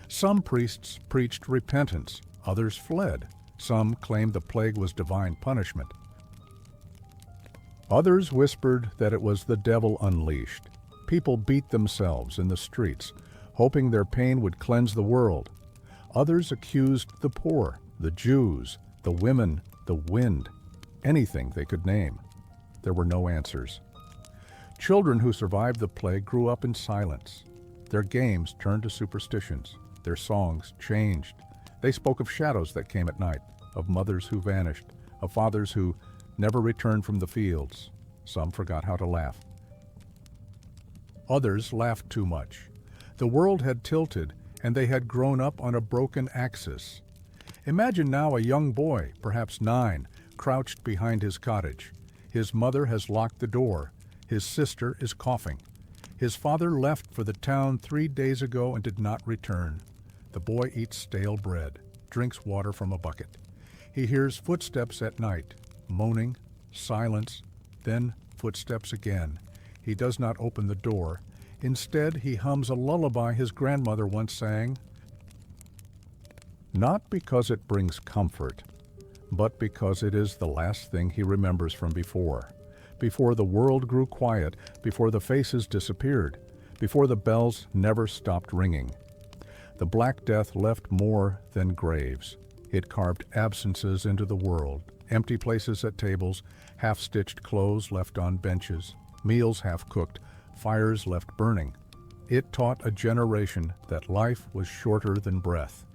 Some priests preached repentance, others fled. Some claimed the plague was divine punishment. Others whispered that it was the devil unleashed. People beat themselves in the streets, hoping their pain would cleanse the world. Others accused the poor, the Jews, the women, the wind, anything they could name. There were no answers. Children who survived the plague grew up in silence. Their games turned to superstitions. Their songs changed. They spoke of shadows that came at night, of mothers who vanished, of fathers who never returned from the fields. Some forgot how to laugh. Others laughed too much. The world had tilted, and they had grown up on a broken axis. Imagine now a young boy, perhaps 9, crouched behind his cottage. His mother has locked the door. His sister is coughing. His father left for the town 3 days ago and did not return. The boy eats stale bread, drinks water from a bucket. He hears footsteps at night, moaning, silence, then footsteps again. He does not open the door. Instead, he hums a lullaby his grandmother once sang. Not because it brings comfort, but because it is the last thing he remembers from before the world grew quiet, before the faces disappeared, before the bells never stopped ringing. The Black Death left more than graves. It carved absences into the world, empty places at tables, half-stitched clothes left on benches, meals half-cooked, fires left burning. It taught a generation that life was shorter than breath,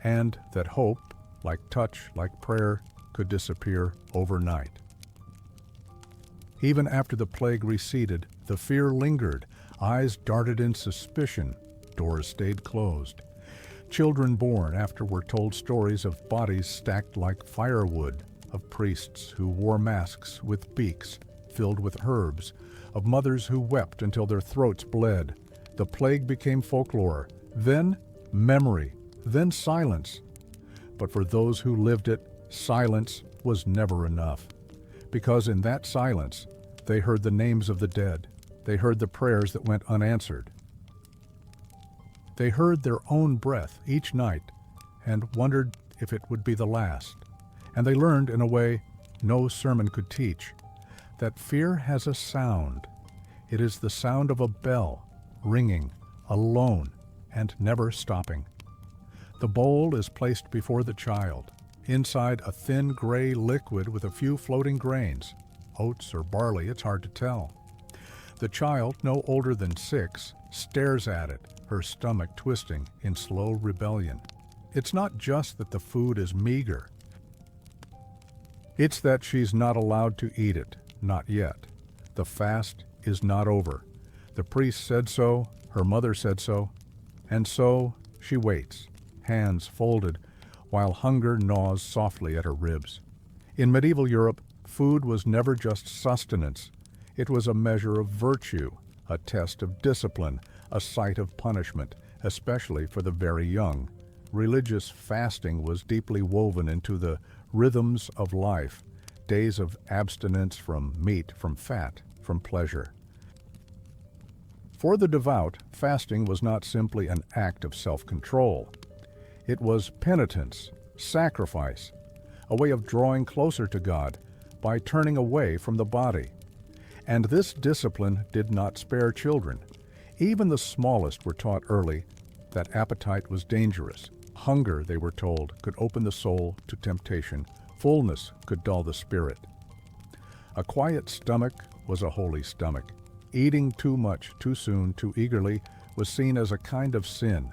and that hope, like touch, like prayer, could disappear overnight. Even after the plague receded, the fear lingered. Eyes darted in suspicion. Doors stayed closed. Children born after were told stories of bodies stacked like firewood, of priests who wore masks with beaks filled with herbs, of mothers who wept until their throats bled. The plague became folklore, then memory, then silence. But for those who lived it, silence was never enough. Because in that silence, they heard the names of the dead. They heard the prayers that went unanswered. They heard their own breath each night and wondered if it would be the last. And they learned in a way no sermon could teach, that fear has a sound. It is the sound of a bell, ringing, alone, and never stopping. The bowl is placed before the child, inside a thin gray liquid with a few floating grains. Oats or barley, it's hard to tell. The child, no older than 6, stares at it, her stomach twisting in slow rebellion. It's not just that the food is meager. It's that she's not allowed to eat it, not yet. The fast is not over. The priest said so, her mother said so, and so she waits, hands folded, while hunger gnaws softly at her ribs. In medieval Europe, food was never just sustenance. It was a measure of virtue, a test of discipline, a site of punishment, especially for the very young. Religious fasting was deeply woven into the rhythms of life, days of abstinence from meat, from fat, from pleasure. For the devout, fasting was not simply an act of self-control. It was penitence, sacrifice, a way of drawing closer to God by turning away from the body. And this discipline did not spare children. Even the smallest were taught early that appetite was dangerous. Hunger, they were told, could open the soul to temptation. Fullness could dull the spirit. A quiet stomach was a holy stomach. Eating too much, too soon, too eagerly was seen as a kind of sin.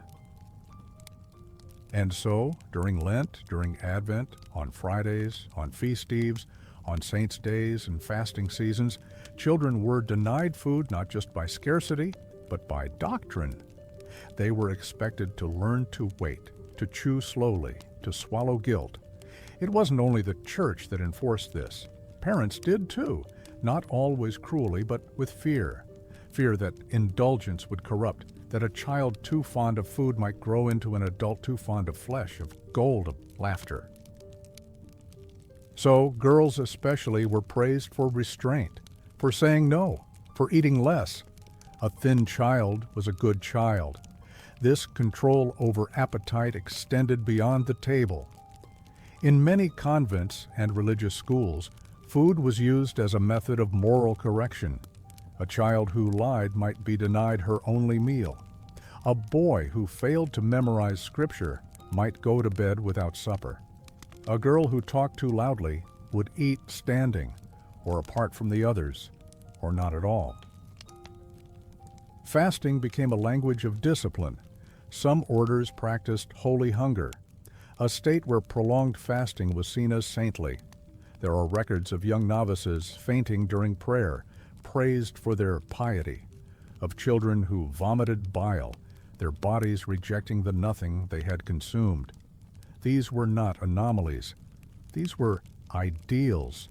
And so, during Lent, during Advent, on Fridays, on feast eves, on saints' days and fasting seasons, children were denied food not just by scarcity, but by doctrine. They were expected to learn to wait, to chew slowly, to swallow guilt. It wasn't only the church that enforced this. Parents did too, not always cruelly, but with fear. Fear that indulgence would corrupt, that a child too fond of food might grow into an adult too fond of flesh, of gold, of laughter. So girls especially were praised for restraint, for saying no, for eating less. A thin child was a good child. This control over appetite extended beyond the table. In many convents and religious schools, food was used as a method of moral correction. A child who lied might be denied her only meal. A boy who failed to memorize scripture might go to bed without supper. A girl who talked too loudly would eat standing, or apart from the others, or not at all. Fasting became a language of discipline. Some orders practiced holy hunger, a state where prolonged fasting was seen as saintly. There are records of young novices fainting during prayer, praised for their piety, of children who vomited bile, their bodies rejecting the nothing they had consumed. These were not anomalies. These were ideals.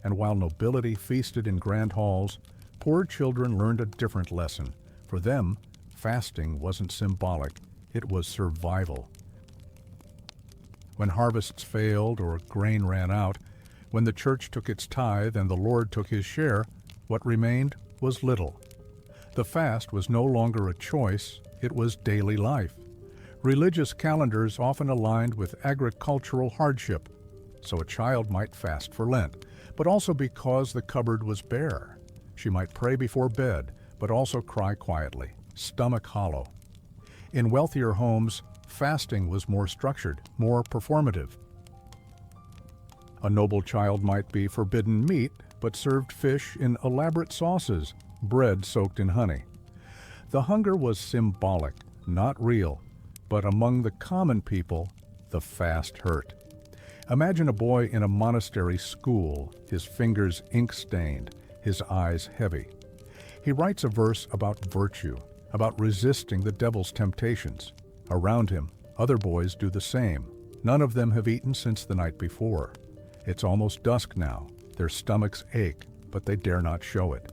And while nobility feasted in grand halls, poor children learned a different lesson. For them, fasting wasn't symbolic, it was survival. When harvests failed or grain ran out, when the church took its tithe and the Lord took his share, what remained was little. The fast was no longer a choice, it was daily life. Religious calendars often aligned with agricultural hardship, so a child might fast for Lent, but also because the cupboard was bare. She might pray before bed, but also cry quietly, stomach hollow. In wealthier homes, fasting was more structured, more performative. A noble child might be forbidden meat, but served fish in elaborate sauces, bread soaked in honey. The hunger was symbolic, not real, but among the common people, the fast hurt. Imagine a boy in a monastery school, his fingers ink-stained, his eyes heavy. He writes a verse about virtue, about resisting the devil's temptations. Around him, other boys do the same. None of them have eaten since the night before. It's almost dusk now. Their stomachs ache, but they dare not show it.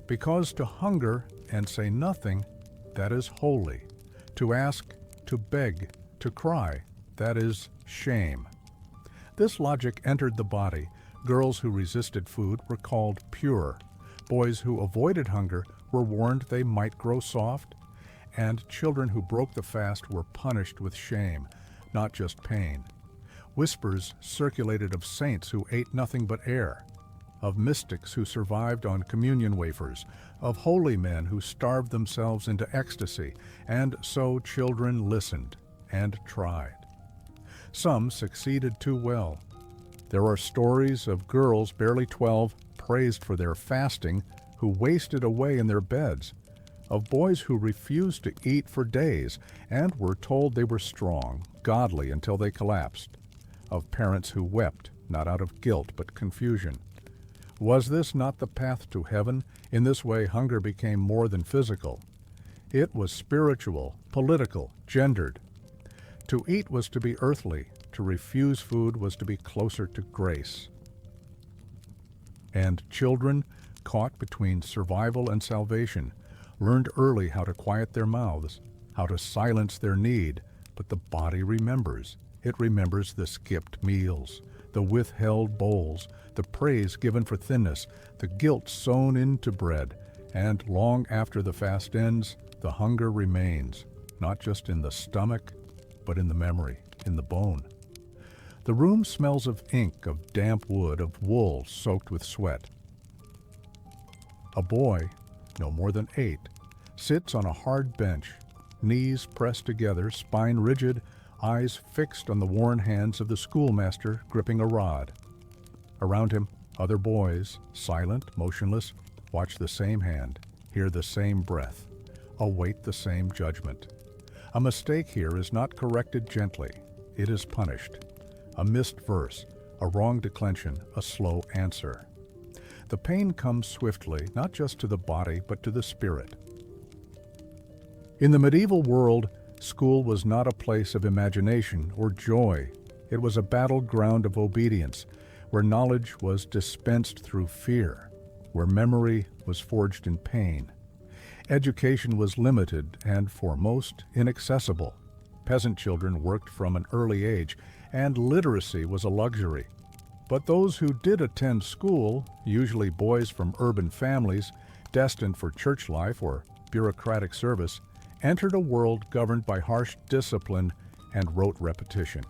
Because to hunger and say nothing, that is holy. To ask, to beg, to cry, that is shame. This logic entered the body. Girls who resisted food were called pure. Boys who avoided hunger were warned they might grow soft, and children who broke the fast were punished with shame. not just pain. Whispers circulated of saints who ate nothing but air, of mystics who survived on communion wafers, of holy men who starved themselves into ecstasy, and so children listened and tried. Some succeeded too well. There are stories of girls barely 12 praised for their fasting who wasted away in their beds, of boys who refused to eat for days and were told they were strong, godly until they collapsed, of parents who wept, not out of guilt but confusion. Was this not the path to heaven? In this way, hunger became more than physical. It was spiritual, political, gendered. To eat was to be earthly. To refuse food was to be closer to grace. And children, caught between survival and salvation, learned early how to quiet their mouths, how to silence their need, but the body remembers. It remembers the skipped meals, the withheld bowls, the praise given for thinness, the guilt sown into bread, and long after the fast ends, the hunger remains, not just in the stomach, but in the memory, in the bone. The room smells of ink, of damp wood, of wool soaked with sweat. A boy, no more than 8, sits on a hard bench, knees pressed together, spine rigid, eyes fixed on the worn hands of the schoolmaster gripping a rod. Around him, other boys, silent, motionless, watch the same hand, hear the same breath, await the same judgment. A mistake here is not corrected gently. It is punished. A missed verse, a wrong declension, a slow answer. The pain comes swiftly, not just to the body, but to the spirit. In the medieval world, school was not a place of imagination or joy. It was a battleground of obedience, where knowledge was dispensed through fear, where memory was forged in pain. Education was limited and, for most, inaccessible. Peasant children worked from an early age, and literacy was a luxury. But those who did attend school, usually boys from urban families, destined for church life or bureaucratic service, entered a world governed by harsh discipline and rote repetition.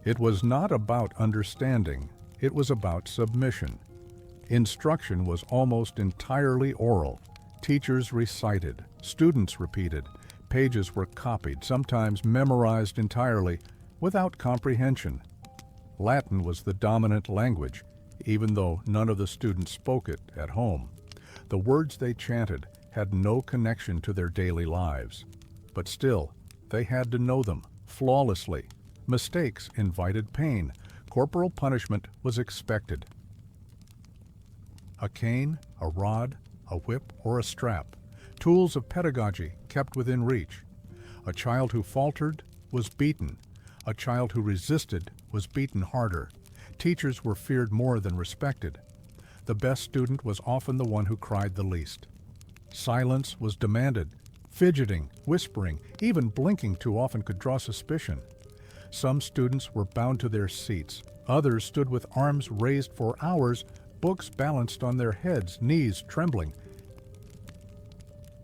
It was not about understanding, it was about submission. Instruction was almost entirely oral. Teachers recited, students repeated, pages were copied, sometimes memorized entirely, without comprehension. Latin was the dominant language, even though none of the students spoke it at home. The words they chanted had no connection to their daily lives. But still, they had to know them flawlessly. Mistakes invited pain. Corporal punishment was expected. A cane, a rod, a whip, or a strap. Tools of pedagogy kept within reach. A child who faltered was beaten. A child who resisted was beaten harder. Teachers were feared more than respected. The best student was often the one who cried the least. Silence was demanded. Fidgeting, whispering, even blinking too often could draw suspicion. Some students were bound to their seats. Others stood with arms raised for hours, books balanced on their heads, knees trembling.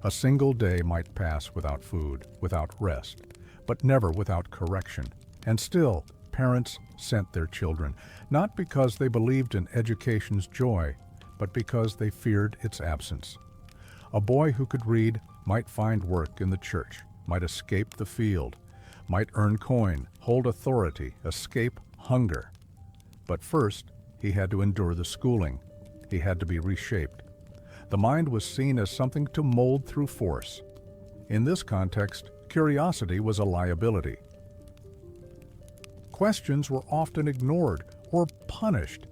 A single day might pass without food, without rest, but never without correction. And still, parents sent their children, not because they believed in education's joy, but because they feared its absence. A boy who could read might find work in the church, might escape the field, might earn coin, hold authority, escape hunger. But first, he had to endure the schooling. He had to be reshaped. The mind was seen as something to mold through force. In this context, curiosity was a liability. Questions were often ignored or punished.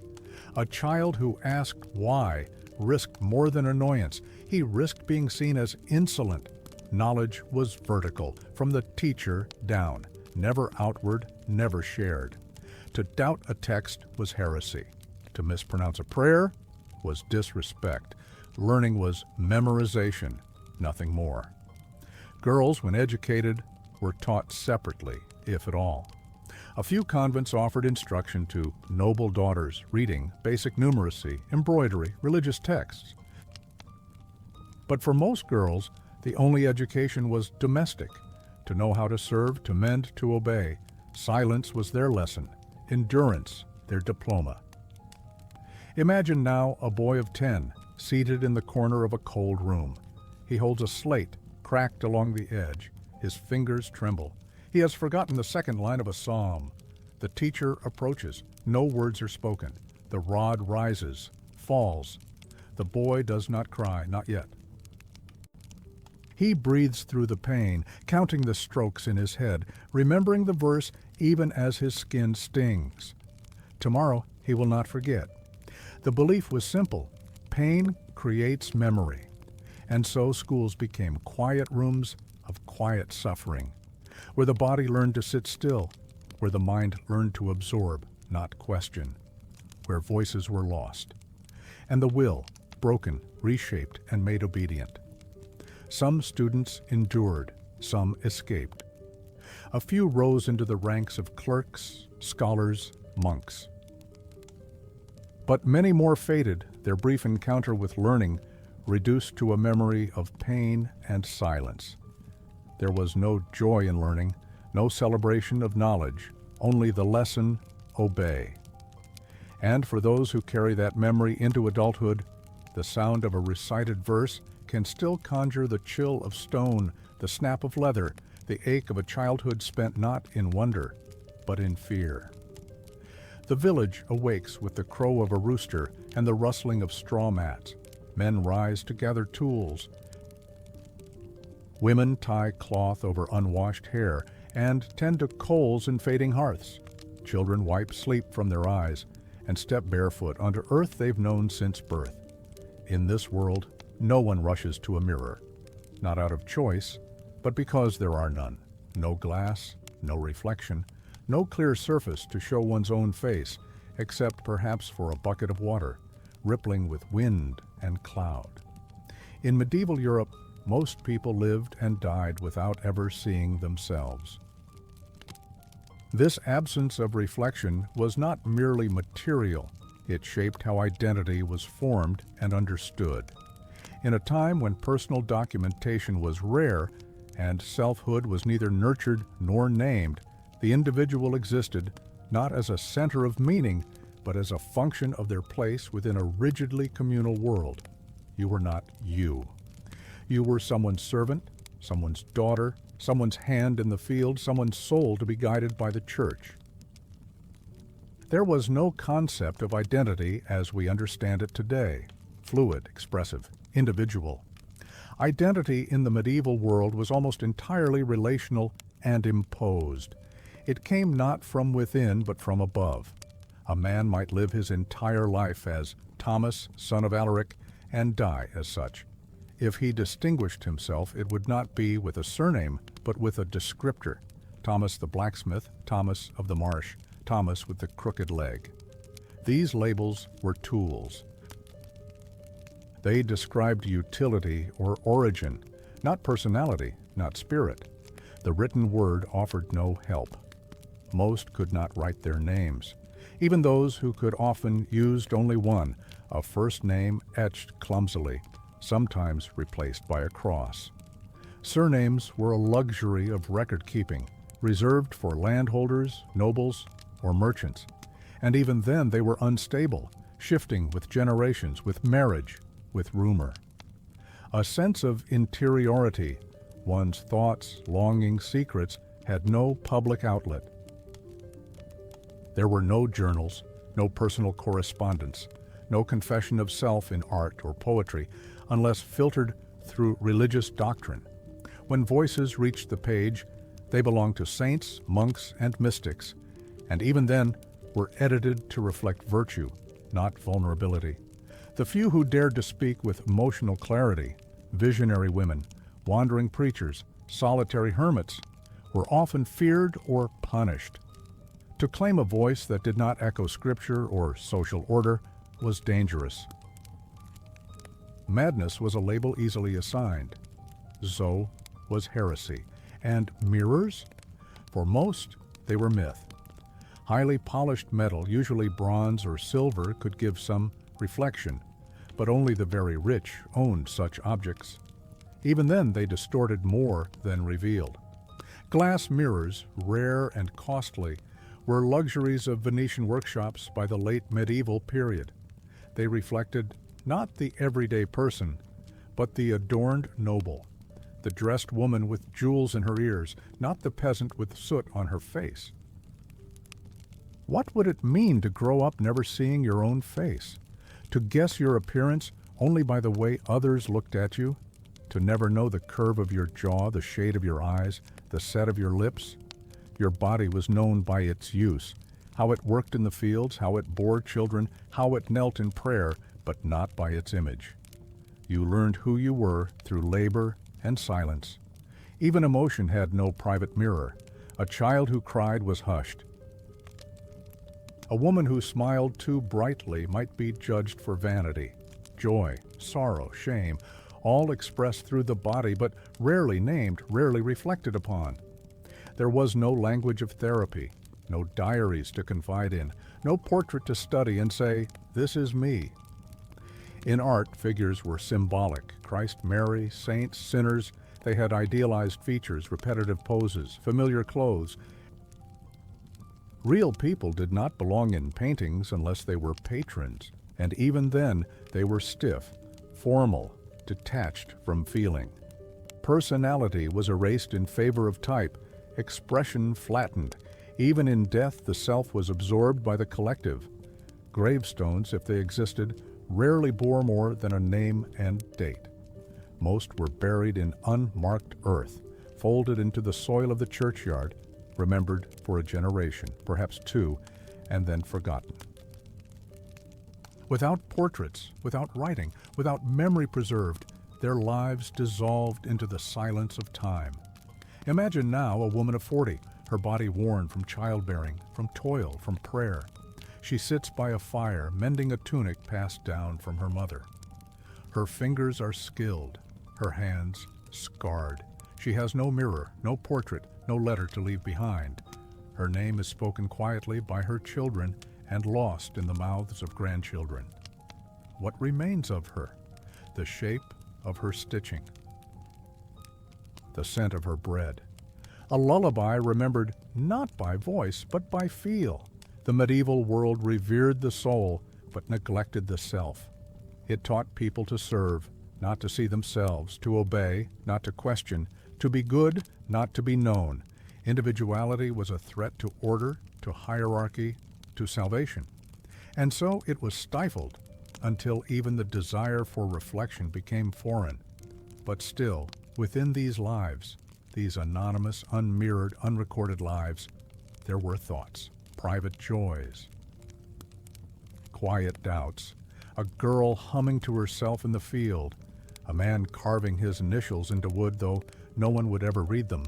A child who asked why risked more than annoyance. He risked being seen as insolent. Knowledge was vertical, from the teacher down, never outward, never shared. To doubt a text was heresy. To mispronounce a prayer was disrespect. Learning was memorization, nothing more. Girls, when educated, were taught separately, if at all. A few convents offered instruction to noble daughters, reading, basic numeracy, embroidery, religious texts. But for most girls, the only education was domestic, To know how to serve, to mend, to obey. Silence was their lesson, endurance their diploma. Imagine now a boy of 10, seated in the corner of a cold room. He holds a slate, cracked along the edge. His fingers tremble. He has forgotten the second line of a psalm. The teacher approaches. No words are spoken. The rod rises, falls. The boy does not cry, not yet. He breathes through the pain, counting the strokes in his head, remembering the verse even as his skin stings. Tomorrow he will not forget. The belief was simple. Pain creates memory. And so schools became quiet rooms of quiet suffering, where the body learned to sit still, where the mind learned to absorb, not question, where voices were lost, and the will broken, reshaped, and made obedient. Some students endured, some escaped. A few rose into the ranks of clerks, scholars, monks. But many more faded, their brief encounter with learning reduced to a memory of pain and silence. There was no joy in learning, no celebration of knowledge, only the lesson, obey. And for those who carry that memory into adulthood, the sound of a recited verse can still conjure the chill of stone, the snap of leather, the ache of a childhood spent not in wonder, but in fear. The village awakes with the crow of a rooster and the rustling of straw mats. Men rise to gather tools. Women tie cloth over unwashed hair and tend to coals in fading hearths. Children wipe sleep from their eyes and step barefoot onto earth they've known since birth. In this world, no one rushes to a mirror, not out of choice, but because there are none. No glass, no reflection, no clear surface to show one's own face, except perhaps for a bucket of water, rippling with wind and cloud. In medieval Europe, most people lived and died without ever seeing themselves. This absence of reflection was not merely material. It shaped how identity was formed and understood. In a time when personal documentation was rare and selfhood was neither nurtured nor named, the individual existed not as a center of meaning, but as a function of their place within a rigidly communal world. You were not you. You were someone's servant, someone's daughter, someone's hand in the field, someone's soul to be guided by the church. There was no concept of identity as we understand it today, fluid, expressive, individual. Identity in the medieval world was almost entirely relational and imposed. It came not from within, but from above. A man might live his entire life as Thomas, son of Alaric, and die as such. If he distinguished himself, it would not be with a surname, but with a descriptor. Thomas the blacksmith, Thomas of the marsh, Thomas with the crooked leg. These labels were tools. They described utility or origin, not personality, not spirit. The written word offered no help. Most could not write their names. Even those who could often used only one, a first name etched clumsily, sometimes replaced by a cross. Surnames were a luxury of record-keeping, reserved for landholders, nobles, or merchants. And even then they were unstable, shifting with generations, with marriage, with rumor. A sense of interiority, one's thoughts, longings, secrets, had no public outlet. There were no journals, no personal correspondence, no confession of self in art or poetry, unless filtered through religious doctrine. When voices reached the page, they belonged to saints, monks, and mystics, and even then were edited to reflect virtue, not vulnerability. The few who dared to speak with emotional clarity, visionary women, wandering preachers, solitary hermits, were often feared or punished. To claim a voice that did not echo scripture or social order was dangerous. Madness was a label easily assigned. So was heresy. And mirrors? For most, they were myth. Highly polished metal, usually bronze or silver, could give some reflection, but only the very rich owned such objects. Even then, they distorted more than revealed. Glass mirrors, rare and costly, were luxuries of Venetian workshops by the late medieval period. They reflected not the everyday person, but the adorned noble, the dressed woman with jewels in her ears, not the peasant with soot on her face. What would it mean to grow up never seeing your own face? To guess your appearance only by the way others looked at you? To never know the curve of your jaw, the shade of your eyes, the set of your lips? Your body was known by its use, how it worked in the fields, how it bore children, how it knelt in prayer, but not by its image. You learned who you were through labor and silence. Even emotion had no private mirror. A child who cried was hushed. A woman who smiled too brightly might be judged for vanity. Joy, sorrow, shame, all expressed through the body, but rarely named, rarely reflected upon. There was no language of therapy, no diaries to confide in, no portrait to study and say, "This is me." In art, figures were symbolic. Christ, Mary, saints, sinners, they had idealized features, repetitive poses, familiar clothes. Real people did not belong in paintings unless they were patrons, and even then they were stiff, formal, detached from feeling. Personality was erased in favor of type, expression flattened. Even in death, the self was absorbed by the collective. Gravestones, if they existed, rarely bore more than a name and date. Most were buried in unmarked earth, folded into the soil of the churchyard, remembered for a generation, perhaps two, and then forgotten. Without portraits, without writing, without memory preserved, their lives dissolved into the silence of time. Imagine now a woman of 40, her body worn from childbearing, from toil, from prayer. She sits by a fire, mending a tunic passed down from her mother. Her fingers are skilled, her hands scarred. She has no mirror, no portrait, no letter to leave behind. Her name is spoken quietly by her children and lost in the mouths of grandchildren. What remains of her? The shape of her stitching, the scent of her bread. A lullaby remembered not by voice, but by feel. The medieval world revered the soul, but neglected the self. It taught people to serve, not to see themselves, to obey, not to question, to be good, not to be known. Individuality was a threat to order, to hierarchy, to salvation. And so it was stifled until even the desire for reflection became foreign. But still, within these lives, these anonymous, unmirrored, unrecorded lives, there were thoughts, private joys, quiet doubts, a girl humming to herself in the field, a man carving his initials into wood though no one would ever read them,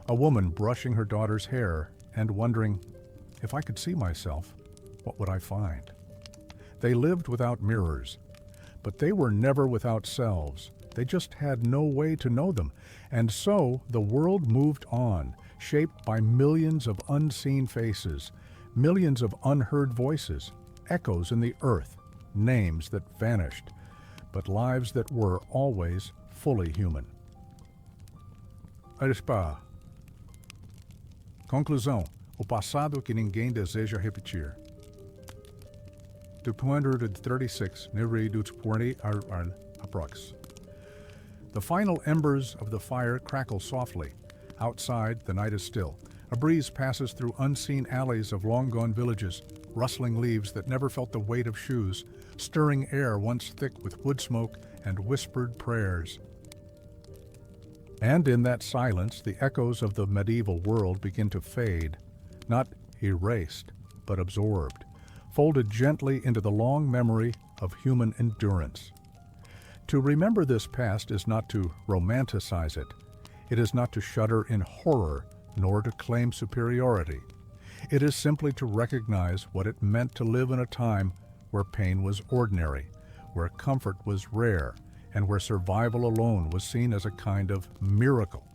a woman brushing her daughter's hair and wondering, if I could see myself, what would I find? They lived without mirrors, but they were never without selves. They just had no way to know them. And so the world moved on, shaped by millions of unseen faces, millions of unheard voices, echoes in the earth, names that vanished, but lives that were always fully human. Arispa. Conclusão. O passado que ninguém deseja repetir. Do 236, Neri do 20 approx. The final embers of the fire crackle softly. Outside, the night is still. A breeze passes through unseen alleys of long-gone villages, rustling leaves that never felt the weight of shoes, stirring air once thick with wood smoke and whispered prayers. And in that silence, the echoes of the medieval world begin to fade, not erased, but absorbed, folded gently into the long memory of human endurance. To remember this past is not to romanticize it. It is not to shudder in horror, nor to claim superiority. It is simply to recognize what it meant to live in a time where pain was ordinary, where comfort was rare, and where survival alone was seen as a kind of miracle.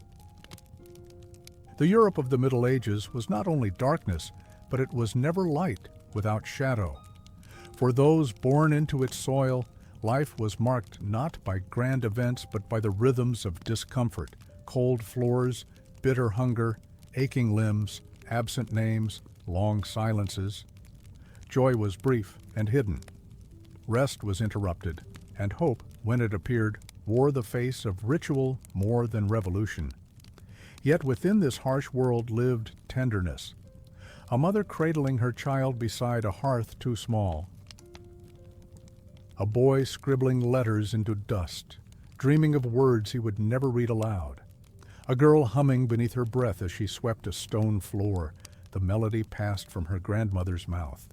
The Europe of the Middle Ages was not only darkness, but it was never light without shadow. For those born into its soil, life was marked not by grand events, but by the rhythms of discomfort, cold floors, bitter hunger, aching limbs, absent names, long silences. Joy was brief and hidden. Rest was interrupted, and hope, when it appeared, wore the face of ritual more than revolution. Yet within this harsh world lived tenderness, a mother cradling her child beside a hearth too small, a boy scribbling letters into dust, dreaming of words he would never read aloud, a girl humming beneath her breath as she swept a stone floor, the melody passed from her grandmother's mouth.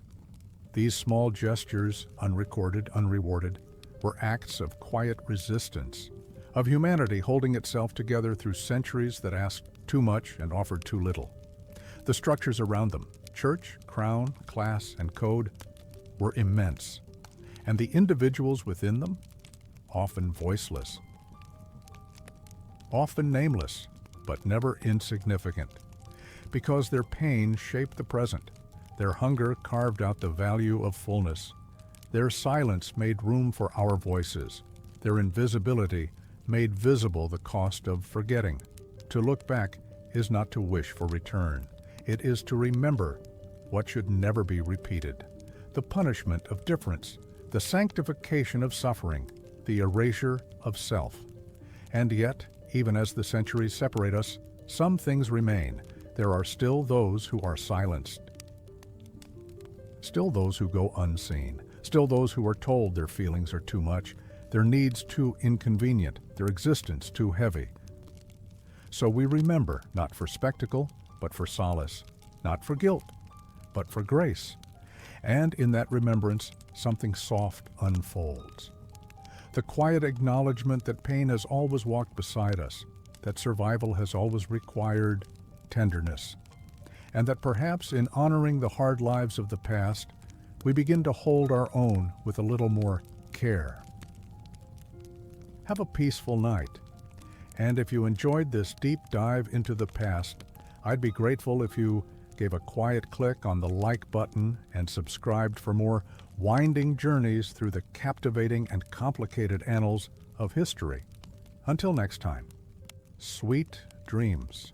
These small gestures, unrecorded, unrewarded, were acts of quiet resistance, of humanity holding itself together through centuries that asked too much and offered too little. The structures around them, church, crown, class, and code, were immense, and the individuals within them, often voiceless, often nameless, but never insignificant, because their pain shaped the present, their hunger carved out the value of fullness, their silence made room for our voices, their invisibility made visible the cost of forgetting. To look back is not to wish for return. It is to remember what should never be repeated. The punishment of difference, the sanctification of suffering, the erasure of self. And yet, even as the centuries separate us, some things remain. There are still those who are silenced, still those who go unseen, still those who are told their feelings are too much, their needs too inconvenient, their existence too heavy. So we remember, not for spectacle, but for solace, not for guilt, but for grace. And in that remembrance, something soft unfolds. The quiet acknowledgement that pain has always walked beside us, that survival has always required tenderness, and that perhaps in honoring the hard lives of the past, we begin to hold our own with a little more care. Have a peaceful night. And if you enjoyed this deep dive into the past, I'd be grateful if you gave a quiet click on the like button and subscribed for more winding journeys through the captivating and complicated annals of history. Until next time, sweet dreams.